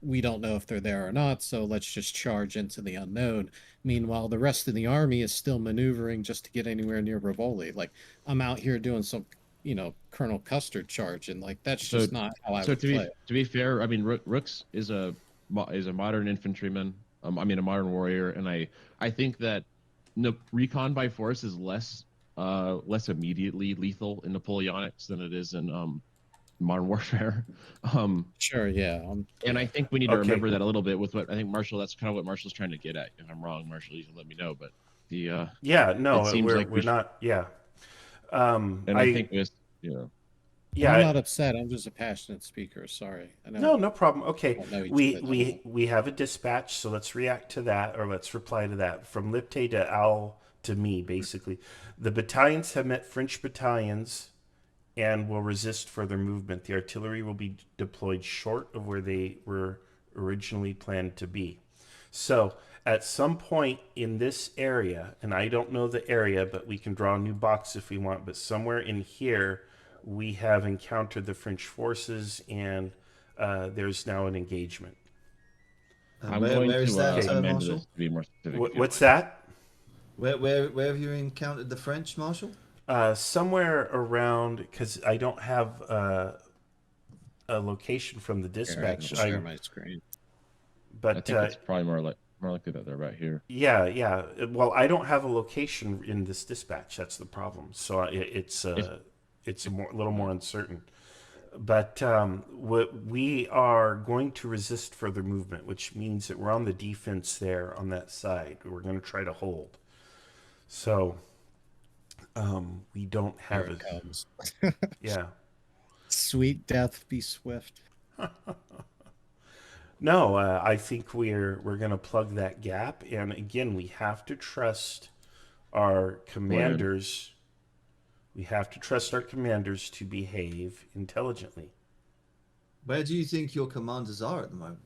we don't know if they're there or not, so let's just charge into the unknown. Meanwhile, the rest of the army is still maneuvering just to get anywhere near Rivoli. Like, I'm out here doing some, you know, Colonel Custard charge, and like that's just not how I would play. To be fair, I mean, Rooks is a modern infantryman. I mean, a modern warrior, and I think that recon by force is less immediately lethal in Napoleonics than it is in modern warfare. Sure, yeah. And I think we need to remember that a little bit with what I think Marshall. That's kind of what Marshall's trying to get at. If I'm wrong, Marshall, you can let me know. But the we're not. Yeah. And I think this, you know. Yeah, I'm not upset. I'm just a passionate speaker. Sorry. I know no problem. Okay, we have a dispatch, so let's react to that, or let's reply to that. From Lipte to Al to me, basically. The battalions have met French battalions and will resist further movement. The artillery will be deployed short of where they were originally planned to be. So at some point in this area, and I don't know the area, but we can draw a new box if we want, but somewhere in here, we have encountered the French forces, and there's now an engagement. Where is that, Marshall? To be more specific, what's that? Where have you encountered the French, Marshall? Somewhere around, because I don't have a location from the dispatch. Share my screen. But I think it's probably more like More likely that they're right here. Yeah, yeah. Well, I don't have a location in this dispatch. That's the problem. So it's a little more uncertain. But we are going to resist further movement, which means that we're on the defense there on that side. We're going to try to hold. So we don't have Here it comes. Yeah. Sweet death be swift. No, I think we're going to plug that gap, and again, we have to trust our commanders. We have to trust our commanders to behave intelligently. Where do you think your commanders are at the moment?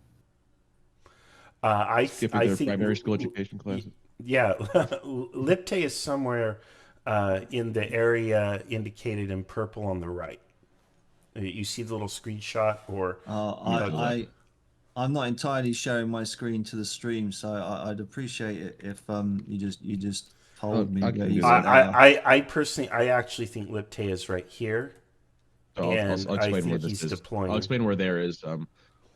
I Skipping I their think primary school education classes. Yeah, Lipte is somewhere in the area indicated in purple on the right. You see the little screenshot, or I'm not entirely sharing my screen to the stream, so I'd appreciate it if you just told me where you think they are. I personally, I actually think Lipte is right here. So I'll explain where this is. Deploying. I'll explain where there is. All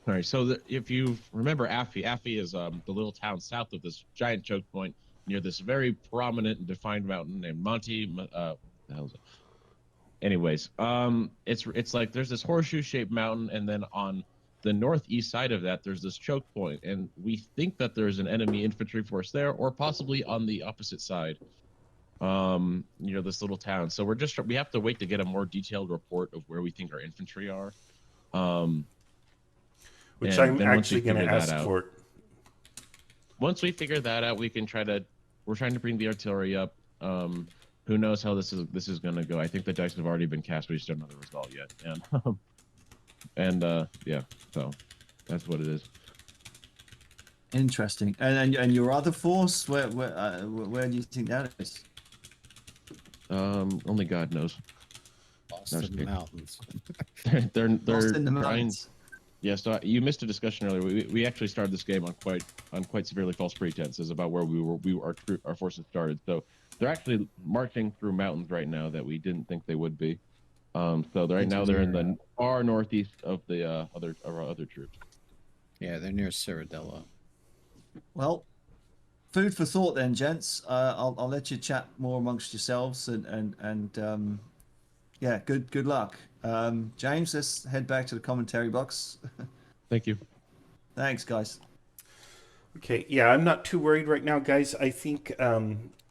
right. So if you remember Affy is the little town south of this giant choke point near this very prominent and defined mountain named Monte. The hell is it? Anyways, it's like there's this horseshoe-shaped mountain, and then on the northeast side of that, there's this choke point, and we think that there's an enemy infantry force there, or possibly on the opposite side, near this little town. So we have to wait to get a more detailed report of where we think our infantry are. Which I'm actually going to ask for. Once we figure that out, we can we're trying to bring the artillery up. Who knows how this is going to go? I think the dice have already been cast. We just don't know the result yet. And yeah, so that's what it is. Interesting. And your other force, where do you think that is? Only God knows. Lost in the mountains. they're Lost in the trying. mountains. Yeah, so you missed a discussion earlier. We actually started this game on quite severely false pretenses about where our forces started. So they're actually marching through mountains right now that we didn't think they would be. So right now they're in the far northeast of our other troops. Yeah, they're near Ciradella. Well, food for thought then, gents. I'll let you chat more amongst yourselves, and yeah, good luck. James, let's head back to the commentary box. Thank you. Thanks, guys. Okay, yeah, I'm not too worried right now, guys. I think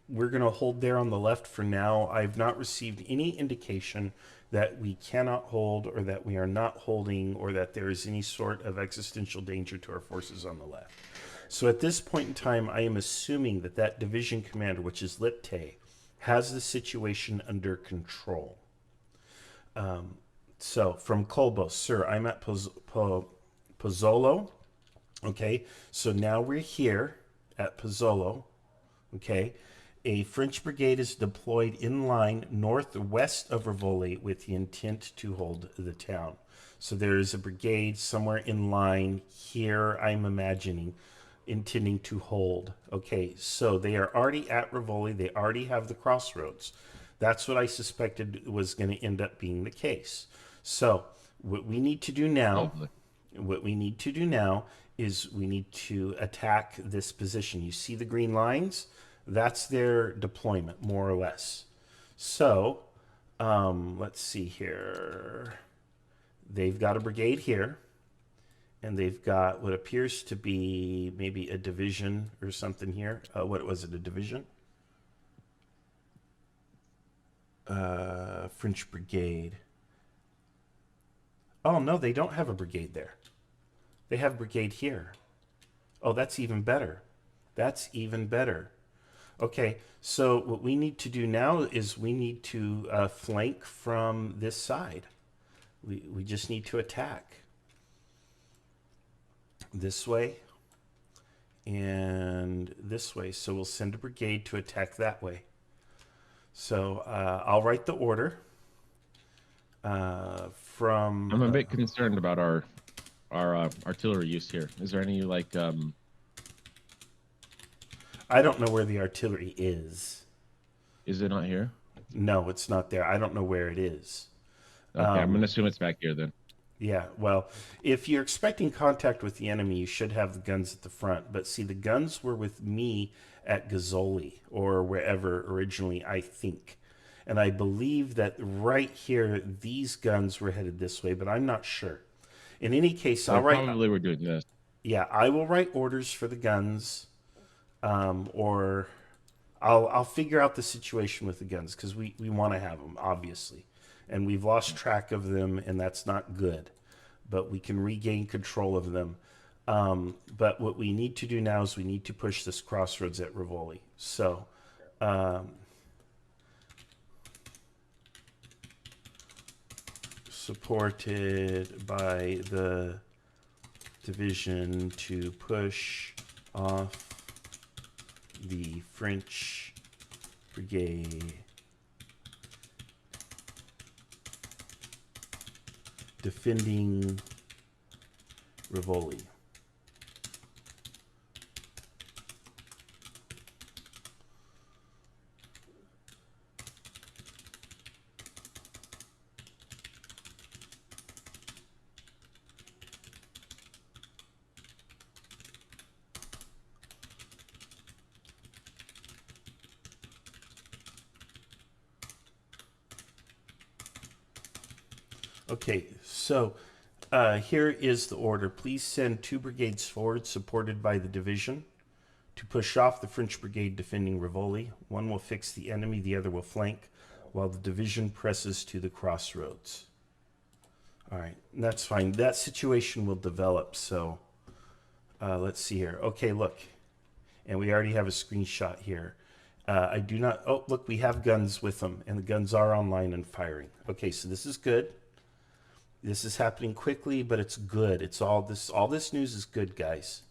we're going to hold there on the left for now. I've not received any indication that we cannot hold, or that we are not holding, or that there is any sort of existential danger to our forces on the left. So at this point in time, I am assuming that division commander, which is Lipte, has the situation under control. So from Kolbos, sir, I'm at Pozzolo. Okay, so now we're here at Pozzolo. Okay, a French brigade is deployed in line northwest of Rivoli with the intent to hold the town. So there is a brigade somewhere in line here, I'm imagining, intending to hold. Okay, so they are already at Rivoli. They already have the crossroads. That's what I suspected was going to end up being the case. So what we need to do now, is we need to attack this position. You see the green lines? That's their deployment, more or less. So let's see here. They've got a brigade here, and they've got what appears to be maybe a division or something here. What was it, a division? French brigade. Oh, no, they don't have a brigade there. They have a brigade here. Oh, that's even better. That's even better. Okay, so what we need to do now is we need to flank from this side. We just need to attack. This way and this way. So we'll send a brigade to attack that way. So I'll write the order. I'm a bit concerned about our artillery use here. Is there any I don't know where the artillery is. Is it not here? No, it's not there. I don't know where it is. Okay, I'm gonna assume it's back here then. Yeah, well, if you're expecting contact with the enemy, you should have the guns at the front. But see, the guns were with me at Gazzoli or wherever originally, I think. And I believe that right here, these guns were headed this way, but I'm not sure. In any case, So I'll write. probably we're doing this. Yeah, I will write orders for the guns, or I'll figure out the situation with the guns because we want to have them, obviously. And we've lost track of them, and that's not good. But we can regain control of them. But what we need to do now is we need to push this crossroads at Rivoli. So, supported by the division to push off the French brigade defending Rivoli. Okay, so here is the order. Please send 2 brigades forward, supported by the division, to push off the French brigade defending Rivoli. One will fix the enemy, the other will flank, while the division presses to the crossroads. All right, that's fine. That situation will develop, so let's see here. Okay, look, and we already have a screenshot here. I do not, oh, look, we have guns with them, and the guns are online and firing. Okay, so this is good. This is happening quickly, but it's good. It's all this news is good, guys.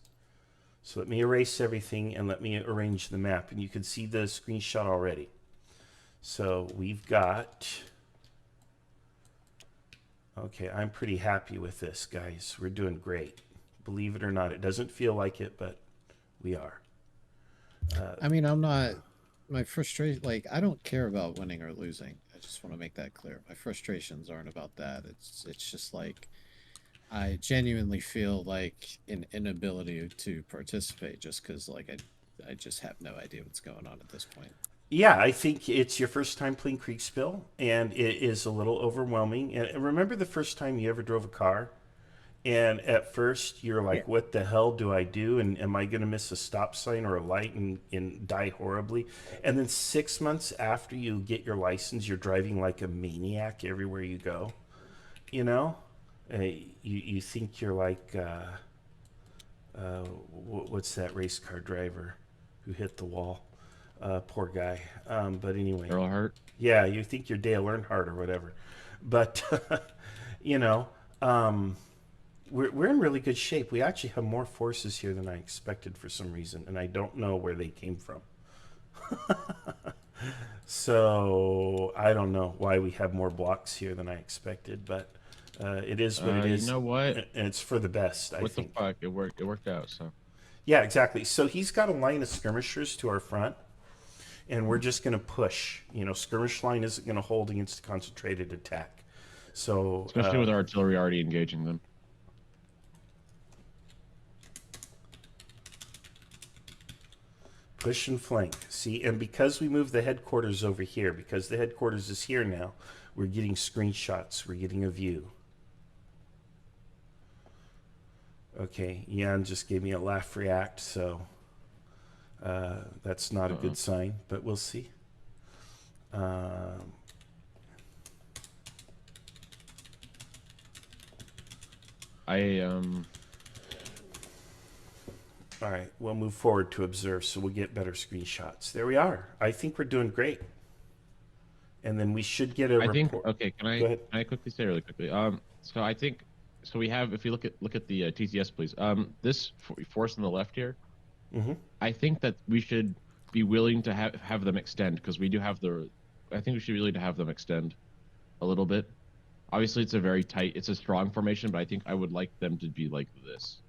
So let me erase everything and let me arrange the map. And you can see the screenshot already. So we've got... Okay, I'm pretty happy with this, guys. We're doing great. Believe it or not. It doesn't feel like it, but we are. I mean, I'm not... My frustration... Like, I don't care about winning or losing. I just want to make that clear. My frustrations aren't about that. It's just like... I genuinely feel like an inability to participate just because, like, I just have no idea what's going on at this point. Yeah, I think it's your first time playing Kriegsspiel, and it is a little overwhelming. And remember the first time you ever drove a car? And at first, you're like, Yeah. what the hell do I do? And am I going to miss a stop sign or a light and die horribly? And then 6 months after you get your license, you're driving like a maniac everywhere you go. You know? You think you're like, what's that race car driver who hit the wall? Poor guy. But anyway. Earlhart? Yeah, you think you're Dale Earnhardt or whatever. But, you know, we're in really good shape. We actually have more forces here than I expected for some reason, and I don't know where they came from. So I don't know why we have more blocks here than I expected, but it is what it is. You know what? And it's for the best, I think. What the fuck? It worked out, so. Yeah, exactly. So he's got a line of skirmishers to our front, and we're just going to push. You know, skirmish line isn't going to hold against a concentrated attack. So Especially with artillery already engaging them. push and flank. See, and because we moved the headquarters over here, because the headquarters is here now, we're getting screenshots. We're getting a view. Okay, Jan just gave me a laugh react, so that's not a good sign, but we'll see. All right, we'll move forward to observe, so we'll get better screenshots. There we are. I think we're doing great. And then we should get a report. Okay, can I quickly say really quickly? So I think, so we have, if you look at the TTS, please. This force on the left here, I think that we should be willing to have them extend, because we do have I think we should be willing to have them extend a little bit. Obviously, it's a strong formation, but I think I would like them to be like this.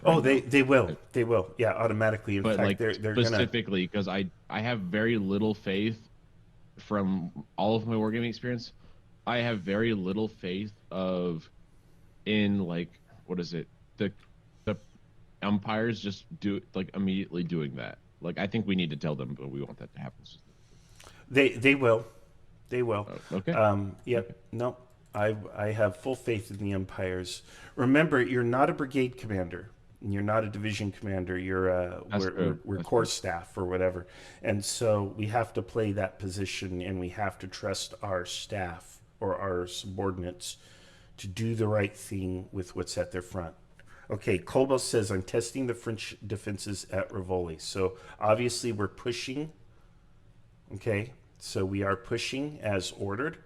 Oh, they will. They will. Yeah, automatically. In fact, like, they're specifically because I have very little faith from all of my wargaming experience. I have very little faith of in like what is it? The umpires just do like immediately doing that. Like I think we need to tell them, but we want that to happen. They will. They will. Okay. Yep. Okay. No. I have full faith in the umpires. Remember, you're not a brigade commander. You're not a division commander. You're we're corps staff or whatever, and so we have to play that position, and we have to trust our staff or our subordinates to do the right thing with what's at their front. Okay, Kolbos says I'm testing the French defenses at Rivoli. So obviously we're pushing. Okay, so we are pushing as ordered.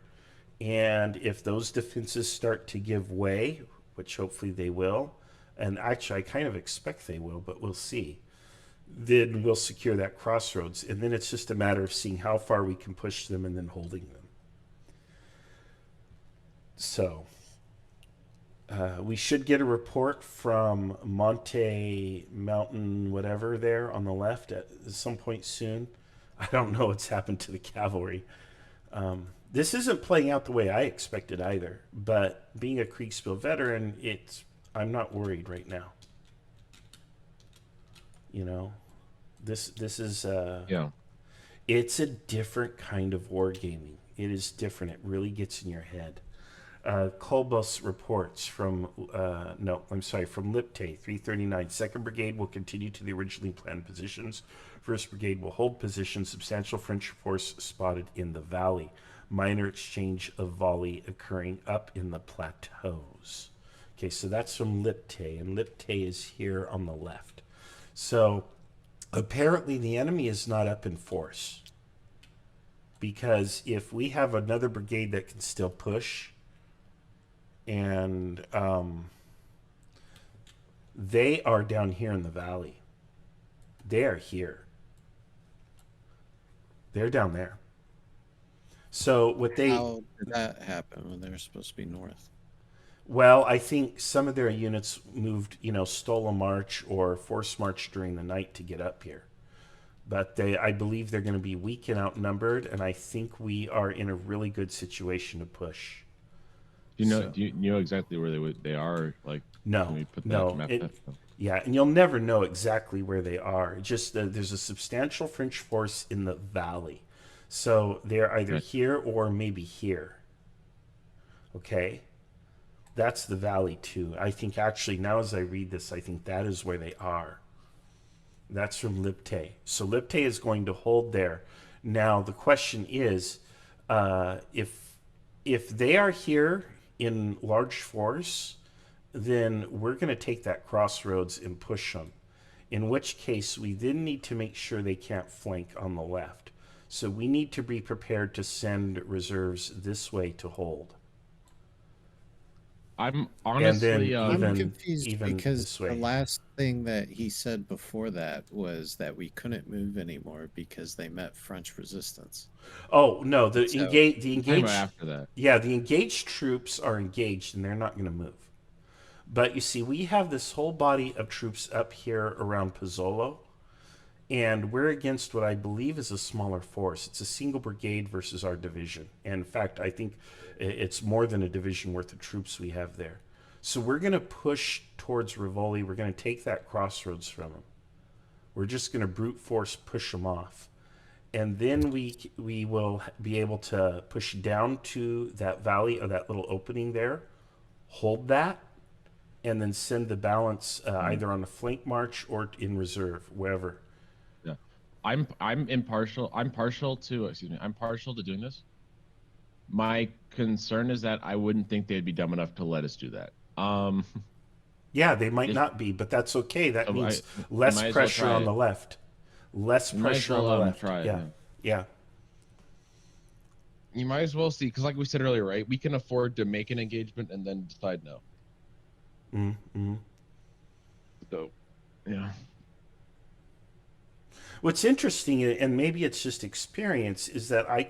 And if those defenses start to give way, which hopefully they will, and actually I kind of expect they will, but we'll see, then we'll secure that crossroads. And then it's just a matter of seeing how far we can push them and then holding them. So we should get a report from Monte Mountain, whatever, there on the left at some point soon. I don't know what's happened to the cavalry. This isn't playing out the way I expected either, but being a Kriegsspiel veteran, I'm not worried right now. You know, this is it's a different kind of wargaming. It is different. It really gets in your head. Kolbos reports from from Lipte 339. 2nd Brigade will continue to the originally planned positions. 1st Brigade will hold positions. Substantial French force spotted in the valley. Minor exchange of volley occurring up in the plateaus. Okay, so that's from Lipte, and Lipte is here on the left. So apparently the enemy is not up in force, because if we have another brigade that can still push, and they are down here in the valley. They are here. They're down there. So How did that happen when they were supposed to be north? Well, I think some of their units moved, stole a march or forced march during the night to get up here. But I believe they're going to be weak and outnumbered, and I think we are in a really good situation to push. Do you know exactly where they are? Like, no, can we put that no. map Yeah, and you'll never know exactly where they are. Just there's a substantial French force in the valley. So they're either here or maybe here. Okay? That's the valley too. I think actually now as I read this, I think that is where they are. That's from Lipte. So Lipte is going to hold there. Now the question is, if they are here in large force, then we're going to take that crossroads and push them. In which case, we then need to make sure they can't flank on the left. So we need to be prepared to send reserves this way to hold. I'm honestly I'm confused because the last thing that he said before that was that we couldn't move anymore because they met French resistance. Oh no, the engaged after that. Yeah, the engaged troops are engaged and they're not going to move. But you see, we have this whole body of troops up here around Pozzolo, and we're against what I believe is a smaller force. It's a single brigade versus our division. And in fact, I think it's more than a division worth of troops we have there. So we're going to push towards Rivoli. We're going to take that crossroads from them. We're just going to brute force push them off. And then we will be able to push down to that valley or that little opening there, hold that, and then send the balance either on a flank march or in reserve, wherever. Yeah, I'm partial to doing this. My concern is that I wouldn't think they'd be dumb enough to let us do that. Yeah, they might not be, but that's okay. That means less pressure on the left. Less pressure on the left. Yeah. You might as well see, because like we said earlier, right? We can afford to make an engagement and then decide no. Mm-hmm. So, yeah. What's interesting, and maybe it's just experience, is that I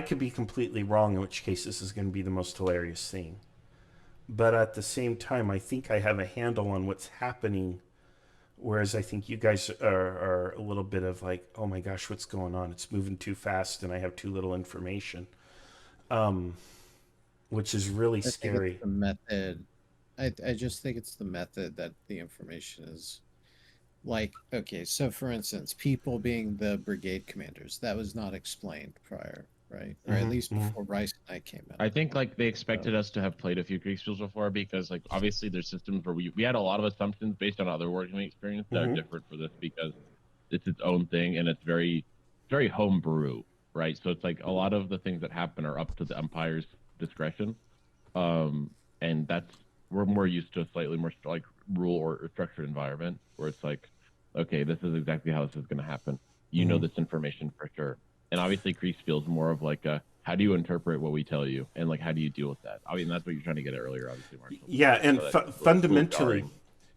could be completely wrong, in which case this is going to be the most hilarious thing. But at the same time, I think I have a handle on what's happening, whereas I think you guys are a little bit of like, oh my gosh, what's going on? It's moving too fast and I have too little information. which is really I think scary. it's the method. I just think it's the method that the information is like. Okay, so for instance, people being the brigade commanders, that was not explained prior, right? Or at least before Bryce and I came in. I think like they expected us to have played a few Kriegsspiels before because like obviously there's systems where we had a lot of assumptions based on other working experience that are different for this because it's its own thing and it's very homebrew, right? So it's like a lot of the things that happen are up to the umpire's discretion, and that's we're more used to a slightly more like rule or structured environment where it's like, okay, this is exactly how this is going to happen. You know this information for sure, and obviously Kriegsspiel is more of like a how do you interpret what we tell you and like how do you deal with that? I mean that's what you're trying to get at earlier, obviously, Marshall. Yeah, and So fundamentally,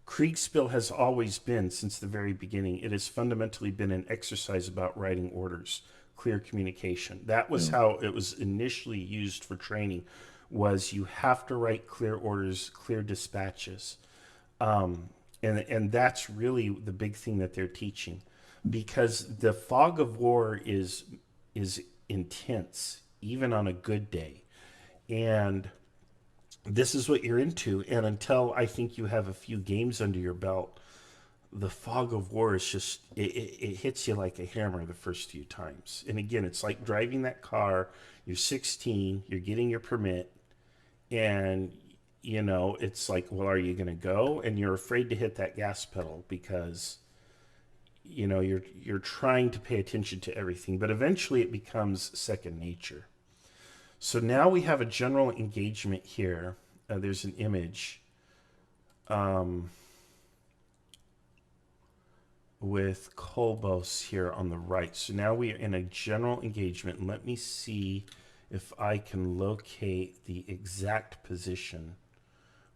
Kriegsspiel has always been, since the very beginning, it has fundamentally been an exercise about writing orders, clear communication. That was how it was initially used for training, was you have to write clear orders, clear dispatches. And that's really the big thing that they're teaching, because the fog of war is intense, even on a good day. And this is what you're into, and until I think you have a few games under your belt, the fog of war is just it hits you like a hammer the first few times. And again, it's like driving that car. You're 16, you're getting your permit, and you know it's like, well, are you going to go? And you're afraid to hit that gas pedal because you know you're trying to pay attention to everything, but eventually it becomes second nature. So now we have a general engagement here. There's an image with Kolbos here on the right. So now we are in a general engagement. And let me see if I can locate the exact position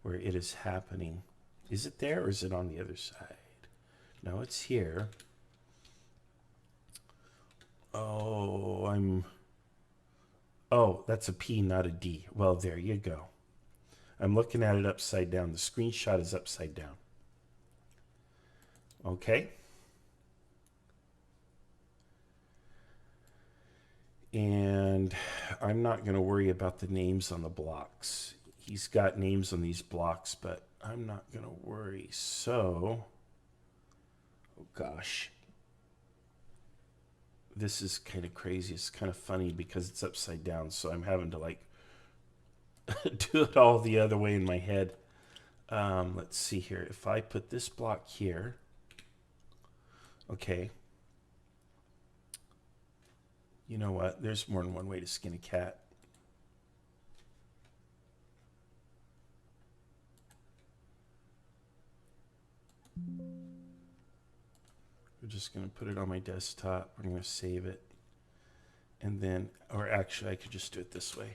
where it is happening. Is it there or is it on the other side? No, it's here. Oh, that's a P, not a D. Well, there you go. I'm looking at it upside down. The screenshot is upside down. Okay. And I'm not going to worry about the names on the blocks. He's got names on these blocks, but I'm not going to worry. So, oh gosh. This is kind of crazy. It's kind of funny because it's upside down, so I'm having to like do it all the other way in my head. Let's see here. If I put this block here, okay. You know what? There's more than one way to skin a cat. We're just going to put it on my desktop. We're going to save it. And then, or actually, I could just do it this way.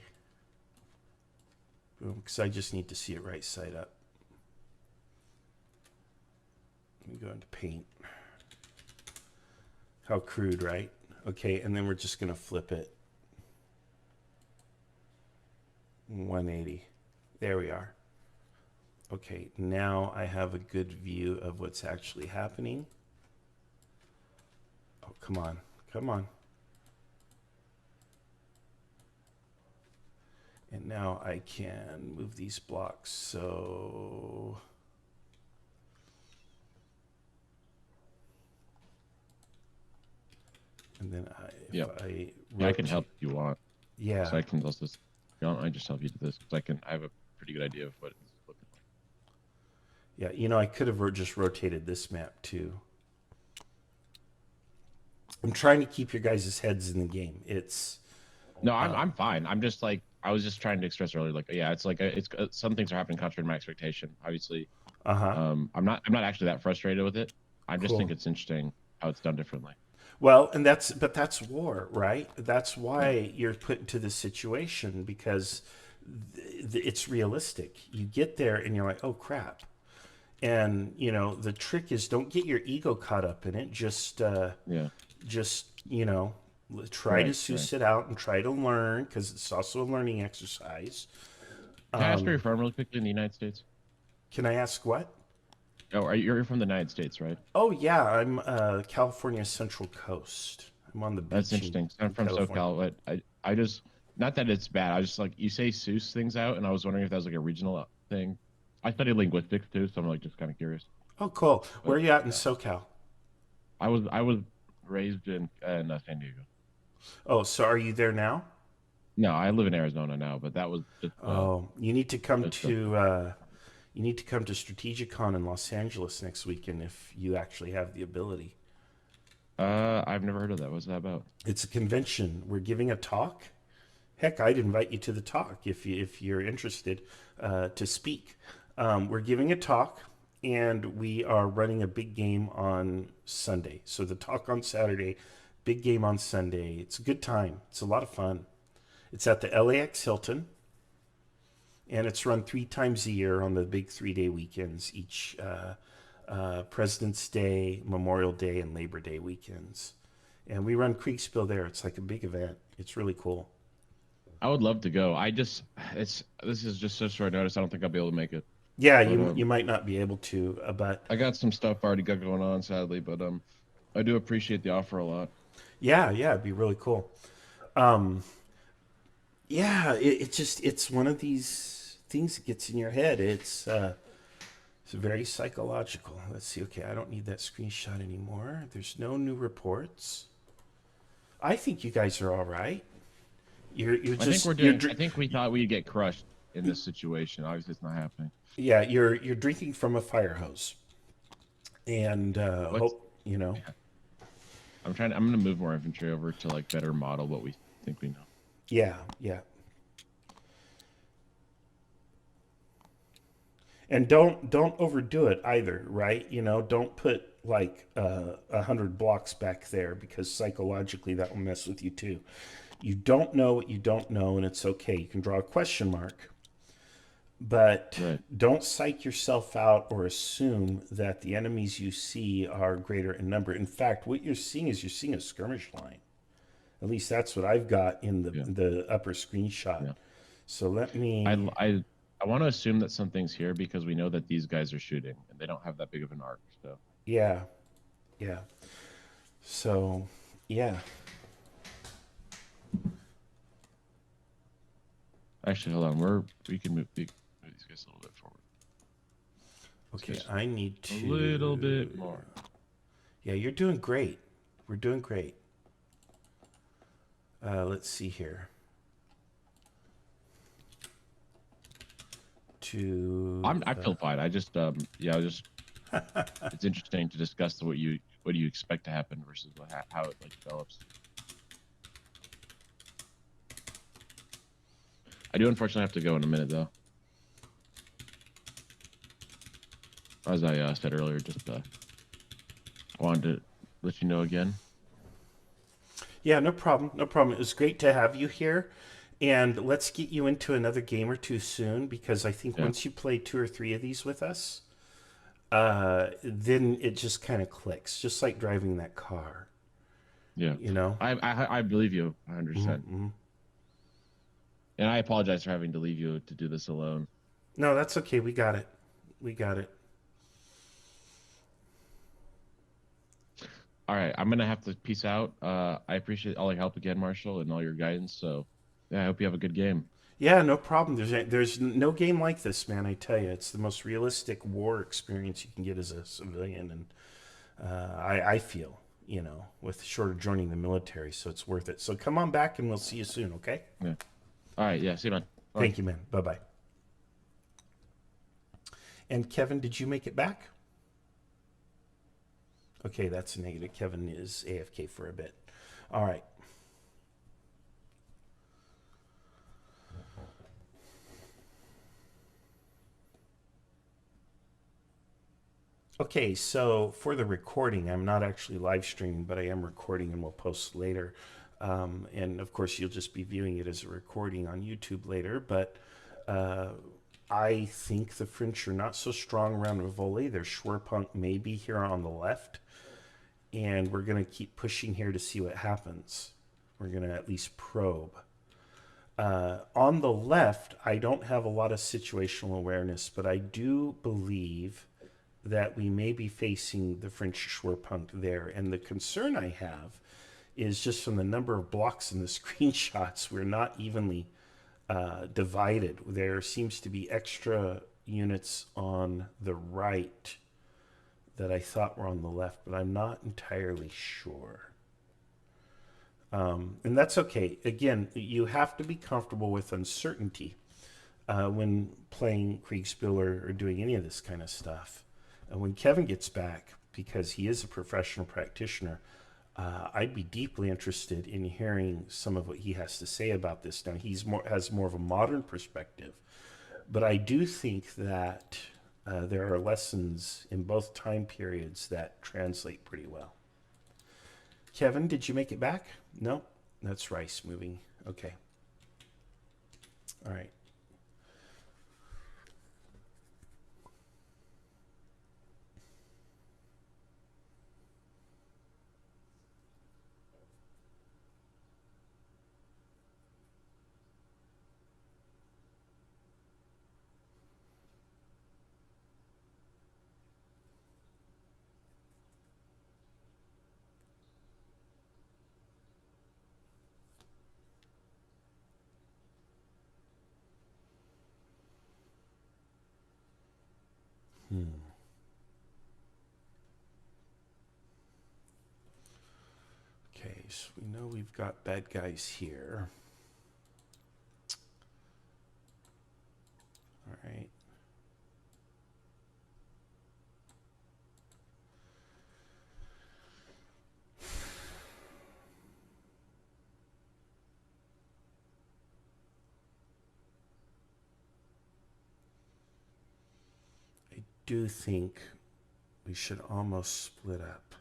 Boom, because I just need to see it right side up. Let me go into Paint. How crude, right? Okay, and then we're just going to flip it. 180. There we are. Okay, now I have a good view of what's actually happening. Oh, come on. Come on. And now I can move these blocks so... And then I can help if you want. Yeah. So I can also, if you want, I just help you do this because I have a pretty good idea of what it's looking like. Yeah, you know, I could have just rotated this map too. I'm trying to keep your guys' heads in the game. It's no, I'm fine. I'm just like I was just trying to express earlier. Like, yeah, it's like it's some things are happening contrary to my expectation. Obviously, I'm not actually that frustrated with it. I just think it's interesting how it's done differently. Well, and that's war, right? That's why you're put into this situation, because it's realistic. You get there and you're like, oh crap. And you know, the trick is don't get your ego caught up in it. Just you know, try to suss it out and try to learn, because it's also a learning exercise. Can I ask where you're from really quickly in the United States? Can I ask what? Oh, you're from the United States, right? Oh yeah, I'm California Central Coast. I'm on the beach. That's interesting. I'm from SoCal, but I just Not that it's bad. I just like you say Seuss things out, and I was wondering if that was like a regional thing. I studied linguistics too, so I'm like just kind of curious. Oh, cool. Where But, are you at in yeah. SoCal? I was raised in San Diego. Oh, so are you there now? No, I live in Arizona now, but that was just. Oh, you need to come just to Strategicon in Los Angeles next weekend if you actually have the ability. I've never heard of that. What's that about? It's a convention. We're giving a talk. Heck, I'd invite you to the talk if you're interested to speak. We're giving a talk, and we are running a big game on Sunday. So the talk on Saturday, big game on Sunday. It's a good time. It's a lot of fun. It's at the LAX Hilton, and it's run 3 times a year on the big 3-day weekends, each President's Day, Memorial Day, and Labor Day weekends. And we run Kriegsspiel there. It's like a big event. It's really cool. I would love to go. This is just so short notice. I don't think I'll be able to make it. Yeah, But, you might not be able to, but I got some stuff already got going on, sadly. But I do appreciate the offer a lot. yeah, it'd be really cool. Yeah, it's one of these things that gets in your head. It's very psychological. Let's see. Okay, I don't need that screenshot anymore. There's no new reports. I think you guys are all right. You're just. I think we're doing. I think we thought we'd get crushed in this situation. Obviously, it's not happening. Yeah, you're drinking from a fire hose, and hope you know. I'm gonna move more infantry over to like better model what we think we know. Yeah. And don't overdo it either, right? You know, don't put like 100 blocks back there because psychologically that will mess with you too. You don't know what you don't know, and it's okay. You can draw a question mark, but don't psych yourself out or assume that the enemies you see are greater in number. In fact, what you're seeing is a skirmish line. At least that's what I've got in the upper screenshot. Yeah. So let me. I want to assume that something's here because we know that these guys are shooting and they don't have that big of an arc. So yeah. So yeah. Actually, hold on. We can move these guys a little bit forward. Okay, I need to a little bit more. Yeah, you're doing great. We're doing great. Let's see here. I feel fine. I just it's interesting to discuss what you expect to happen versus how it like develops. I do unfortunately have to go in a minute though. As I said earlier, just I wanted to let you know again. Yeah, no problem. It was great to have you here. And let's get you into another game or two soon, because I think once you play 2 or 3 of these with us, then it just kind of clicks, just like driving that car. Yeah. You know? I believe you 100%. Mm-hmm. And I apologize for having to leave you to do this alone. No, that's okay. We got it. All right. I'm going to have to peace out. I appreciate all your help again, Marshall, and all your guidance. So, yeah, I hope you have a good game. Yeah, no problem. There's no game like this, man. I tell you, it's the most realistic war experience you can get as a civilian. And I feel, you know, with short of joining the military, so it's worth it. So come on back and we'll see you soon, okay? Yeah. All right. Yeah. See you, man. Thank you, man. Bye-bye. And Kevin, did you make it back? Okay, that's a negative. Kevin is AFK for a bit. All right. Okay, so for the recording, I'm not actually live streaming, but I am recording and we'll post later. And of course, you'll just be viewing it as a recording on YouTube later. But I think the French are not so strong around Rivoli. Their Schwerpunkt may be here on the left. And we're going to keep pushing here to see what happens. We're going to at least probe. On the left, I don't have a lot of situational awareness, but I do believe that we may be facing the French Schwerpunkt there. And the concern I have is just from the number of blocks in the screenshots, we're not evenly divided. There seems to be extra units on the right that I thought were on the left, but I'm not entirely sure. And that's okay. Again, you have to be comfortable with uncertainty when playing Kriegsspiel or doing any of this kind of stuff. And when Kevin gets back, because he is a professional practitioner, I'd be deeply interested in hearing some of what he has to say about this. Now, has more of a modern perspective, but I do think that there are lessons in both time periods that translate pretty well. Kevin, did you make it back? No, that's Rice moving. Okay. All right. Okay, so we know we've got bad guys here. All right. I do think we should almost split up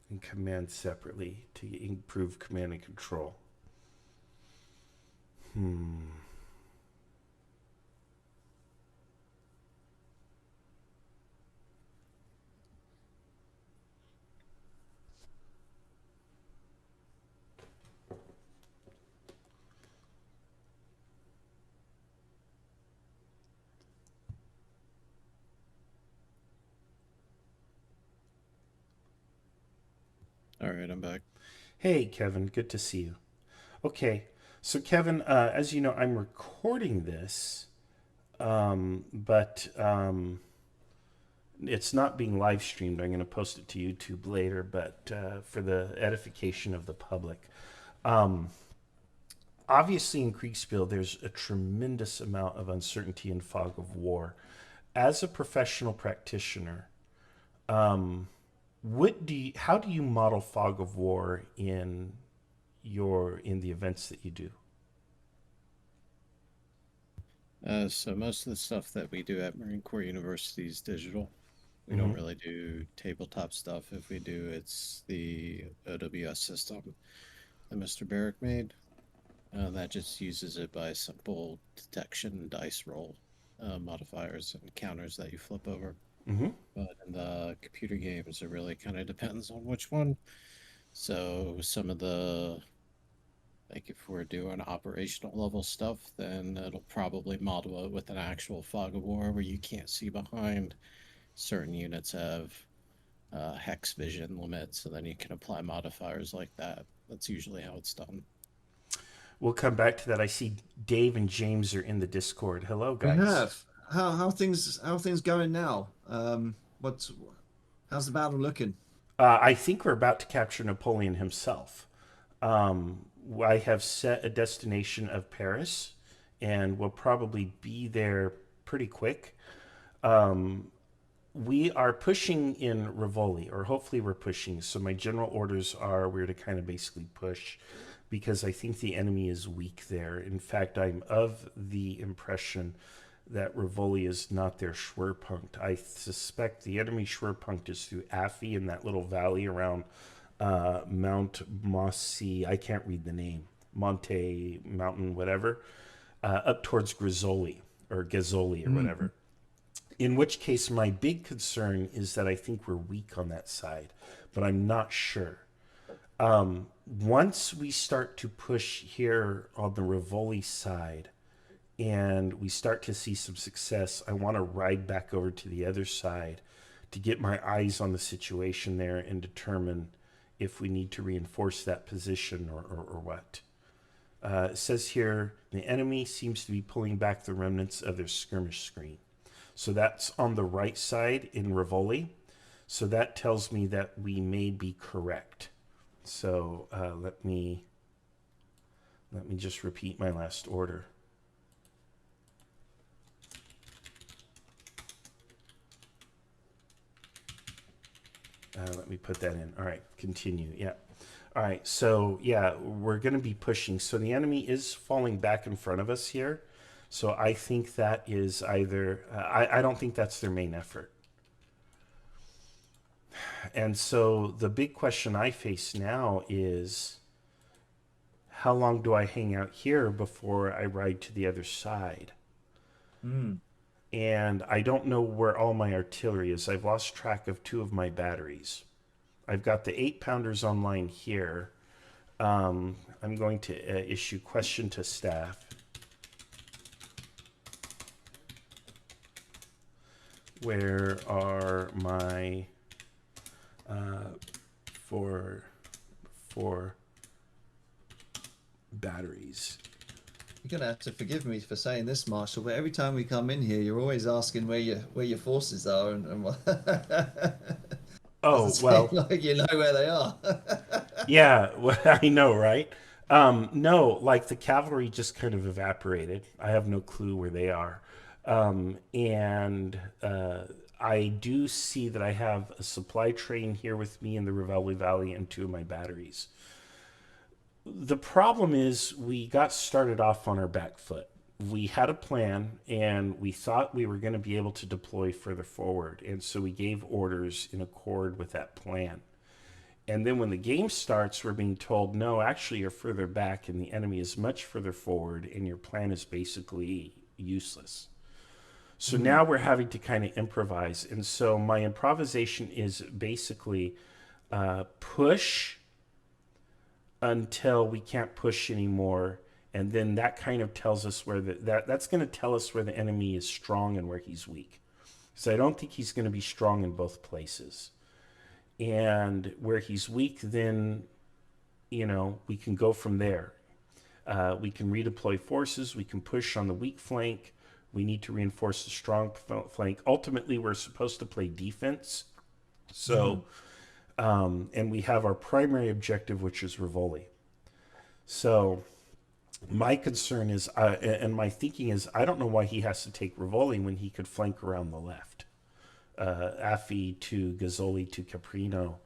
and command separately to improve command and control. All right, I'm back. Hey, Kevin, good to see you. Okay, so Kevin, as you know, I'm recording this, but it's not being live streamed. I'm going to post it to YouTube later, but for the edification of the public. Obviously, in Kriegsspiel, there's a tremendous amount of uncertainty and fog of war. As a professional practitioner, how do you model fog of war in the events that you do? So most of the stuff that we do at Marine Corps University is digital. We don't really do tabletop stuff. If we do, it's the OWS system that Mr. Barrick made. That just uses it by simple detection dice roll modifiers and counters that you flip over. But in the computer games, it really kind of depends on which one. So some of the, like if we're doing operational level stuff, then it'll probably model it with an actual fog of war where you can't see behind. Certain units have hex vision limits, so then you can apply modifiers like that. That's usually how it's done. We'll come back to that. I see Dave and James are in the Discord. Hello, guys. We have. How things going now? How's the battle looking? I think we're about to capture Napoleon himself. I have set a destination of Paris, and we'll probably be there pretty quick. We are pushing in Rivoli, or hopefully we're pushing. So my general orders are we're to kind of basically push, because I think the enemy is weak there. In fact, I'm of the impression that Rivoli is not their Schwerpunkt. I suspect the enemy Schwerpunkt is through Affy in that little valley around Mount Mossy. I can't read the name. Monte Mountain, whatever, up towards Grizzoli or Gazzoli or whatever. In which case, my big concern is that I think we're weak on that side, but I'm not sure. Once we start to push here on the Rivoli side and we start to see some success, I want to ride back over to the other side to get my eyes on the situation there and determine if we need to reinforce that position or what. It says here, the enemy seems to be pulling back the remnants of their skirmish screen. So that's on the right side in Rivoli. So that tells me that we may be correct. So let me just repeat my last order. Let me put that in. All right, continue. Yeah. All right, so yeah, we're going to be pushing. So the enemy is falling back in front of us here. So I think that is either, I don't think that's their main effort. And so the big question I face now is, how long do I hang out here before I ride to the other side? And I don't know where all my artillery is. I've lost track of 2 of my batteries. I've got the 8-pounders online here. I'm going to issue question to staff. Where are my four batteries? You're gonna have to forgive me for saying this, Marshall, but every time we come in here, you're always asking where your forces are, and oh well, like you know where they are. Yeah, well, I know, right? No, like the cavalry just kind of evaporated. I have no clue where they are, and I do see that I have a supply train here with me in the Rivoli Valley and 2 of my batteries. The problem is we got started off on our back foot. We had a plan and we thought we were going to be able to deploy further forward. And so we gave orders in accord with that plan. And then when the game starts, we're being told, no, actually you're further back and the enemy is much further forward and your plan is basically useless. So now we're having to kind of improvise. And so my improvisation is basically push until we can't push anymore, and then that kind of tells us where that's going to tell us where the enemy is strong and where he's weak. So I don't think he's going to be strong in both places, and where he's weak, then we can go from there. We can redeploy forces, we can push on the weak flank, we need to reinforce the strong flank. Ultimately we're supposed to play defense, so and we have our primary objective, which is Rivoli. So my concern is, and my thinking is, I don't know why he has to take Rivoli when he could flank around the left. Affi to Gazzoli to Caprino.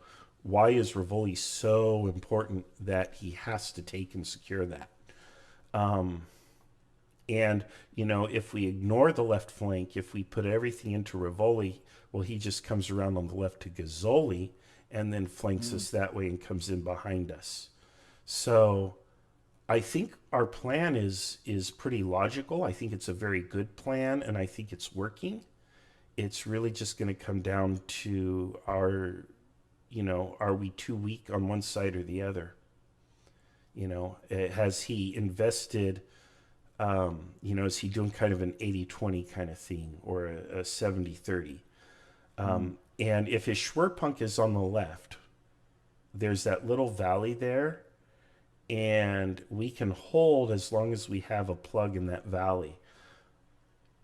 Why is Rivoli so important that he has to take and secure that? And, if we ignore the left flank, if we put everything into Rivoli, well, he just comes around on the left to Gazzoli and then flanks us that way and comes in behind us. So I think our plan is pretty logical. I think it's a very good plan, and I think it's working. It's really just going to come down to are we too weak on one side or the other? Has he invested, is he doing kind of an 80-20 kind of thing or a 70-30? And if his Schwerpunk is on the left, there's that little valley there, and we can hold as long as we have a plug in that valley.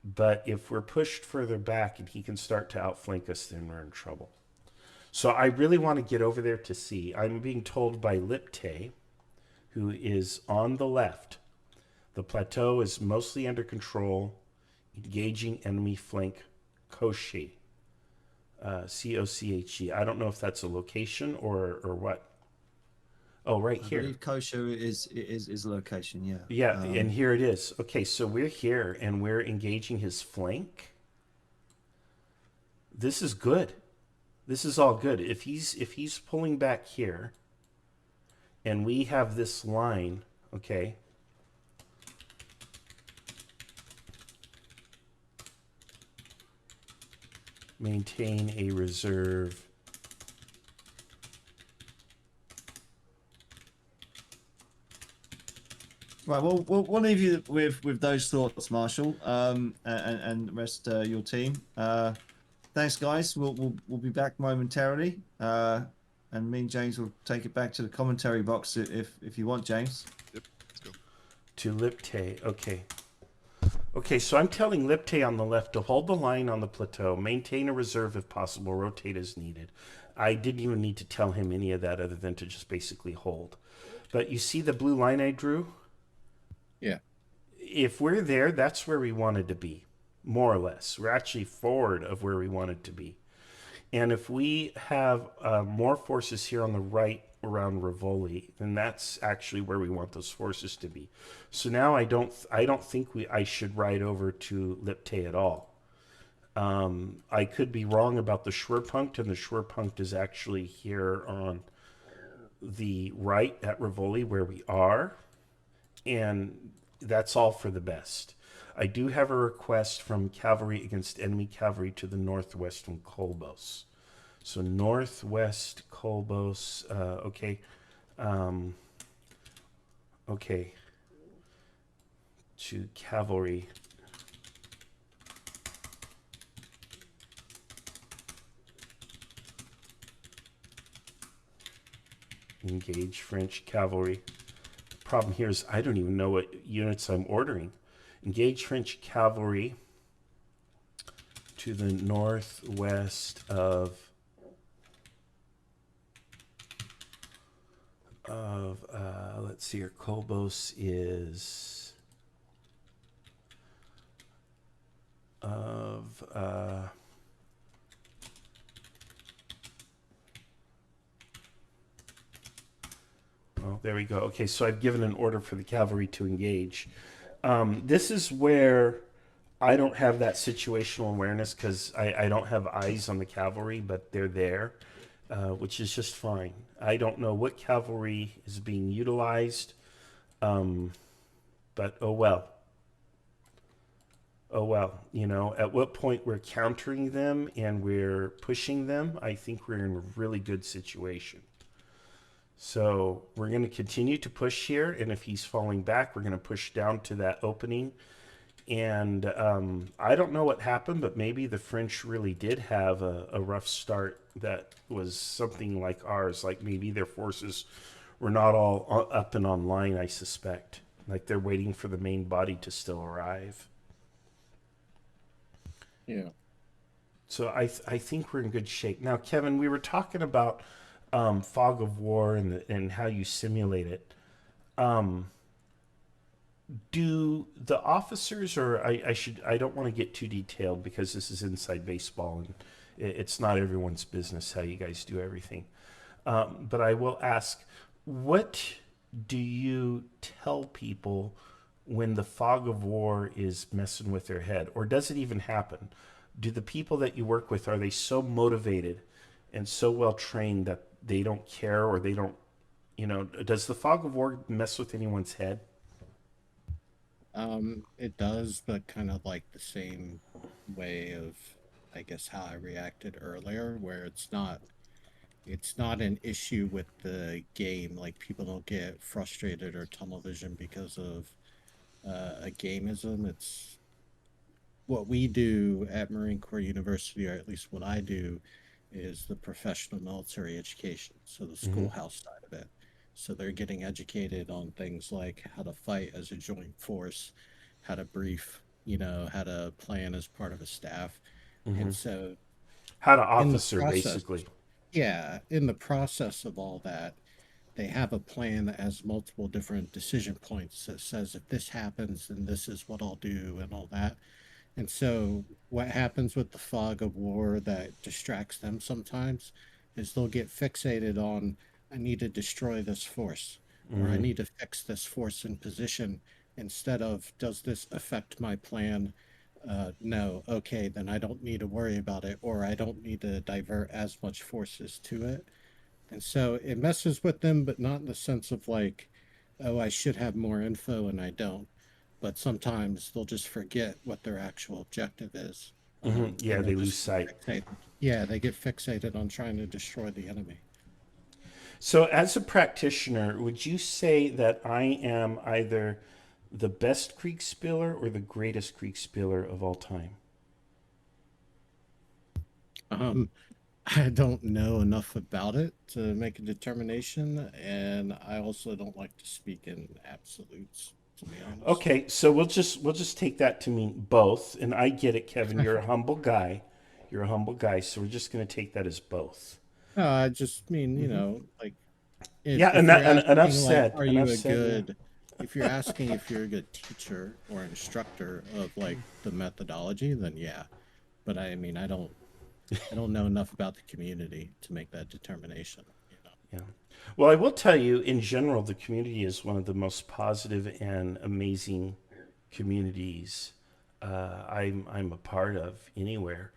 But if we're pushed further back and he can start to outflank us, then we're in trouble. So I really want to get over there to see. I'm being told by Lipte, who is on the left, the plateau is mostly under control, engaging enemy flank Koche. Coche. I don't know if that's a location or what. Oh, right here. I believe Kosher is a location, yeah. Yeah, and here it is. Okay, so we're here and we're engaging his flank. This is good. This is all good. If he's pulling back here and we have this line, okay. Maintain a reserve. Right, well, we'll leave you with those thoughts, Marshall, and the rest your team. Thanks, guys. We'll be back momentarily. and me and James will take it back to the commentary box if you want, James. Yep, let's go. To Lipte, okay. Okay, so I'm telling Lipte on the left to hold the line on the plateau, maintain a reserve if possible, rotate as needed. I didn't even need to tell him any of that other than to just basically hold. But you see the blue line I drew? Yeah. If we're there, that's where we wanted to be, more or less. We're actually forward of where we wanted to be. And if we have more forces here on the right around Rivoli, then that's actually where we want those forces to be. So now I don't think I should ride over to Lipte at all. I could be wrong about the Schwerpunkt, and the Schwerpunkt is actually here on the right at Rivoli where we are, and that's all for the best. I do have a request from cavalry against enemy cavalry to the northwest from Kolbos. So northwest Kolbos, okay. Okay. To cavalry. Engage French cavalry. Problem here is I don't even know what units I'm ordering. Engage French cavalry to the northwest of let's see here. Kolbos is of oh, there we go. Okay, so I've given an order for the cavalry to engage. This is where I don't have that situational awareness because I don't have eyes on the cavalry, but they're there, which is just fine. I don't know what cavalry is being utilized, but oh well. Oh well, you know, at what point we're countering them and we're pushing them, I think we're in a really good situation. So we're going to continue to push here, and if he's falling back, we're going to push down to that opening. And I don't know what happened, but maybe the French really did have a rough start that was something like ours. Like maybe their forces were not all up and online, I suspect. Like they're waiting for the main body to still arrive. Yeah. So I think we're in good shape. Now, Kevin, we were talking about fog of war and how you simulate it. Do the officers, or I don't want to get too detailed because this is inside baseball and it's not everyone's business how you guys do everything. But I will ask, what do you tell people when the fog of war is messing with their head, or does it even happen? Do the people that you work with, are they so motivated and so well trained that they don't care, or they don't, you know, does the fog of war mess with anyone's head? It does, but kind of like the same way of, I guess, how I reacted earlier, where it's not an issue with the game. Like people don't get frustrated or tunnel vision because of a gameism. It's what we do at Marine Corps University, or at least what I do, is the professional military education. So the schoolhouse side of it. So they're getting educated on things like how to fight as a joint force, how to brief, you know, how to plan as part of a staff. And so how to officer, basically. Yeah, in the process of all that, they have a plan that has multiple different decision points that says if this happens, then this is what I'll do and all that. And so what happens with the fog of war that distracts them sometimes is they'll get fixated on, I need to destroy this force, or I need to fix this force in position, instead of, does this affect my plan? No, okay, then I don't need to worry about it, or I don't need to divert as much forces to it. And so it messes with them, but not in the sense of like, oh, I should have more info and I don't. But sometimes they'll just forget what their actual objective is. Yeah, they lose sight. Yeah, they get fixated on trying to destroy the enemy. So as a practitioner, would you say that I am either the best Kriegsspieler or the greatest Kriegsspieler of all time? I don't know enough about it to make a determination, and I also don't like to speak in absolutes, to be honest. Okay, so we'll just take that to mean both, and I get it, Kevin. You're a humble guy. You're a humble guy, so we're just going to take that as both. No, I just mean, Mhm. like Yeah, if you're enough asking like, said. are you Enough a said. Yeah. good, if you're asking if you're a good teacher or instructor of like the methodology, then yeah. But I mean, I don't know enough about the community to make that determination. Yeah. Well, I will tell you, in general, the community is one of the most positive and amazing communities I'm a part of anywhere.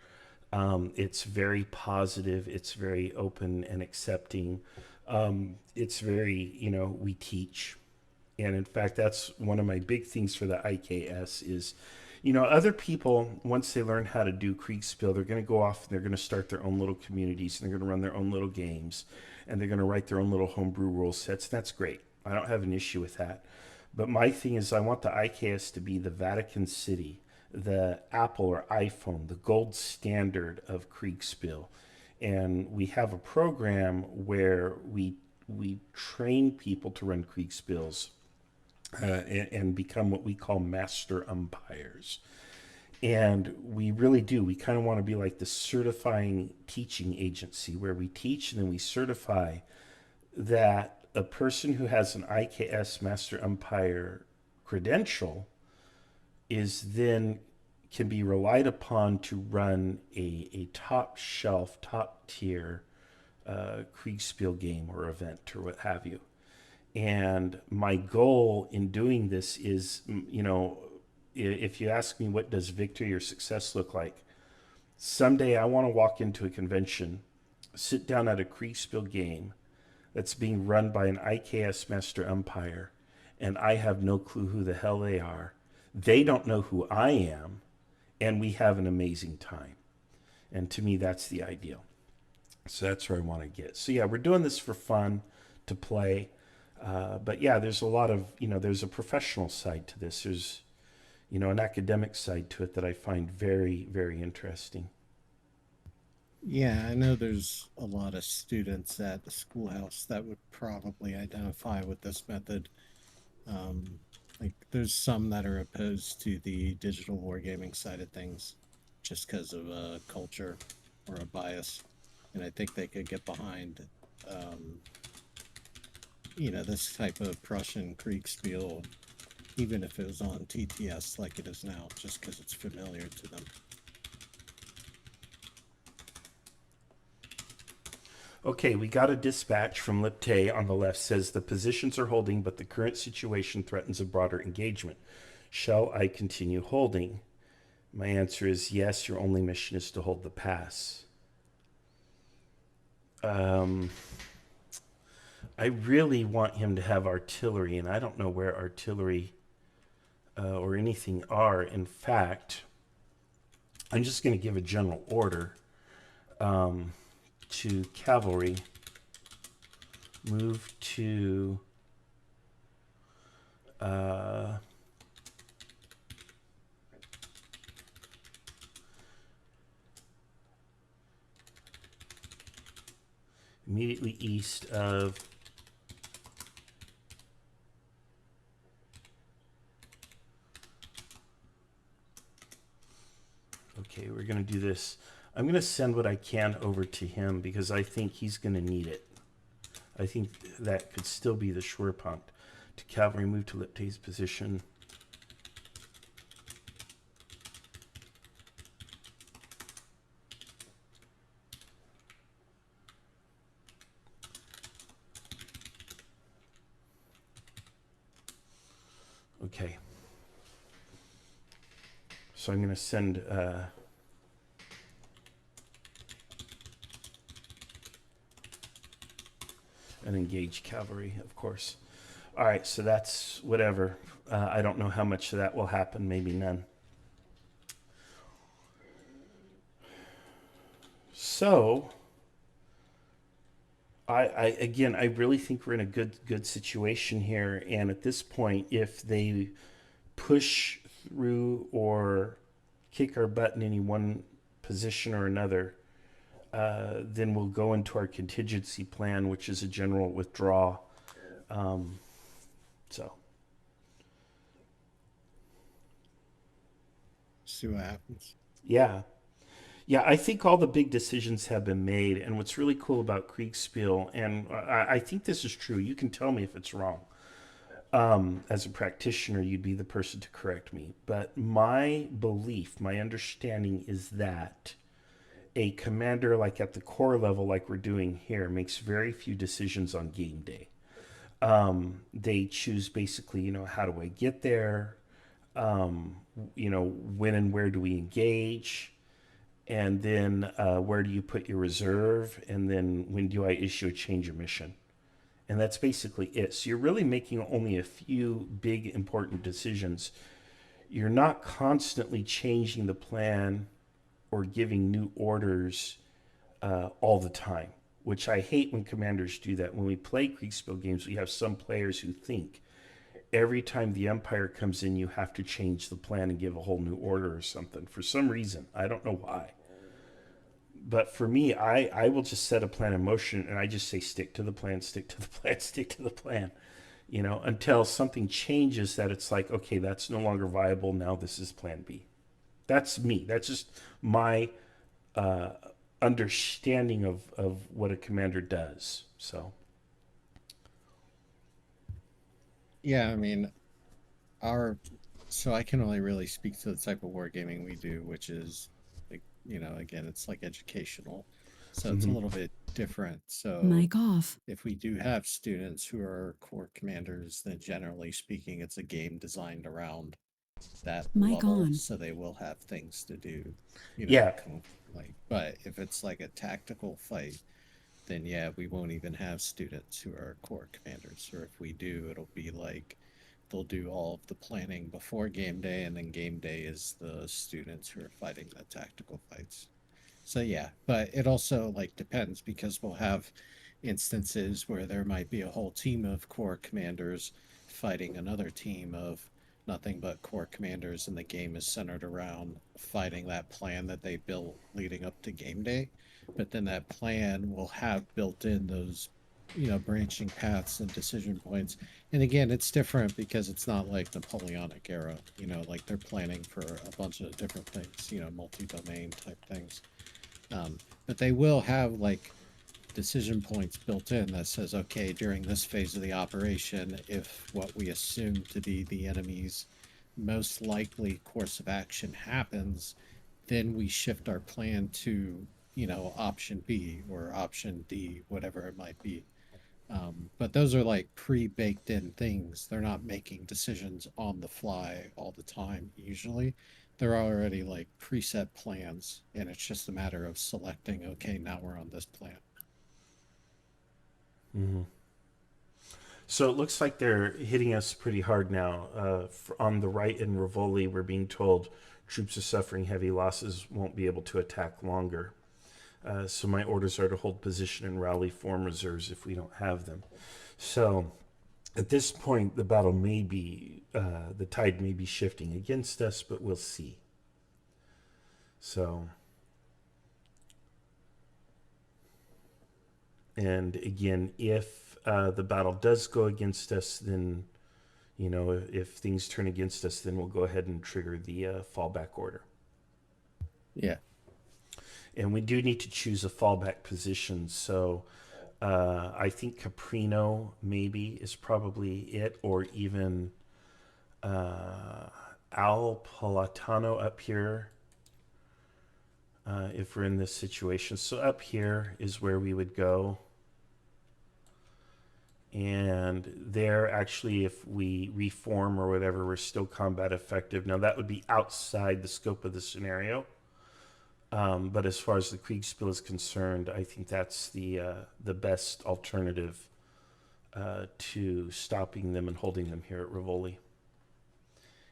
It's very positive. It's very open and accepting. It's very, we teach. And in fact, that's one of my big things for the IKS is, other people, once they learn how to do Kriegsspiel, they're going to go off and they're going to start their own little communities and they're going to run their own little games and they're going to write their own little homebrew rule sets. That's great. I don't have an issue with that. But my thing is, I want the IKS to be the Vatican City, the Apple or iPhone, the gold standard of Kriegsspiel. And we have a program where we train people to run Kriegsspiels and become what we call master umpires. And we really do. We kind of want to be like the certifying teaching agency where we teach and then we certify that a person who has an IKS master umpire credential is then can be relied upon to run a top shelf, top tier Kriegsspiel game or event or what have you. And my goal in doing this is, if you ask me what does victory or success look like, someday I want to walk into a convention, sit down at a Kriegsspiel game that's being run by an IKS master umpire, and I have no clue who the hell they are. They don't know who I am, and we have an amazing time. And to me, that's the ideal. So that's where I want to get. So yeah, we're doing this for fun, to play. But yeah, there's a lot of, there's a professional side to this. There's, an academic side to it that I find very, very interesting. Yeah, I know there's a lot of students at the schoolhouse that would probably identify with this method. Like, there's some that are opposed to the digital wargaming side of things just because of a culture or a bias. And I think they could get behind, this type of Prussian Kriegsspiel, even if it was on TTS like it is now, just because it's familiar to them. Okay, we got a dispatch from Lipte on the left says the positions are holding, but the current situation threatens a broader engagement. Shall I continue holding? My answer is yes, your only mission is to hold the pass. I really want him to have artillery, and I don't know where artillery or anything are. In fact, I'm just going to give a general order to cavalry. Move to immediately east of okay, we're going to do this. I'm going to send what I can over to him because I think he's going to need it. I think that could still be the Schwerpunkt. To cavalry, move to Lipte's position. Okay. So I'm going to send an engaged cavalry, of course. All right, so that's whatever. I don't know how much of that will happen, maybe none. So, I really think we're in a good situation here. And at this point, if they push through or kick our butt in any one position or another, then we'll go into our contingency plan, which is a general withdrawal. So See what happens. yeah. Yeah, I think all the big decisions have been made. And what's really cool about Kriegsspiel, and I think this is true, you can tell me if it's wrong. As a practitioner, you'd be the person to correct me. But my belief, my understanding is that a commander, like at the core level, like we're doing here, makes very few decisions on game day. They choose basically, how do I get there? When and where do we engage? And then where do you put your reserve? And then when do I issue a change of mission? And that's basically it. So you're really making only a few big important decisions. You're not constantly changing the plan or giving new orders all the time, which I hate when commanders do that. When we play Kriegsspiel games, we have some players who think every time the Empire comes in, you have to change the plan and give a whole new order or something. For some reason, I don't know why. But for me, I will just set a plan in motion and I just say, stick to the plan, stick to the plan, stick to the plan, until something changes that it's like, okay, that's no longer viable. Now this is plan B. That's me. That's just my understanding of what a commander does. So. Yeah, I mean, so I can only really speak to the type of wargaming we do, which is, like, again, it's like educational. So it's a little bit different. So Mic off. if we do have students who are core commanders, then generally speaking, it's a game designed around that Mic level, on. so they will have things to do. Yeah. But if it's like a tactical fight, then yeah, we won't even have students who are core commanders. Or if we do, it'll be like they'll do all of the planning before game day, and then game day is the students who are fighting the tactical fights. So yeah, but it also depends, because we'll have instances where there might be a whole team of core commanders fighting another team of nothing but core commanders, and the game is centered around fighting that plan that they built leading up to game day. But then that plan will have built in those, branching paths and decision points. And again, it's different because it's not like Napoleonic era, they're planning for a bunch of different things, multi-domain type things. But they will have decision points built in that says, okay, during this phase of the operation, if what we assume to be the enemy's most likely course of action happens, then we shift our plan to, option B or option D, whatever it might be. But those are pre-baked in things. They're not making decisions on the fly all the time. Usually they're already preset plans, and it's just a matter of selecting, okay, now we're on this plan. Mm-hmm. So it looks like they're hitting us pretty hard now. On the right in Rivoli, we're being told troops are suffering heavy losses, won't be able to attack longer. So my orders are to hold position and rally form reserves if we don't have them. So at this point, the battle may be, the tide may be shifting against us, but we'll see. So, and again, if the battle does go against us, then, if things turn against us, then we'll go ahead and trigger the fallback order. Yeah. And we do need to choose a fallback position. So I think Caprino maybe is probably it, or even Al Palatano up here if we're in this situation. So up here is where we would go. And there, actually, if we reform or whatever, we're still combat effective. Now, that would be outside the scope of the scenario. But as far as the Kriegsspiel is concerned, I think that's the best alternative to stopping them and holding them here at Rivoli.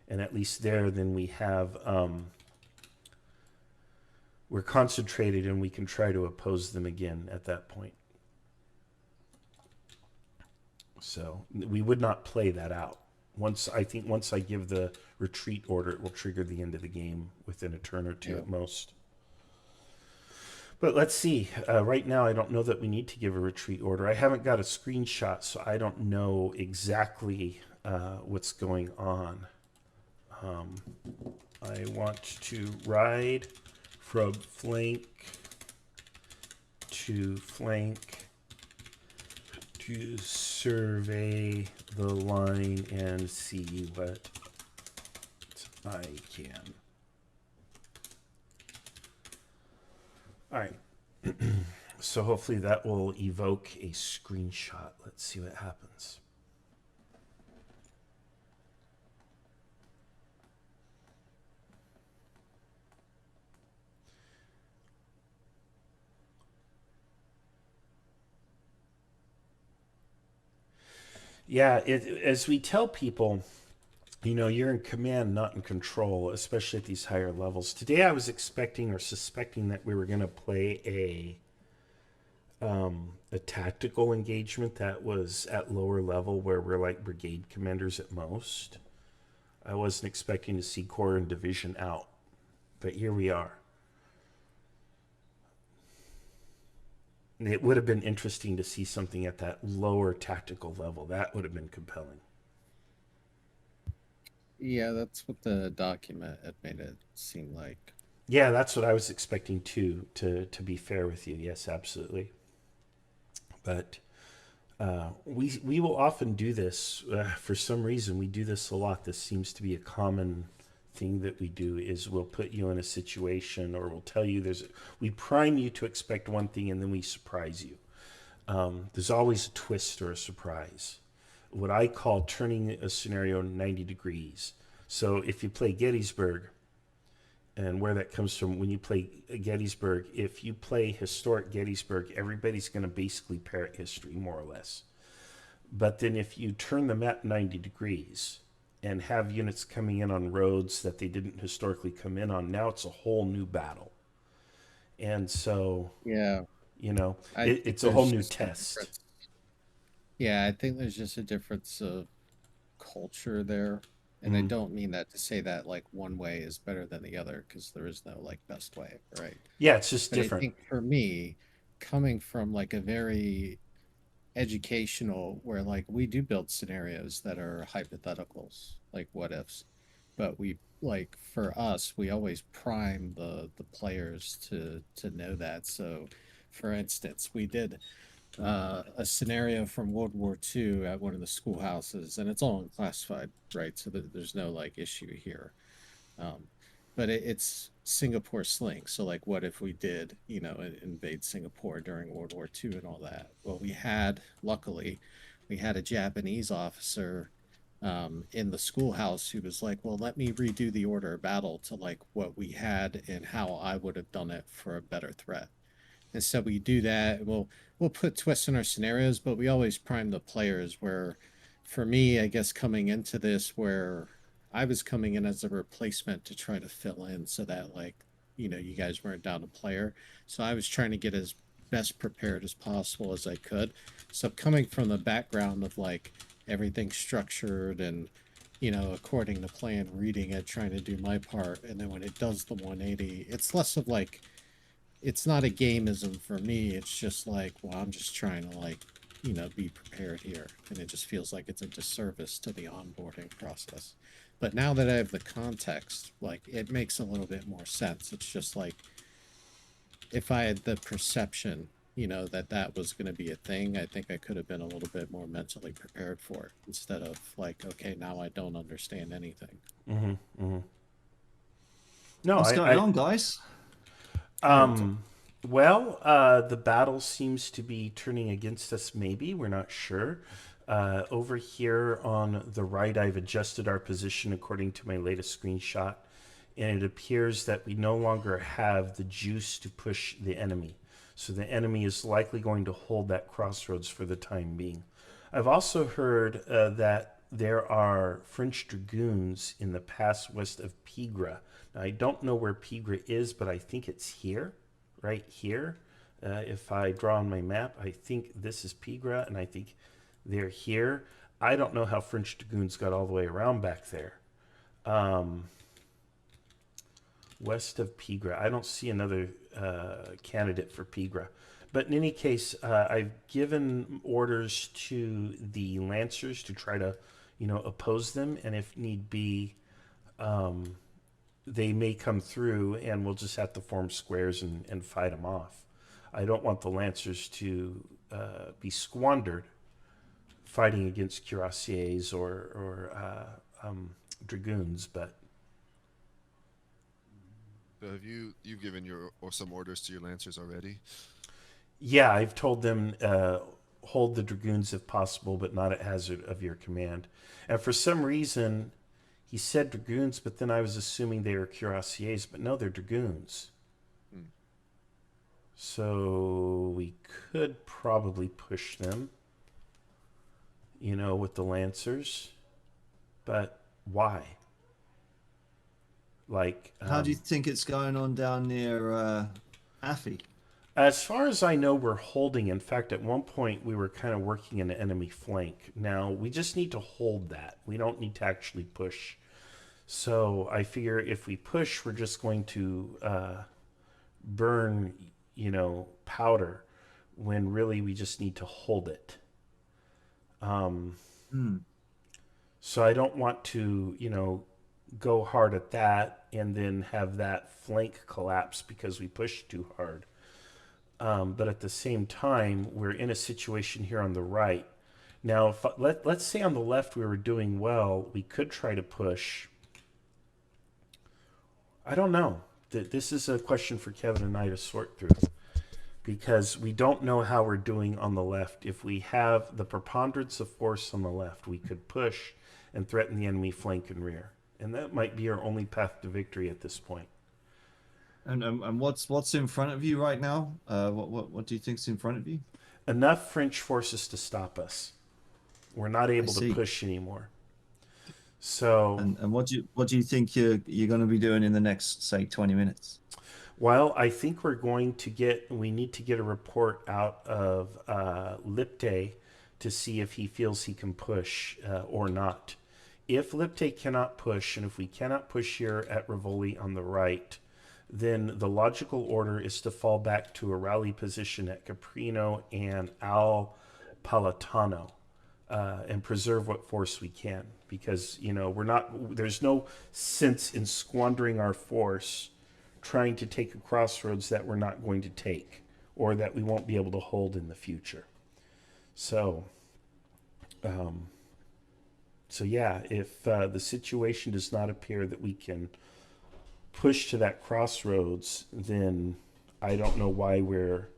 And at least there, then we have, we're concentrated and we can try to oppose them again at that point. So we would not play that out. Once I give the retreat order, it will trigger the end of the game within a turn or two at most. But let's see. Right now, I don't know that we need to give a retreat order. I haven't got a screenshot, so I don't know exactly what's going on. I want to ride from flank to flank to survey the line and see what I can. All right. So hopefully that will evoke a screenshot. Let's see what happens. Yeah, as we tell people, you know, you're in command, not in control, especially at these higher levels. Today I was expecting or suspecting that we were going to play a tactical engagement that was at lower level where we're like brigade commanders at most. I wasn't expecting to see corps and division out, but here we are. It would have been interesting to see something at that lower tactical level. That would have been compelling. Yeah, that's what the document had made it seem like. Yeah, that's what I was expecting too, to be fair with you. Yes, absolutely. But we will often do this. For some reason, we do this a lot. This seems to be a common thing that we do, is we'll put you in a situation, or we'll tell you we prime you to expect one thing and then we surprise you. There's always a twist or a surprise. What I call turning a scenario 90 degrees. So if you play Gettysburg, and where that comes from, when you play Gettysburg, if you play historic Gettysburg, everybody's going to basically parrot history, more or less. But then if you turn the map 90 degrees and have units coming in on roads that they didn't historically come in on, now it's a whole new battle. And so, Yeah, you know, I it's think a whole there's new just a test. difference. Yeah, I think there's just a difference of culture there. And I Mhm. don't mean that to say that like one way is better than the other, because there is no like best way, right? Yeah, it's just But I different. think for me, coming from like a very educational, where like we do build scenarios that are hypotheticals, like what ifs, but we like, for us, we always prime the players to know that. So for instance, we did a scenario from World War II at one of the schoolhouses, and it's all unclassified, right? So there's no like issue here. Um, but it's Singapore sling. So like, what if we did, invade Singapore during World War II and all that? Well, luckily, we had a Japanese officer in the schoolhouse who was like, well, let me redo the order of battle to like what we had and how I would have done it for a better threat. And so we do that. We'll put twists in our scenarios, but we always prime the players. Where, for me, I guess coming into this, where I was coming in as a replacement to try to fill in, so that like, you guys weren't down a player. So I was trying to get as best prepared as possible as I could. So coming from the background of like everything structured and according to plan, reading it, trying to do my part, and then when it does the 180, it's less of like, it's not a gameism for me. It's just like, well, I'm just trying to like, be prepared here. And it just feels like it's a disservice to the onboarding process. But now that I have the context, like, it makes a little bit more sense. It's just like, if I had the perception, that was going to be a thing, I think I could have been a little bit more mentally prepared for it, instead of like, okay, now I don't understand anything. Mm-hmm, mm-hmm. No, What's going on, guys? Well, the battle seems to be turning against us, maybe. We're not sure. Over here on the right, I've adjusted our position according to my latest screenshot, and it appears that we no longer have the juice to push the enemy. So the enemy is likely going to hold that crossroads for the time being. I've also heard that there are French dragoons in the pass west of Pigra. Now, I don't know where Pigra is, but I think it's here, right here. If I draw on my map, I think this is Pigra, and I think they're here. I don't know how French dragoons got all the way around back there. West of Pigra. I don't see another candidate for Pigra. But in any case, I've given orders to the Lancers to try to, oppose them. And if need be, they may come through and we'll just have to form squares and fight them off. I don't want the Lancers to be squandered fighting against cuirassiers or dragoons, but So have you've given some orders to your Lancers already? yeah, I've told them hold the dragoons if possible, but not at hazard of your command. And for some reason, he said dragoons, but then I was assuming they were cuirassiers, but no, they're dragoons. So we could probably push them, with the Lancers, but why? Like, how do you think it's going on down near Affy? As far as I know, we're holding. In fact, at one point, we were kind of working an enemy flank. Now, we just need to hold that. We don't need to actually push. So I figure if we push, we're just going to burn, powder, when really we just need to hold it. So I don't want to, go hard at that and then have that flank collapse because we pushed too hard. But at the same time, we're in a situation here on the right. Now, if let's say on the left we were doing well, we could try to push. I don't know. This is a question for Kevin and I to sort through, because we don't know how we're doing on the left. If we have the preponderance of force on the left, we could push and threaten the enemy flank and rear. And that might be our only path to victory at this point. And what's in front of you right now? What do you think's in front of you? Enough French forces to stop us. We're not able to push anymore. So and what do you think you're going to be doing in the next, say, 20 minutes? Well, I think we need to get a report out of Lipte to see if he feels he can push or not. If Lipte cannot push, and if we cannot push here at Rivoli on the right, then the logical order is to fall back to a rally position at Caprino and Al Palatano and preserve what force we can. Because, there's no sense in squandering our force trying to take a crossroads that we're not going to take or that we won't be able to hold in the future. So, yeah, if the situation does not appear that we can push to that crossroads, then I don't know why we're,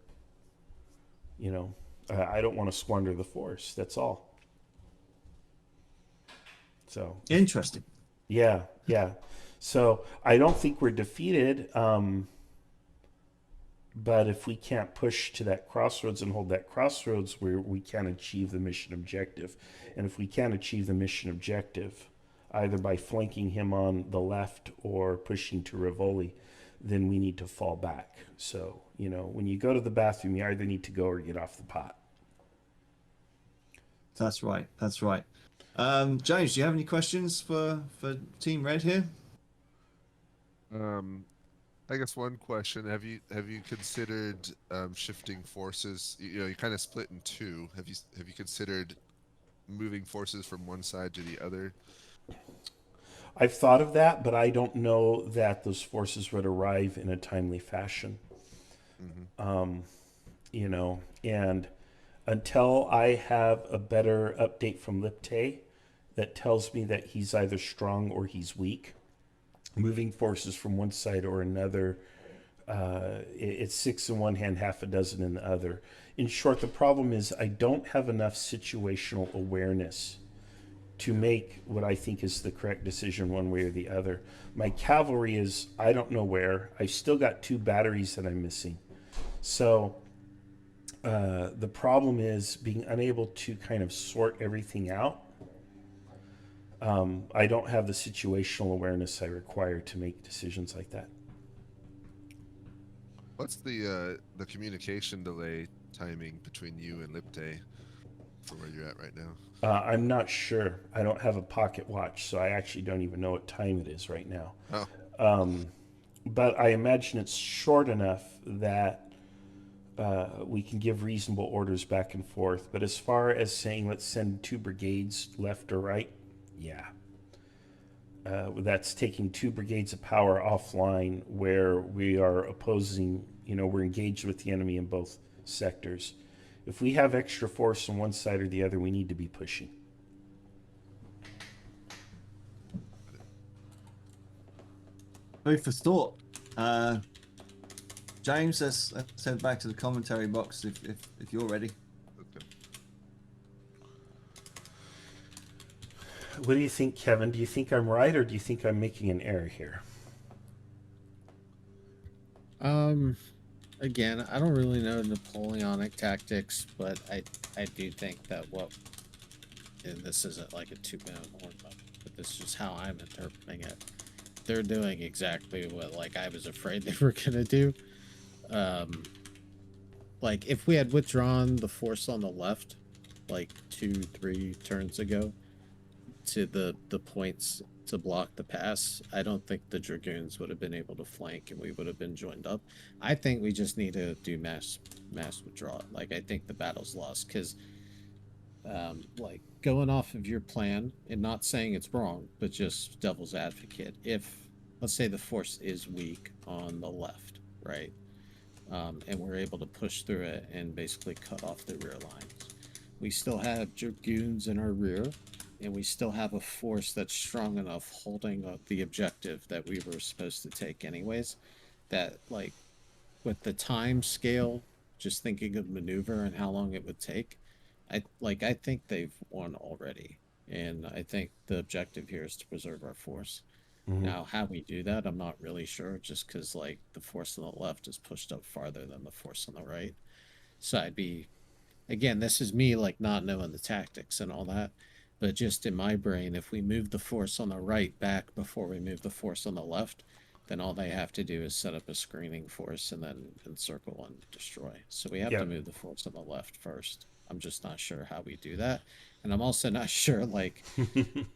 I don't want to squander the force. That's all. So interesting. Yeah. So I don't think we're defeated. But if we can't push to that crossroads and hold that crossroads, we can't achieve the mission objective. And if we can't achieve the mission objective, either by flanking him on the left or pushing to Rivoli, then we need to fall back. So, when you go to the bathroom, you either need to go or get off the pot. That's right. James, do you have any questions for Team Red here? I guess one question: Have you considered shifting forces? You kind of split in two. Have you considered moving forces from one side to the other? I've thought of that, but I don't know that those forces would arrive in a timely fashion. And until I have a better update from Lipte that tells me that he's either strong or he's weak, moving forces from one side or another, it's 6 in one hand, half a dozen in the other. In short, the problem is I don't have enough situational awareness to make what I think is the correct decision one way or the other. My cavalry is, I don't know where. I've still got 2 batteries that I'm missing. So the problem is being unable to kind of sort everything out. I don't have the situational awareness I require to make decisions like that. What's the communication delay timing between you and Lipte for where you're at right now? I'm not sure. I don't have a pocket watch, so I actually don't even know what time it is right now. Oh. but I imagine it's short enough that we can give reasonable orders back and forth. But as far as saying let's send 2 brigades left or right, yeah. That's taking 2 brigades of power offline where we are opposing, we're engaged with the enemy in both sectors. If we have extra force on one side or the other, we need to be pushing. Food for thought. James, let's head back to the commentary box if you're ready. Okay. What do you think, Kevin? Do you think I'm right, or do you think I'm making an error here? Again, I don't really know Napoleonic tactics, but I do think that and this isn't like a two-minute horn, but this is just how I'm interpreting it. They're doing exactly what like I was afraid they were gonna do. Like if we had withdrawn the force on the left, like 2-3 turns ago, to the points to block the pass, I don't think the Dragoons would have been able to flank and we would have been joined up. I think we just need to do mass withdrawal. Like I think the battle's lost because like going off of your plan and not saying it's wrong, but just devil's advocate, if let's say the force is weak on the left, right? And we're able to push through it and basically cut off the rear lines. We still have Dragoons in our rear, and we still have a force that's strong enough holding up the objective that we were supposed to take anyways, that like with the time scale, just thinking of maneuver and how long it would take, I think they've won already. And I think the objective here is to preserve our force. Mm-hmm. Now, how we do that, I'm not really sure, just because like the force on the left is pushed up farther than the force on the right. So I'd be, again, this is me like not knowing the tactics and all that, but just in my brain, if we move the force on the right back before we move the force on the left, then all they have to do is set up a screening force and then encircle and destroy. So we have to move the force on the left first. I'm just not sure how we do that. And I'm also not sure, like,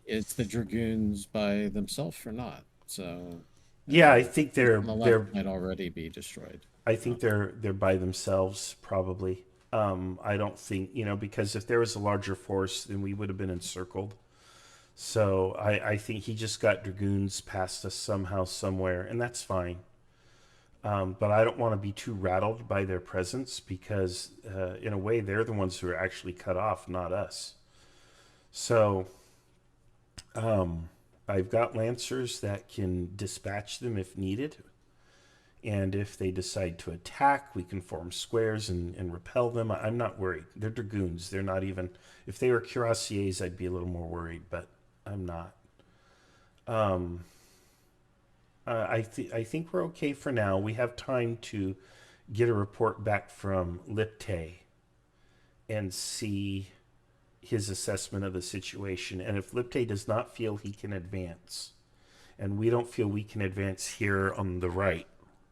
it's the Dragoons by themselves or not. So yeah, I think on the left might already be destroyed. I think they're by themselves probably. I don't think, because if there was a larger force, then we would have been encircled. So I think he just got Dragoons past us somehow, somewhere, and that's fine. But I don't want to be too rattled by their presence because, in a way, they're the ones who are actually cut off, not us. So I've got Lancers that can dispatch them if needed. And if they decide to attack, we can form squares and repel them. I'm not worried. They're Dragoons. They're not even... If they were Cuirassiers, I'd be a little more worried, but I'm not. I think we're okay for now. We have time to get a report back from Lipte and see his assessment of the situation. And if Lipte does not feel he can advance, and we don't feel we can advance here on the right,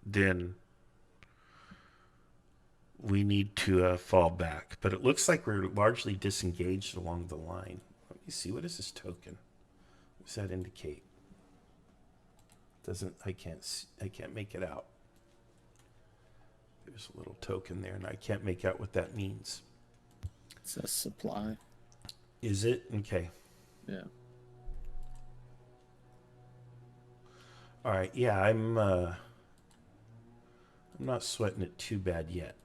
then we need to fall back. But it looks like we're largely disengaged along the line. Let me see. What is this token? What does that indicate? I can't make it out. There's a little token there, and I can't make out what that means. It's a supply. Is it? Okay. Yeah. All right. Yeah, I'm not sweating it too bad yet.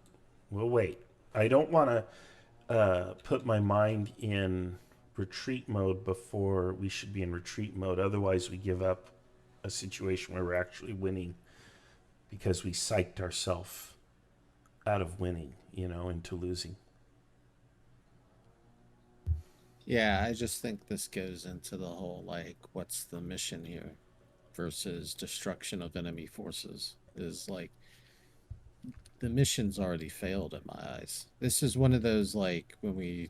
We'll wait. I don't want to put my mind in retreat mode before we should be in retreat mode. Otherwise, we give up a situation where we're actually winning because we psyched ourselves out of winning, into losing. Yeah, I just think this goes into the whole, like, what's the mission here versus destruction of enemy forces. Is like, the mission's already failed in my eyes. This is one of those, like, when we,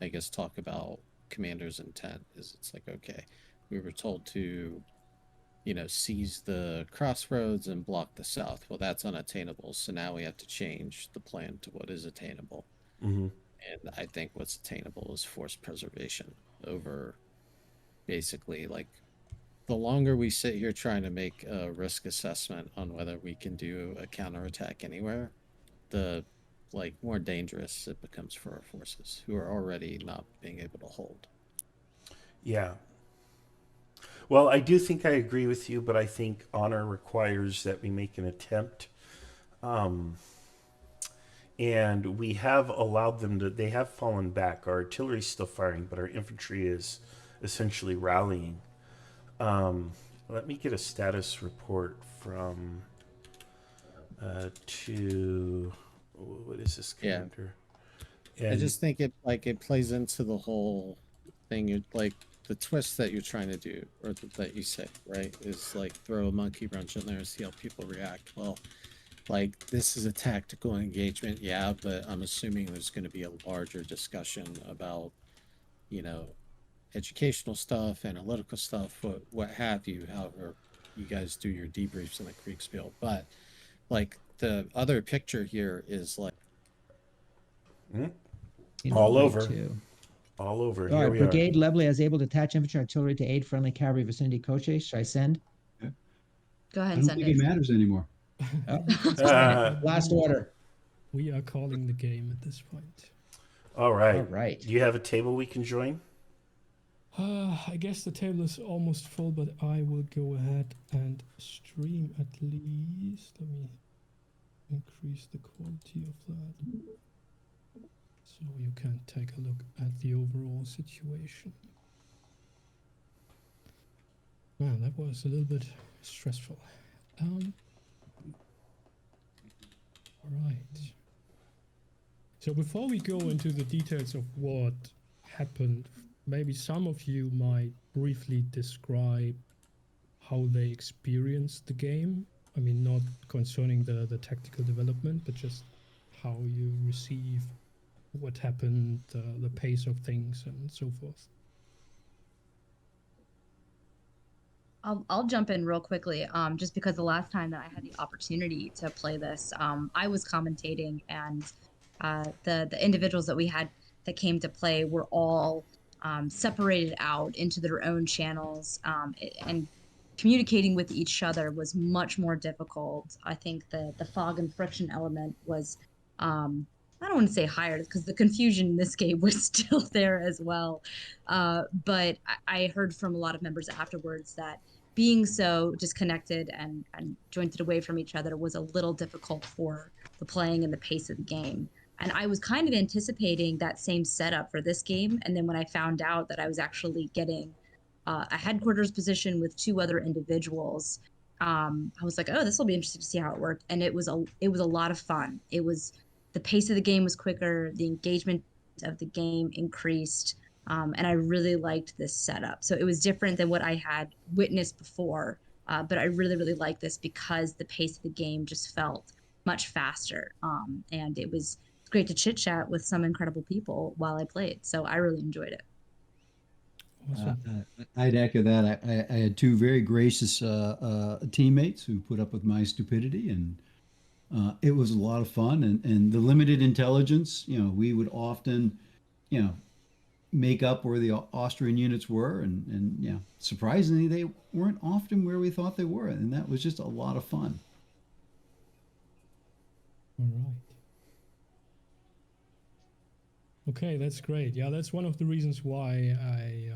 I guess, talk about commander's intent, is it's like, okay, we were told to, seize the crossroads and block the south. Well, that's unattainable. So now we have to change the plan to what is attainable. Mm-hmm. And I think what's attainable is force preservation over basically like the longer we sit here trying to make a risk assessment on whether we can do a counterattack anywhere, the more dangerous it becomes for our forces, who are already not being able to hold. Yeah. Well, I do think I agree with you, but I think honor requires that we make an attempt. And we have allowed them to, they have fallen back. Our artillery is still firing, but our infantry is essentially rallying. Let me get a status report from what is this commander? I just think it plays into the whole thing. You're the twist that you're trying to do, or that you say, right, is throw a monkey wrench in there and see how people react. Well, this is a tactical engagement, yeah, but I'm assuming there's going to be a larger discussion about, educational stuff, analytical stuff, what have you, however you guys do your debriefs in the Kriegsspiel. But the other picture here is all over. Too. All over. All Here right, we Brigade are. Lovely is able to attach infantry artillery to aid friendly cavalry vicinity coaches. Should I send? Go I ahead and don't send think it. it matters anymore. Last order. We are calling the game at this point. All right. All right. Do you have a table we can join? I guess the table is almost full, but I will go ahead and stream at least. Let me increase the quality of that so you can take a look at the overall situation. Man, that was a little bit stressful. All right. So before we go into the details of what happened, maybe some of you might briefly describe how they experienced the game. I mean, not concerning the tactical development, but just how you receive what happened, the pace of things, and so forth. I'll jump in real quickly, just because the last time that I had the opportunity to play this, I was commentating, and the individuals that we had that came to play were all separated out into their own channels, and communicating with each other was much more difficult. I think the fog and friction element was, I don't want to say higher, because the confusion in this game was still there as well. But I heard from a lot of members afterwards that being so disconnected and jointed away from each other was a little difficult for the playing and the pace of the game. And I was kind of anticipating that same setup for this game. And then when I found out that I was actually getting a headquarters position with two other individuals, I was like, oh, this will be interesting to see how it worked. And it was a lot of fun. The pace of the game was quicker, the engagement of the game increased, and I really liked this setup. So it was different than what I had witnessed before, but I really, really liked this because the pace of the game just felt much faster, and it was great to chit chat with some incredible people while I played. So I really enjoyed it. I'd echo that. I had two very gracious teammates who put up with my stupidity, and it was a lot of fun. And the limited intelligence, we would often, make up where the Austrian units were, and surprisingly, they weren't often where we thought they were, and that was just a lot of fun. All right. Okay, that's great. Yeah, that's one of the reasons why I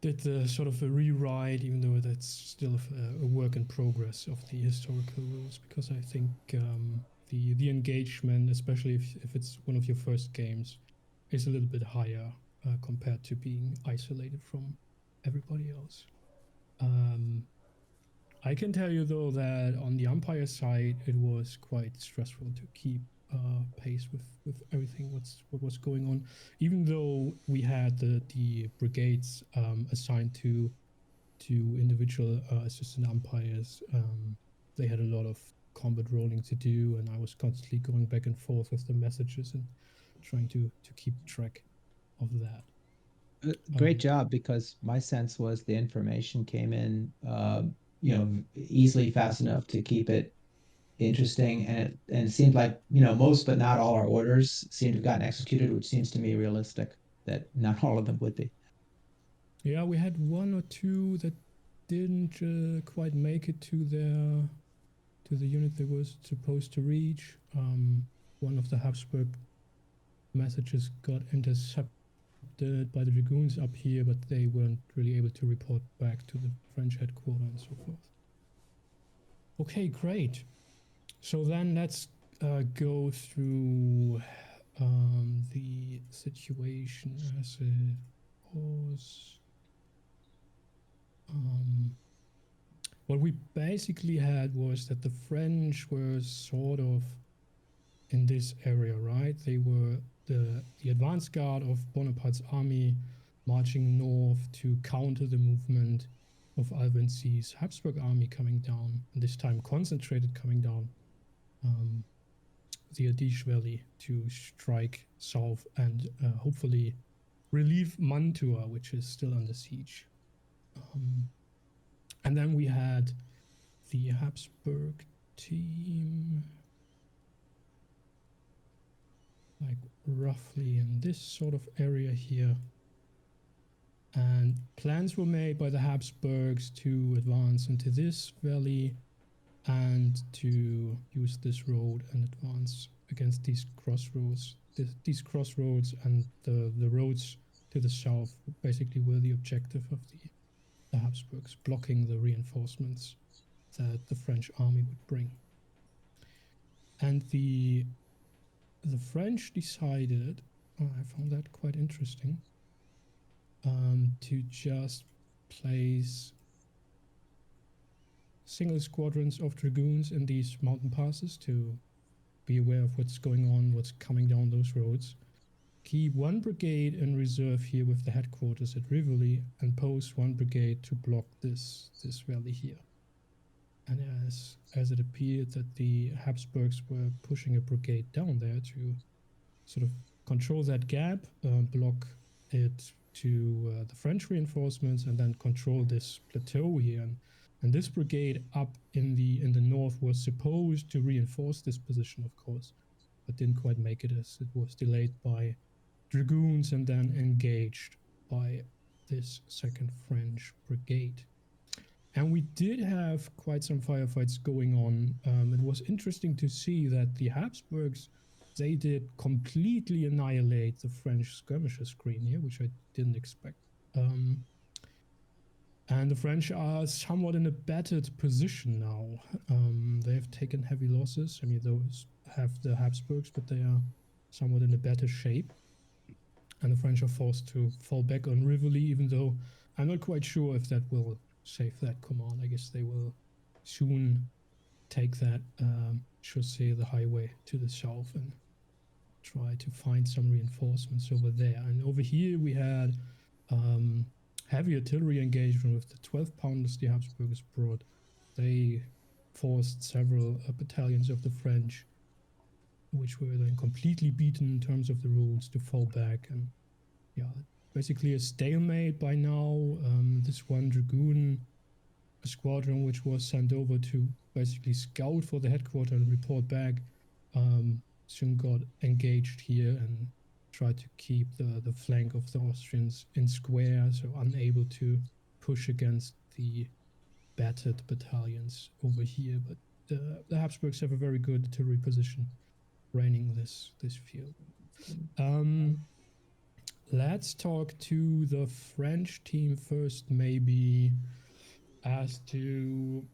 did the sort of a rewrite, even though that's still a work in progress of the historical rules, because I think the engagement, especially if it's one of your first games, is a little bit higher compared to being isolated from everybody else. I can tell you though that on the umpire side, it was quite stressful to keep pace with everything what was going on, even though we had the brigades assigned to individual assistant umpires. They had a lot of combat rolling to do, and I was constantly going back and forth with the messages and trying to keep track of that. Great job, because my sense was the information came in easily, fast enough to keep it interesting, and it seemed like most but not all our orders seemed to have gotten executed, which seems to me realistic that not all of them would be. Yeah, we had one or two that didn't quite make it to the unit they was supposed to reach. One of the Habsburg messages got intercepted by the dragoons up here, but they weren't really able to report back to the French headquarters and so forth. Okay, great. So then let's go through the situation as it was. What we basically had was that the French were sort of in this area, right? They were the advance guard of Bonaparte's army marching north to counter the movement of Albinci's Habsburg army coming down, and this time concentrated coming down the Adige Valley to strike south and hopefully relieve Mantua, which is still under siege. And then we had the Habsburg team, like roughly in this sort of area here. And plans were made by the Habsburgs to advance into this valley and to use this road and advance against these crossroads. These crossroads and the roads to the south basically were the objective of the Habsburgs, blocking the reinforcements that the French army would bring. And the French decided, I found that quite interesting, to just place single squadrons of dragoons in these mountain passes to be aware of what's going on, what's coming down those roads. Keep one brigade in reserve here with the headquarters at Rivoli, and post one brigade to block this valley here. And as it appeared that the Habsburgs were pushing a brigade down there to sort of control that gap, block it to the French reinforcements, and then control this plateau here. And this brigade up in the north was supposed to reinforce this position, of course, but didn't quite make it as it was delayed by dragoons and then engaged by this second French brigade. And we did have quite some firefights going on. It was interesting to see that the Habsburgs, they did completely annihilate the French skirmisher screen here, which I didn't expect. And the French are somewhat in a battered position now. They have taken heavy losses. I mean, those have the Habsburgs, but they are somewhat in a better shape. And the French are forced to fall back on Rivoli, even though I'm not quite sure if that will save that command. I guess they will soon take that chaussee, the highway to the south, and try to find some reinforcements over there. And over here we had heavy artillery engagement with the 12-pounders the Habsburgs brought. They forced several battalions of the French, which were then completely beaten in terms of the rules, to fall back. And yeah, basically a stalemate by now. This one dragoon squadron, which was sent over to basically scout for the headquarters and report back, soon got engaged here and tried to keep the flank of the Austrians in square, so unable to push against the battered battalions over here. But the Habsburgs have a very good artillery position raining this field. Let's talk to the French team first, maybe, as to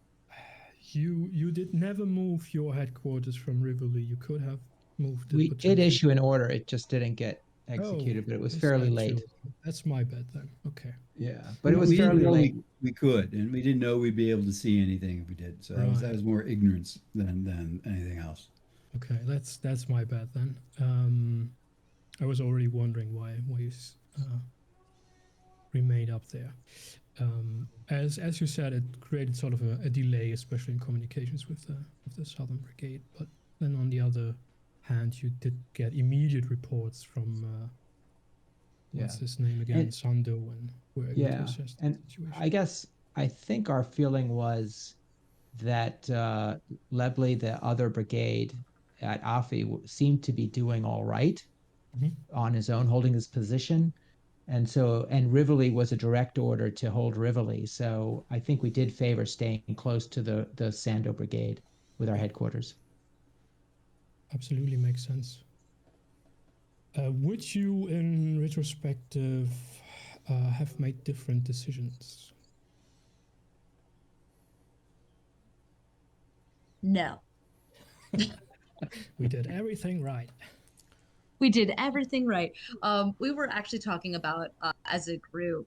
you did never move your headquarters from Rivoli. You could have moved it. We did issue an order. It just didn't get executed, but it was is fairly that late. true? That's my bad then. Okay. Yeah, but it was We didn't fairly know late. we could, and we didn't know we'd be able to see anything if we did. So that was more ignorance than anything else. Okay, that's my bad then. I was already wondering why you remained up there. As you said, it created sort of a delay, especially in communications with the Southern Brigade. But then on the other hand, you did get immediate reports from what's his name again, Sando, and were able to assess the situation. I think our feeling was that Lebley, the other brigade at Afi, seemed to be doing all right on his own, holding his position. and Rivoli was a direct order to hold Rivoli. So I think we did favor staying close to the Sando Brigade with our headquarters. Absolutely makes sense. Would you, in retrospective, have made different decisions? No. We did everything right. We did everything right. We were actually talking about as a group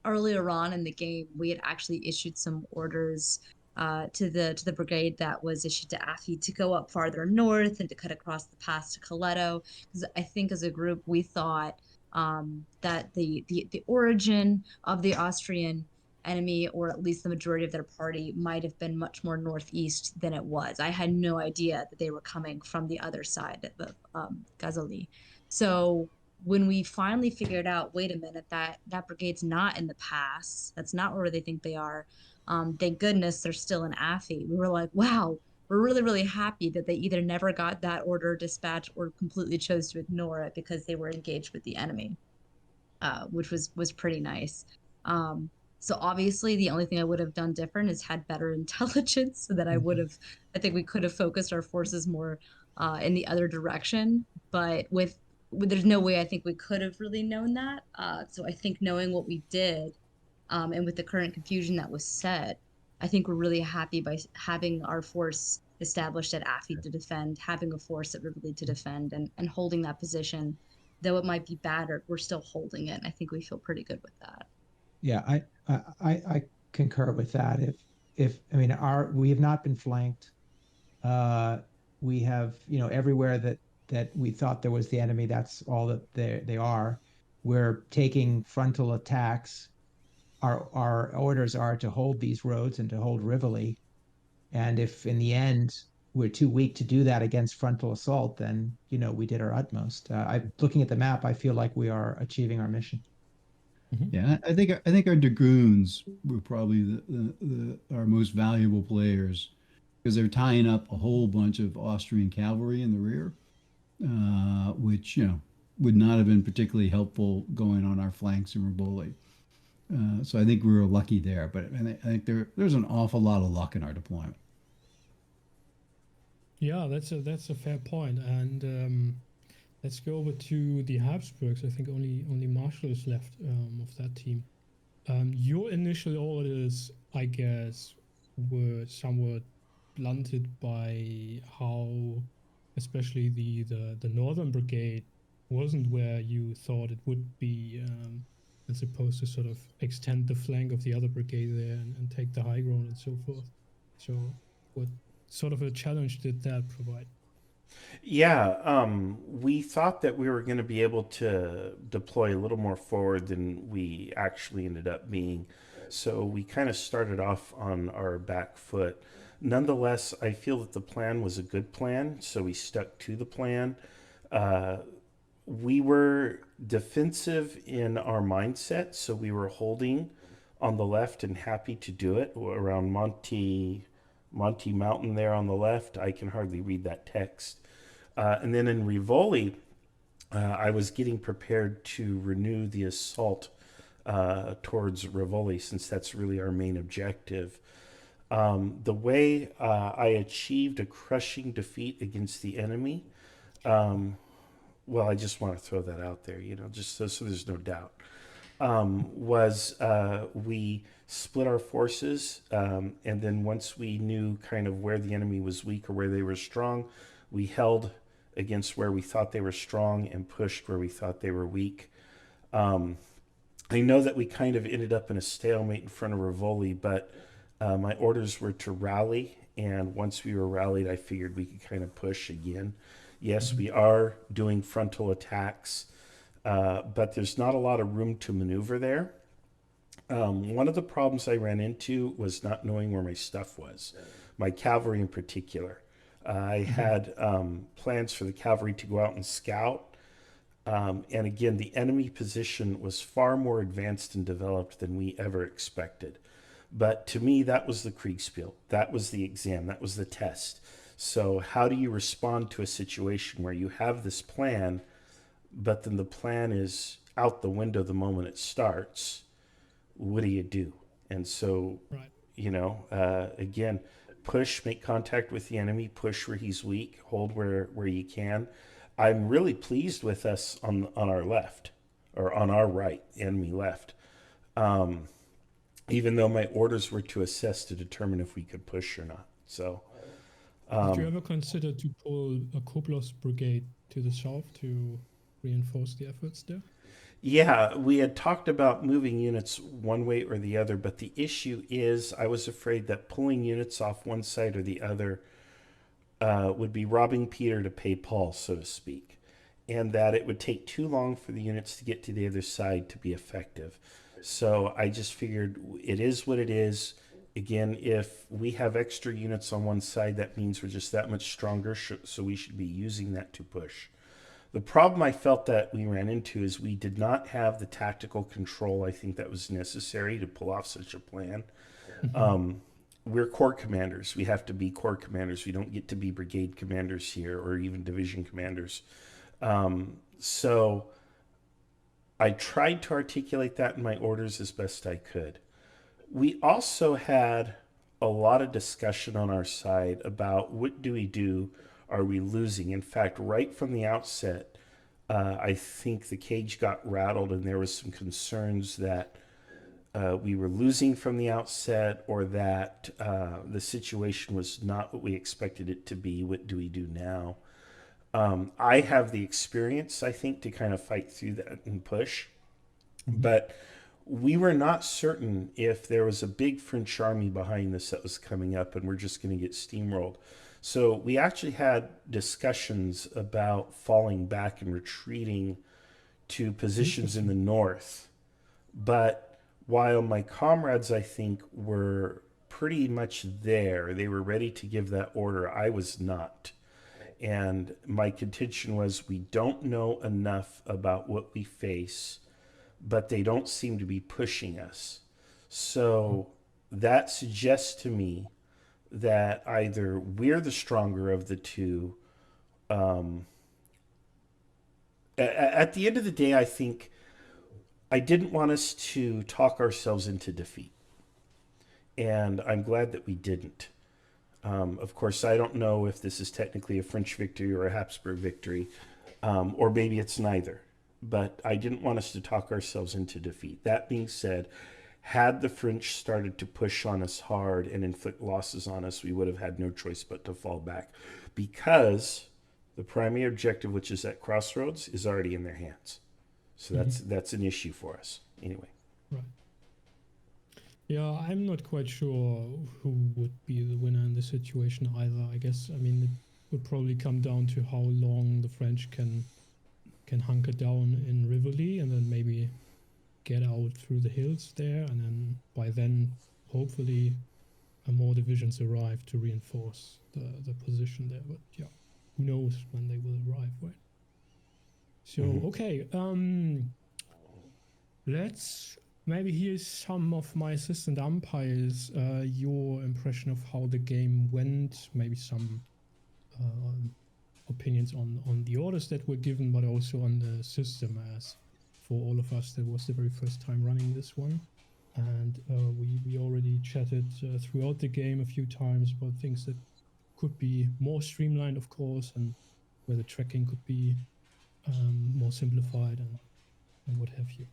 earlier on in the game. We had actually issued some orders to the brigade that was issued to Afi to go up farther north and to cut across the pass to Coletto. Because I think as a group we thought that the origin of the Austrian enemy, or at least the majority of their party, might have been much more northeast than it was. I had no idea that they were coming from the other side of Gazali. So when we finally figured out, wait a minute, that brigade's not in the pass, that's not where they think they are. Thank goodness they're still in Afi. We were like, wow, we're really, really happy that they either never got that order dispatched or completely chose to ignore it because they were engaged with the enemy, which was pretty nice. So obviously the only thing I would have done different is had better intelligence, so that I think we could have focused our forces more in the other direction. But with there's no way I think we could have really known that. So I think knowing what we did, and with the current confusion that was set, I think we're really happy by having our force established at Afi to defend, having a force at Rivoli to defend, and holding that position. Though it might be battered, we're still holding it. And I think we feel pretty good with that. Yeah, I concur with that. If I mean, we have not been flanked. We have, everywhere that we thought there was the enemy, that's all that they are. We're taking frontal attacks. Our orders are to hold these roads and to hold Rivoli. And if in the end we're too weak to do that against frontal assault, then we did our utmost. Looking at the map, I feel like we are achieving our mission. Yeah, I think our dragoons were probably our most valuable players because they're tying up a whole bunch of Austrian cavalry in the rear, which would not have been particularly helpful going on our flanks in Rivoli. So I think we were lucky there, but I think there's an awful lot of luck in our deployment. Yeah, that's a fair point. And let's go over to the Habsburgs. I think only Marshall is left of that team. Your initial orders, I guess, were somewhat blunted by how, especially the Northern Brigade, wasn't where you thought it would be, and supposed to sort of extend the flank of the other brigade there and take the high ground and so forth. So, what sort of a challenge did that provide? Yeah, we thought that we were going to be able to deploy a little more forward than we actually ended up being. So we kind of started off on our back foot. Nonetheless, I feel that the plan was a good plan, so we stuck to the plan. We were defensive in our mindset, so we were holding on the left and happy to do it around Monte Mountain there on the left. I can hardly read that text. And then in Rivoli, I was getting prepared to renew the assault towards Rivoli, since that's really our main objective. The way I achieved a crushing defeat against the enemy, well, I just want to throw that out there, just so there's no doubt, was we split our forces, and then once we knew kind of where the enemy was weak or where they were strong, we held against where we thought they were strong and pushed where we thought they were weak. I know that we kind of ended up in a stalemate in front of Rivoli, but my orders were to rally, and once we were rallied, I figured we could kind of push again. Yes, we are doing frontal attacks, but there's not a lot of room to maneuver there. One of the problems I ran into was not knowing where my stuff was, my cavalry in particular. I had plans for the cavalry to go out and scout. And again, the enemy position was far more advanced and developed than we ever expected. But to me, that was the Kriegsspiel. That was the exam. That was the test. So how do you respond to a situation where you have this plan, but then the plan is out the window the moment it starts, what do you do? And so, Right. again, push, make contact with the enemy, push where he's weak, hold where you can. I'm really pleased with us on our left, or on our right, enemy left. Um, Even though my orders were to assess to determine if we could push or not. So, Did you ever consider to pull a Koplos brigade to the south to reinforce the efforts there? yeah, we had talked about moving units one way or the other, but the issue is I was afraid that pulling units off one side or the other would be robbing Peter to pay Paul, so to speak, and that it would take too long for the units to get to the other side to be effective. So I just figured it is what it is. Again, if we have extra units on one side, that means we're just that much stronger, so we should be using that to push. The problem I felt that we ran into is we did not have the tactical control I think that was necessary to pull off such a plan. We're corps commanders. We have to be corps commanders. We don't get to be brigade commanders here or even division commanders. So I tried to articulate that in my orders as best I could. We also had a lot of discussion on our side about what do we do? Are we losing? In fact, right from the outset, I think the cage got rattled and there was some concerns that we were losing from the outset, or that the situation was not what we expected it to be. What do we do now? I have the experience, I think, to kind of fight through that and push. But we were not certain if there was a big French army behind this that was coming up and we're just going to get steamrolled. So we actually had discussions about falling back and retreating to positions in the north. But while my comrades, I think, were pretty much there, they were ready to give that order, I was not. And my contention was we don't know enough about what we face, but they don't seem to be pushing us. So that suggests to me that either we're the stronger of the two. At the end of the day, I think I didn't want us to talk ourselves into defeat. And I'm glad that we didn't. Of course, I don't know if this is technically a French victory or a Habsburg victory, or maybe it's neither. But I didn't want us to talk ourselves into defeat. That being said, had the French started to push on us hard and inflict losses on us, we would have had no choice but to fall back, because the primary objective, which is at Crossroads, is already in their hands. So that's an issue for us. Anyway. Right. Yeah, I'm not quite sure who would be the winner in this situation either. I guess, I mean, it would probably come down to how long the French can hunker down in Rivoli and then maybe get out through the hills there, and then by then hopefully more divisions arrive to reinforce the position there. But yeah, who knows when they will arrive, right? So okay, let's maybe hear some of my assistant umpires, your impression of how the game went, maybe some opinions on the orders that were given, but also on the system, as for all of us that was the very first time running this one. And we already chatted throughout the game a few times about things that could be more streamlined, of course, and where the tracking could be more simplified and what have you.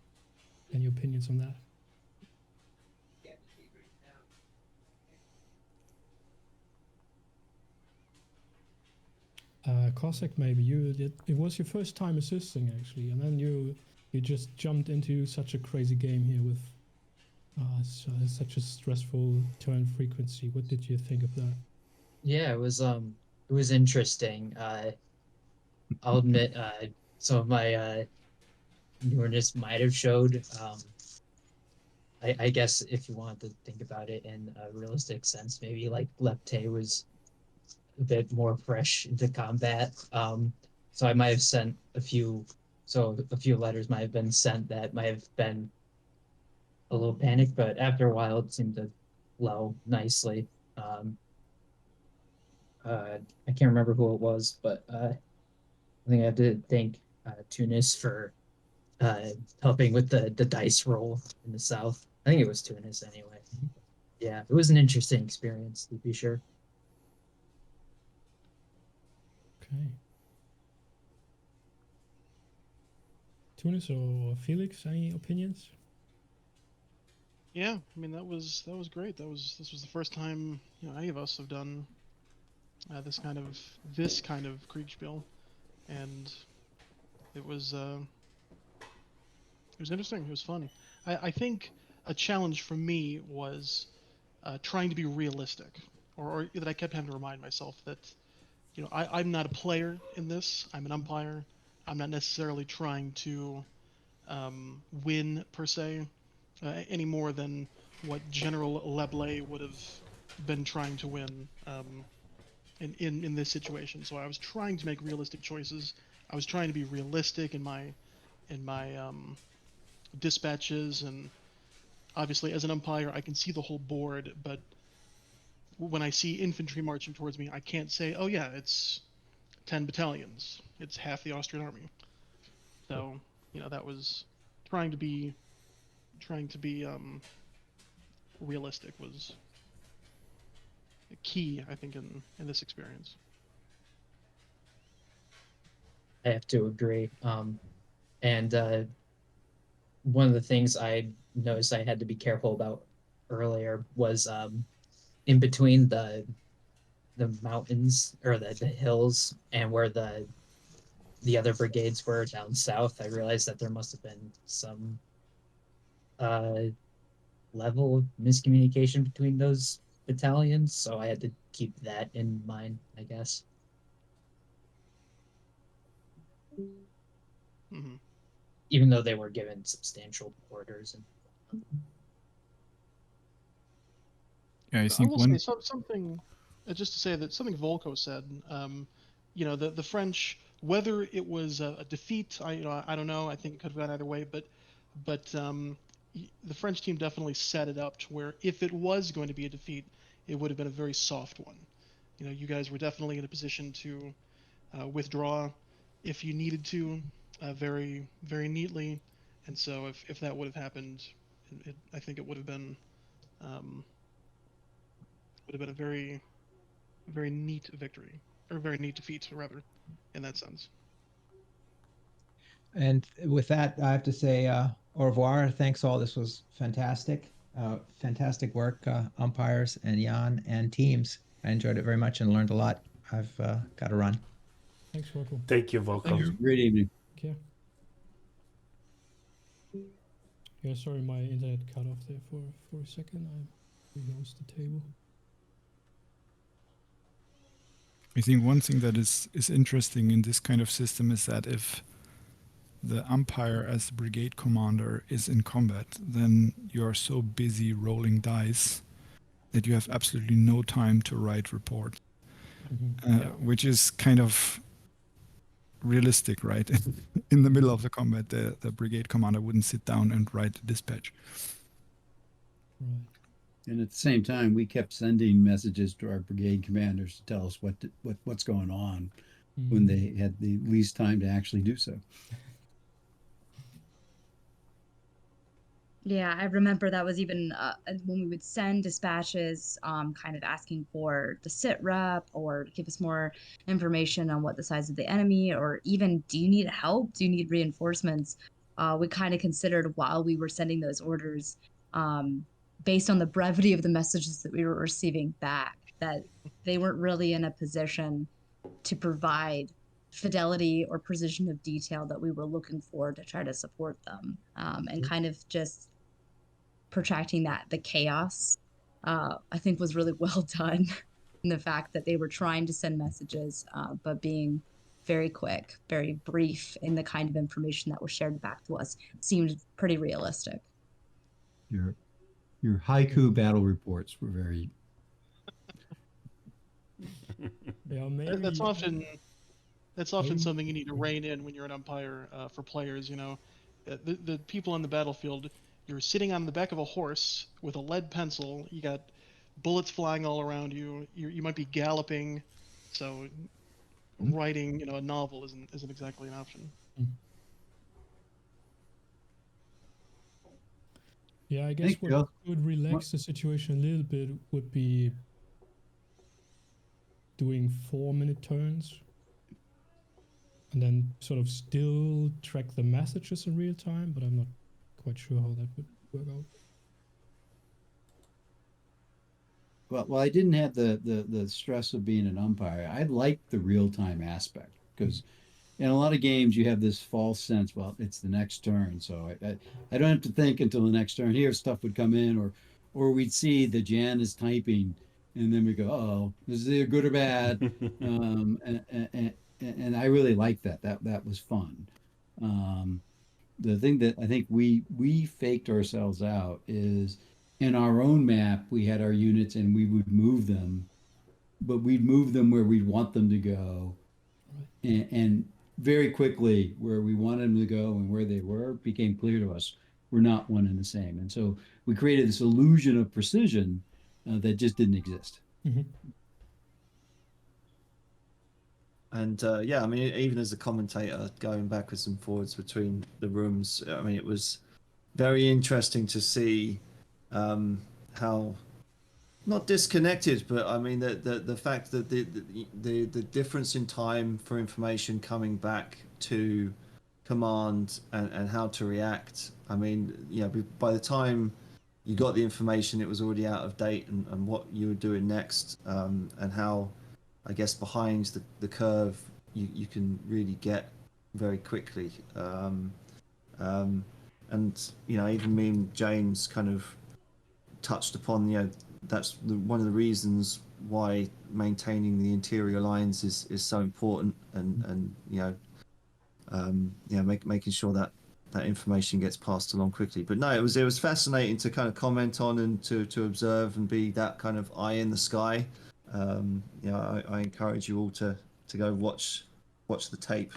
Any opinions on that? Cossack, maybe it was your first time assisting actually, and then you just jumped into such a crazy game here with such a stressful turn frequency. What did you think of that? Yeah, it was interesting. I'll admit some of my newness might have showed. I guess if you want to think about it in a realistic sense, maybe like Lepte was a bit more fresh into combat. So I might have sent a few letters might have been sent that might have been a little panicked, but after a while it seemed to flow nicely. I can't remember who it was, but I think I have to thank Tunis for helping with the dice roll in the South. I think it was Tunis anyway. Yeah, it was an interesting experience to be sure. Okay. Tunis or Felix, any opinions? Yeah, I mean that was great. This was the first time any of us have done this kind of Kriegsspiel, and it was interesting. It was fun. I think a challenge for me was trying to be realistic, or that I kept having to remind myself that I'm not a player in this. I'm an umpire. I'm not necessarily trying to win per se, any more than what General Leblay would have been trying to win in this situation. So I was trying to make realistic choices. I was trying to be realistic in my dispatches, and obviously as an umpire I can see the whole board, but when I see infantry marching towards me, I can't say, oh yeah, it's 10 battalions. It's half the Austrian army. So, that was trying to be realistic was key, I think, in this experience. I have to agree. And one of the things I noticed I had to be careful about earlier was in between the mountains or the hills and where the other brigades were down south. I realized that there must have been some level of miscommunication between those battalions, so I had to keep that in mind, I guess. Mm-hmm. Even though they were given substantial orders. And Yeah, I I think will one. say something, just to say that something Volko said. The French, whether it was a defeat, I don't know. I think it could have gone either way, but the French team definitely set it up to where if it was going to be a defeat, it would have been a very soft one. You guys were definitely in a position to withdraw if you needed to, very very neatly, and so if that would have happened, I think it would have been a very very neat victory, or very neat defeat rather, in that sense. And with that, I have to say au revoir. Thanks all. This was fantastic. Fantastic work, umpires and Jan and teams. I enjoyed it very much and learned a lot. I've got to run. Thanks, Volko. Thank you, Volko. Thanks. Great evening. Okay. Yeah, sorry, my internet cut off there for a second. I rehost the table. I think one thing that is interesting in this kind of system is that if the umpire as the brigade commander is in combat, then you're so busy rolling dice that you have absolutely no time to write reports, which is kind of realistic, right? In the middle of the combat, the brigade commander wouldn't sit down and write a dispatch. Right. And at the same time, we kept sending messages to our brigade commanders to tell us what's going on when they had the least time to actually do so. Yeah, I remember that was even when we would send dispatches, kind of asking for the sit rep or give us more information on what the size of the enemy, or even, do you need help? Do you need reinforcements? We kind of considered while we were sending those orders, based on the brevity of the messages that we were receiving back, that they weren't really in a position to provide fidelity or precision of detail that we were looking for to try to support them, and kind of just protracting the chaos, I think was really well done. In the fact that they were trying to send messages, but being very quick, very brief in the kind of information that was shared back to us seemed pretty realistic. Your haiku battle reports were very. Yeah, maybe That's often something you need to rein in when you're an umpire, for players. The people on the battlefield, you're sitting on the back of a horse with a lead pencil. You got bullets flying all around you. You might be galloping, so writing a novel isn't exactly an option. Yeah, I guess Thanks, what Joe. would relax the situation a little bit would be doing 4-minute turns and then sort of still track the messages in real time, but I'm not quite sure how that would work out. Well, I didn't have the stress of being an umpire. I like the real time aspect because in a lot of games you have this false sense. Well, it's the next turn, so I don't have to think until the next turn. Here, stuff would come in, or we'd see that Jan is typing, and then we go, oh, is it good or bad? And I really liked that. That was fun. Um, the thing that I think we faked ourselves out is in our own map we had our units and we would move them, but we'd move them where we'd want them to go, and very quickly where we wanted them to go and where they were became clear to us we're not one and the same, and so we created this illusion of precision that just didn't exist. Mm-hmm. And yeah, I mean, even as a commentator, going backwards and forwards between the rooms, I mean, it was very interesting to see how not disconnected, but I mean the fact that the difference in time for information coming back to command and how to react. I mean, you know, by the time you got the information, it was already out of date, and what you were doing next, and how, I guess, behind the curve you can really get very quickly. And you know, even me and James kind of touched upon, you know, that's one of the reasons why maintaining the interior lines is so important, and you know, making sure that that information gets passed along quickly. But no, it was fascinating to kind of comment on and to observe and be that kind of eye in the sky. You know, I encourage you all to go watch the tape.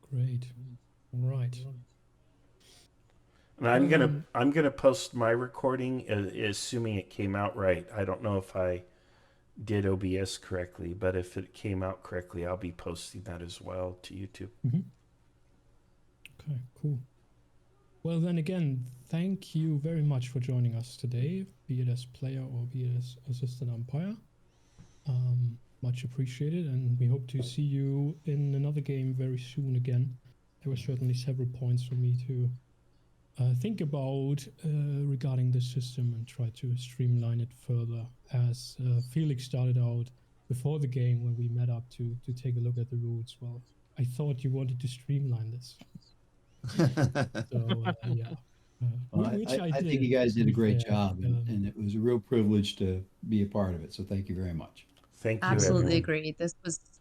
Great. All right. And I'm gonna post my recording, assuming it came out right. I don't know if I did OBS correctly, but if it came out correctly, I'll be posting that as well to YouTube. Mm-hmm. Okay, cool. Well, then again, thank you very much for joining us today, be it as player or be it as assistant umpire. Much appreciated, and we hope to see you in another game very soon again. There were certainly several points for me to think about regarding the system and try to streamline it further. As Felix started out before the game when we met up to take a look at the rules. Well, I thought you wanted to streamline this. So yeah. Which I did. think you guys did a great job, and it was a real privilege to be a part of it. So thank you very much. Thank you. Absolutely everyone. agree.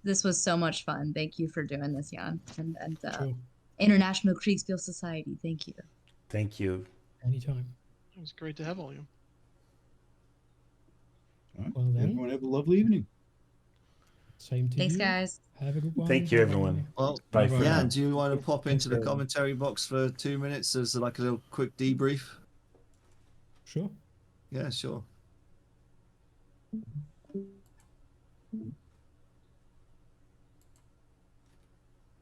This was so much fun. Thank you for doing this, Jan, and Sure. International Kriegsspiel Society. Thank you. Thank you. Anytime. It was great to have all you. All right. Well then. Everyone have a lovely evening. Same to Thanks, you. guys. Have a good one. Thank you, everyone. Well, Bye for yeah, now. do you want to pop into the everyone. commentary box for 2 minutes as like a little quick debrief? Sure. Yeah, sure. I'm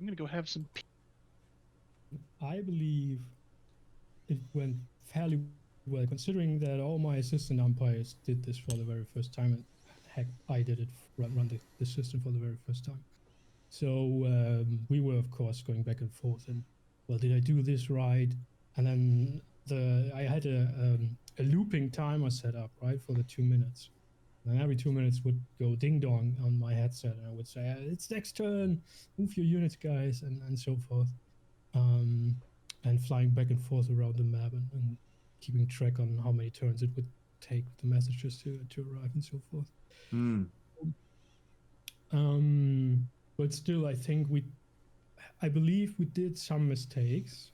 gonna go have some. I believe it went fairly well, considering that all my assistant umpires did this for the very first time, and heck, I did it run the system for the very first time. So we were, of course, going back and forth, and well, did I do this right? And then I had a looping timer set up, right, for the 2 minutes. And every 2 minutes would go ding dong on my headset, and I would say, "It's next turn, move your units, guys," and so forth. And flying back and forth around the map and keeping track on how many turns it would take the messages to arrive and so forth. But still, I think I believe we did some mistakes.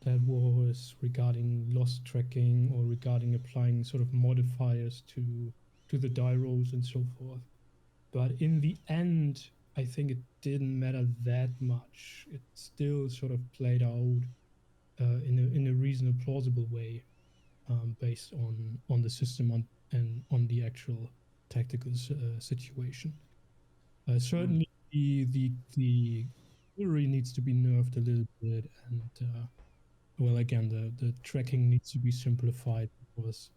That was regarding loss tracking or regarding applying sort of modifiers to the die rolls and so forth. But in the end, I think it didn't matter that much. It still sort of played out in a reasonable, plausible way, based on the system and on the actual tactical situation. Certainly, the artillery needs to be nerfed a little bit, and well, again, the tracking needs to be simplified because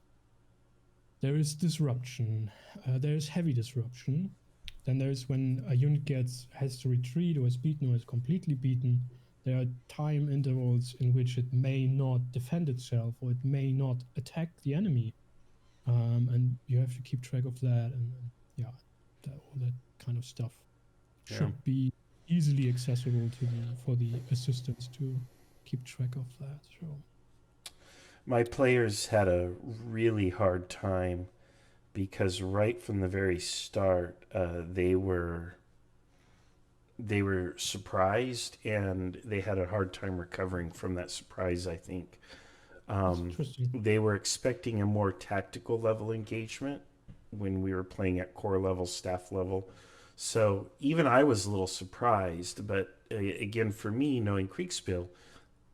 there is disruption. There is heavy disruption. Then there's when a unit has to retreat or is beaten or is completely beaten. There are time intervals in which it may not defend itself or it may not attack the enemy, and you have to keep track of that. And yeah, all that kind of stuff should be easily accessible for the assistants to keep track of that. So My players had a really hard time because right from the very start, they were surprised and they had a hard time recovering from that surprise. I think they were expecting a more tactical level engagement when we were playing at corps level, staff level. So even I was a little surprised, but again, for me, knowing Kriegsspiel,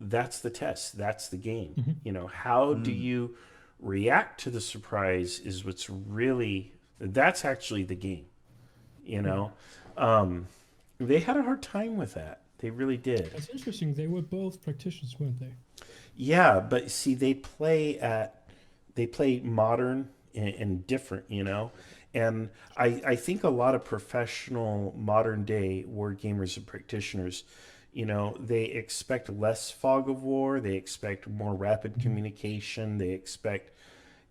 that's the test. That's the game. Mm-hmm. You know, how do you react to the surprise is what's really, that's actually the game. You know, they had a hard time with that. They really did. That's interesting. They were both practitioners, weren't they? Yeah, but see, they play modern and different, you know. And I think a lot of professional modern day war gamers and practitioners, you know, they expect less fog of war. They expect more rapid communication. They expect,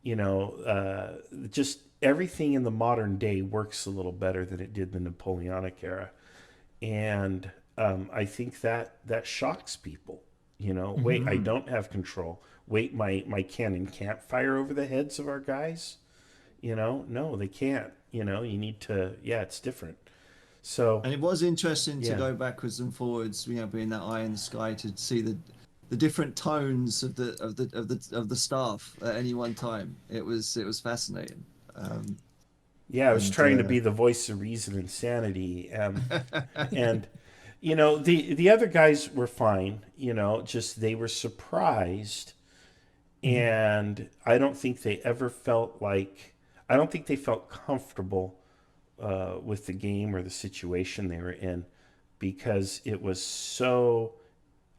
you know, just everything in the modern day works a little better than it did the Napoleonic era. And I think that shocks people. You know, wait, I don't have control. Wait, my cannon can't fire over the heads of our guys. You know, no, they can't. You know, you need to. Yeah, it's different. So, and it was interesting to go backwards and forwards. You know, being that eye in the sky to see the different tones of the staff at any one time. It was fascinating. Yeah, I was trying to be the voice of reason and sanity, and you know the other guys were fine. You know, just they were surprised, and I don't think they ever felt like I don't think they felt comfortable with the game or the situation they were in because it was so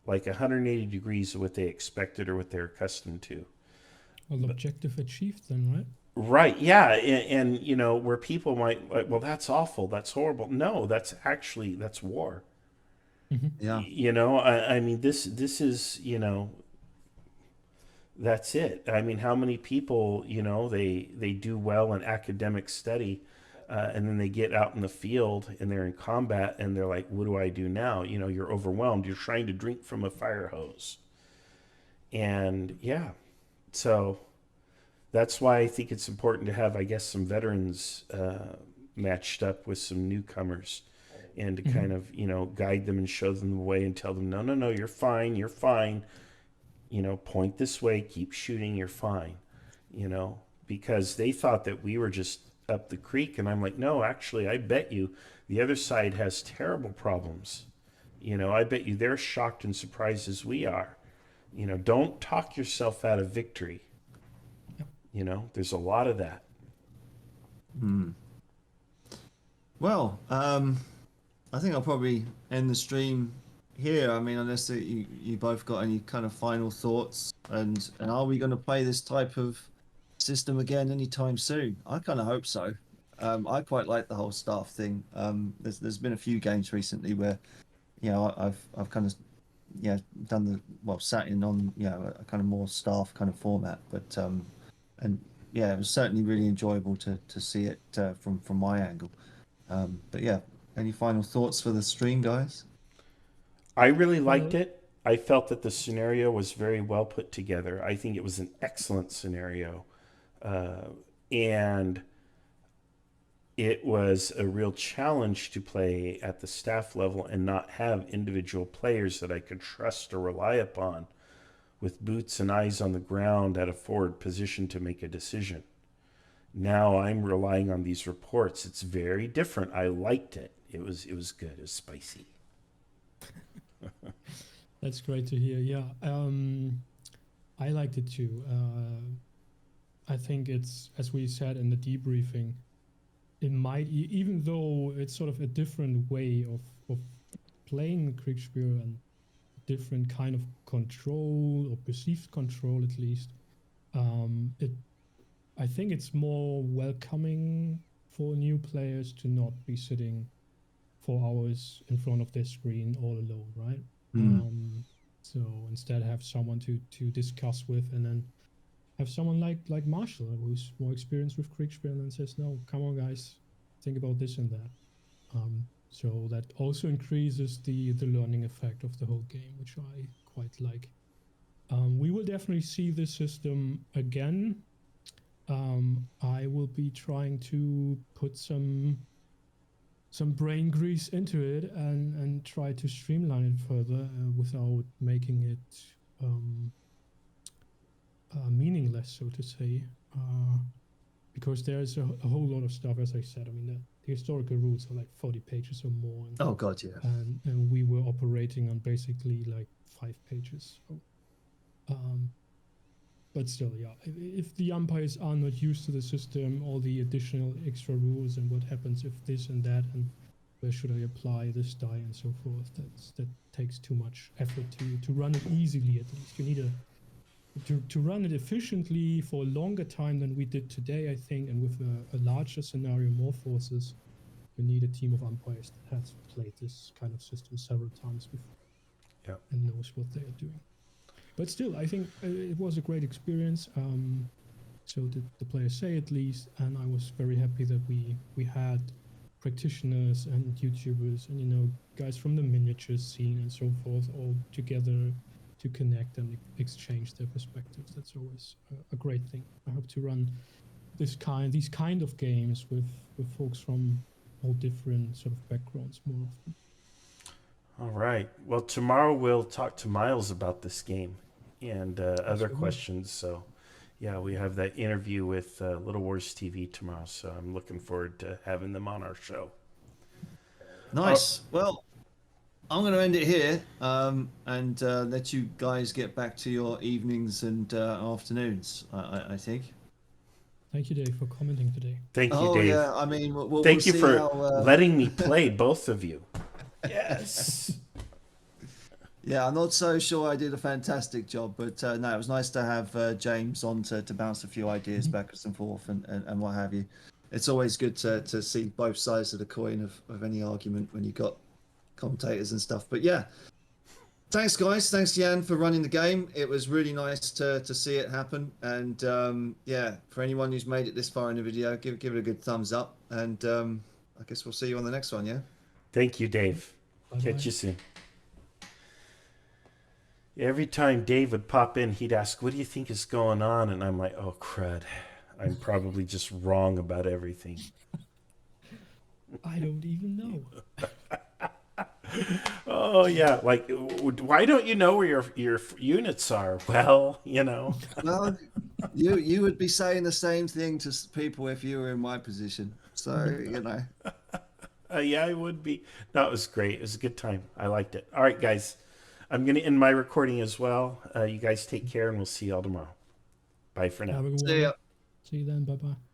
like 180 degrees of what they expected or what they're accustomed to. Well, objective achieved then, right? Right. Yeah. And, you know, where people might, like, well, that's awful. That's horrible. No, that's war. Yeah. You know, I mean, this is, you know, that's it. I mean, how many people, you know, they do well in academic study and then they get out in the field and they're in combat and they're like, what do I do now? You know, you're overwhelmed. You're trying to drink from a fire hose. And yeah, so that's why I think it's important to have, I guess, some veterans matched up with some newcomers and to kind of, you know, guide them and show them the way and tell them, no, you're fine. You know, point this way, keep shooting, you're fine. You know, because they thought that we were just up the creek. And I'm like, no, actually, I bet you the other side has terrible problems. You know, I bet you they're shocked and surprised as we are. You know, don't talk yourself out of victory. You know, there's a lot of that. Well, I think I'll probably end the stream here. I mean, unless you both got any kind of final thoughts, and are we going to play this type of system again anytime soon? I kind of hope so. I quite like the whole staff thing. There's been a few games recently where, you know, I've kind of done sat in on a kind of more staff kind of format, but and yeah, it was certainly really enjoyable to see it from my angle. But yeah, any final thoughts for the stream, guys? I really liked it. I felt that the scenario was very well put together. I think it was an excellent scenario. And it was a real challenge to play at the staff level and not have individual players that I could trust or rely upon with boots and eyes on the ground at a forward position to make a decision. Now I'm relying on these reports. It's very different. I liked it. It was good. It was spicy. That's great to hear. Yeah, I liked it too. I think it's, as we said in the debriefing, it might, even though it's sort of a different way of playing Kriegsspiel and different kind of control or perceived control, at least, I think it's more welcoming for new players to not be sitting 4 hours in front of their screen all alone, right? So instead have someone to discuss with, and then have someone like Marshall, who's more experienced with Kriegsspiel, and says, no, come on guys, think about this and that. So that also increases the learning effect of the whole game, which I quite like. We will definitely see this system again. I will be trying to put some brain grease into it and try to streamline it further without making it meaningless, so to say. Because there's a whole lot of stuff, as I said. I mean, the historical rules are like 40 pages or more. And, oh God, yeah. And we were operating on basically like 5 pages. So, but still, yeah. If the umpires are not used to the system, all the additional extra rules and what happens if this and that, and where should I apply this die and so forth, that takes too much effort to run it easily. At least you need to run it efficiently for a longer time than we did today, I think, and with a larger scenario, more forces, you need a team of umpires that has played this kind of system several times before and knows what they are doing. But still, I think it was a great experience. So did the players say, at least, and I was very happy that we had practitioners and YouTubers and, you know, guys from the miniatures scene and so forth all together to connect and exchange their perspectives. That's always a great thing. I hope to run these kind of games with folks from all different sort of backgrounds more often. All right. Well, tomorrow we'll talk to Miles about this game and other questions. So, yeah, we have that interview with Little Wars TV tomorrow. So I'm looking forward to having them on our show. Nice. Well, I'm going to end it here and let you guys get back to your evenings and afternoons, I think. Thank you, Dave, for commenting today. Thank you, Dave. Yeah, I mean, thank you for how, letting me play, both of you. Yes. Yeah, I'm not so sure I did a fantastic job, but no, it was nice to have James on to bounce a few ideas backwards and forth and what have you. It's always good to see both sides of the coin of any argument when you've got commentators and stuff. But yeah, thanks guys, thanks Jan for running the game. It was really nice to see it happen, and yeah, for anyone who's made it this far in the video, give it a good thumbs up, and I guess we'll see you on the next one. Yeah, thank you, Dave. Bye-bye. Catch you soon. Every time Dave would pop in, he'd ask, what do you think is going on? And I'm like, oh crud, I'm probably just wrong about everything. I don't even know. Oh yeah, like, why don't you know where your units are? Well, you know. Well, you would be saying the same thing to people if you were in my position. So you know. Yeah, I would be. No, it was great. It was a good time. I liked it. All right, guys, I'm gonna end my recording as well. You guys take care, and we'll see you all tomorrow. Bye for now. Have a good See ya. one. See you then. Bye bye.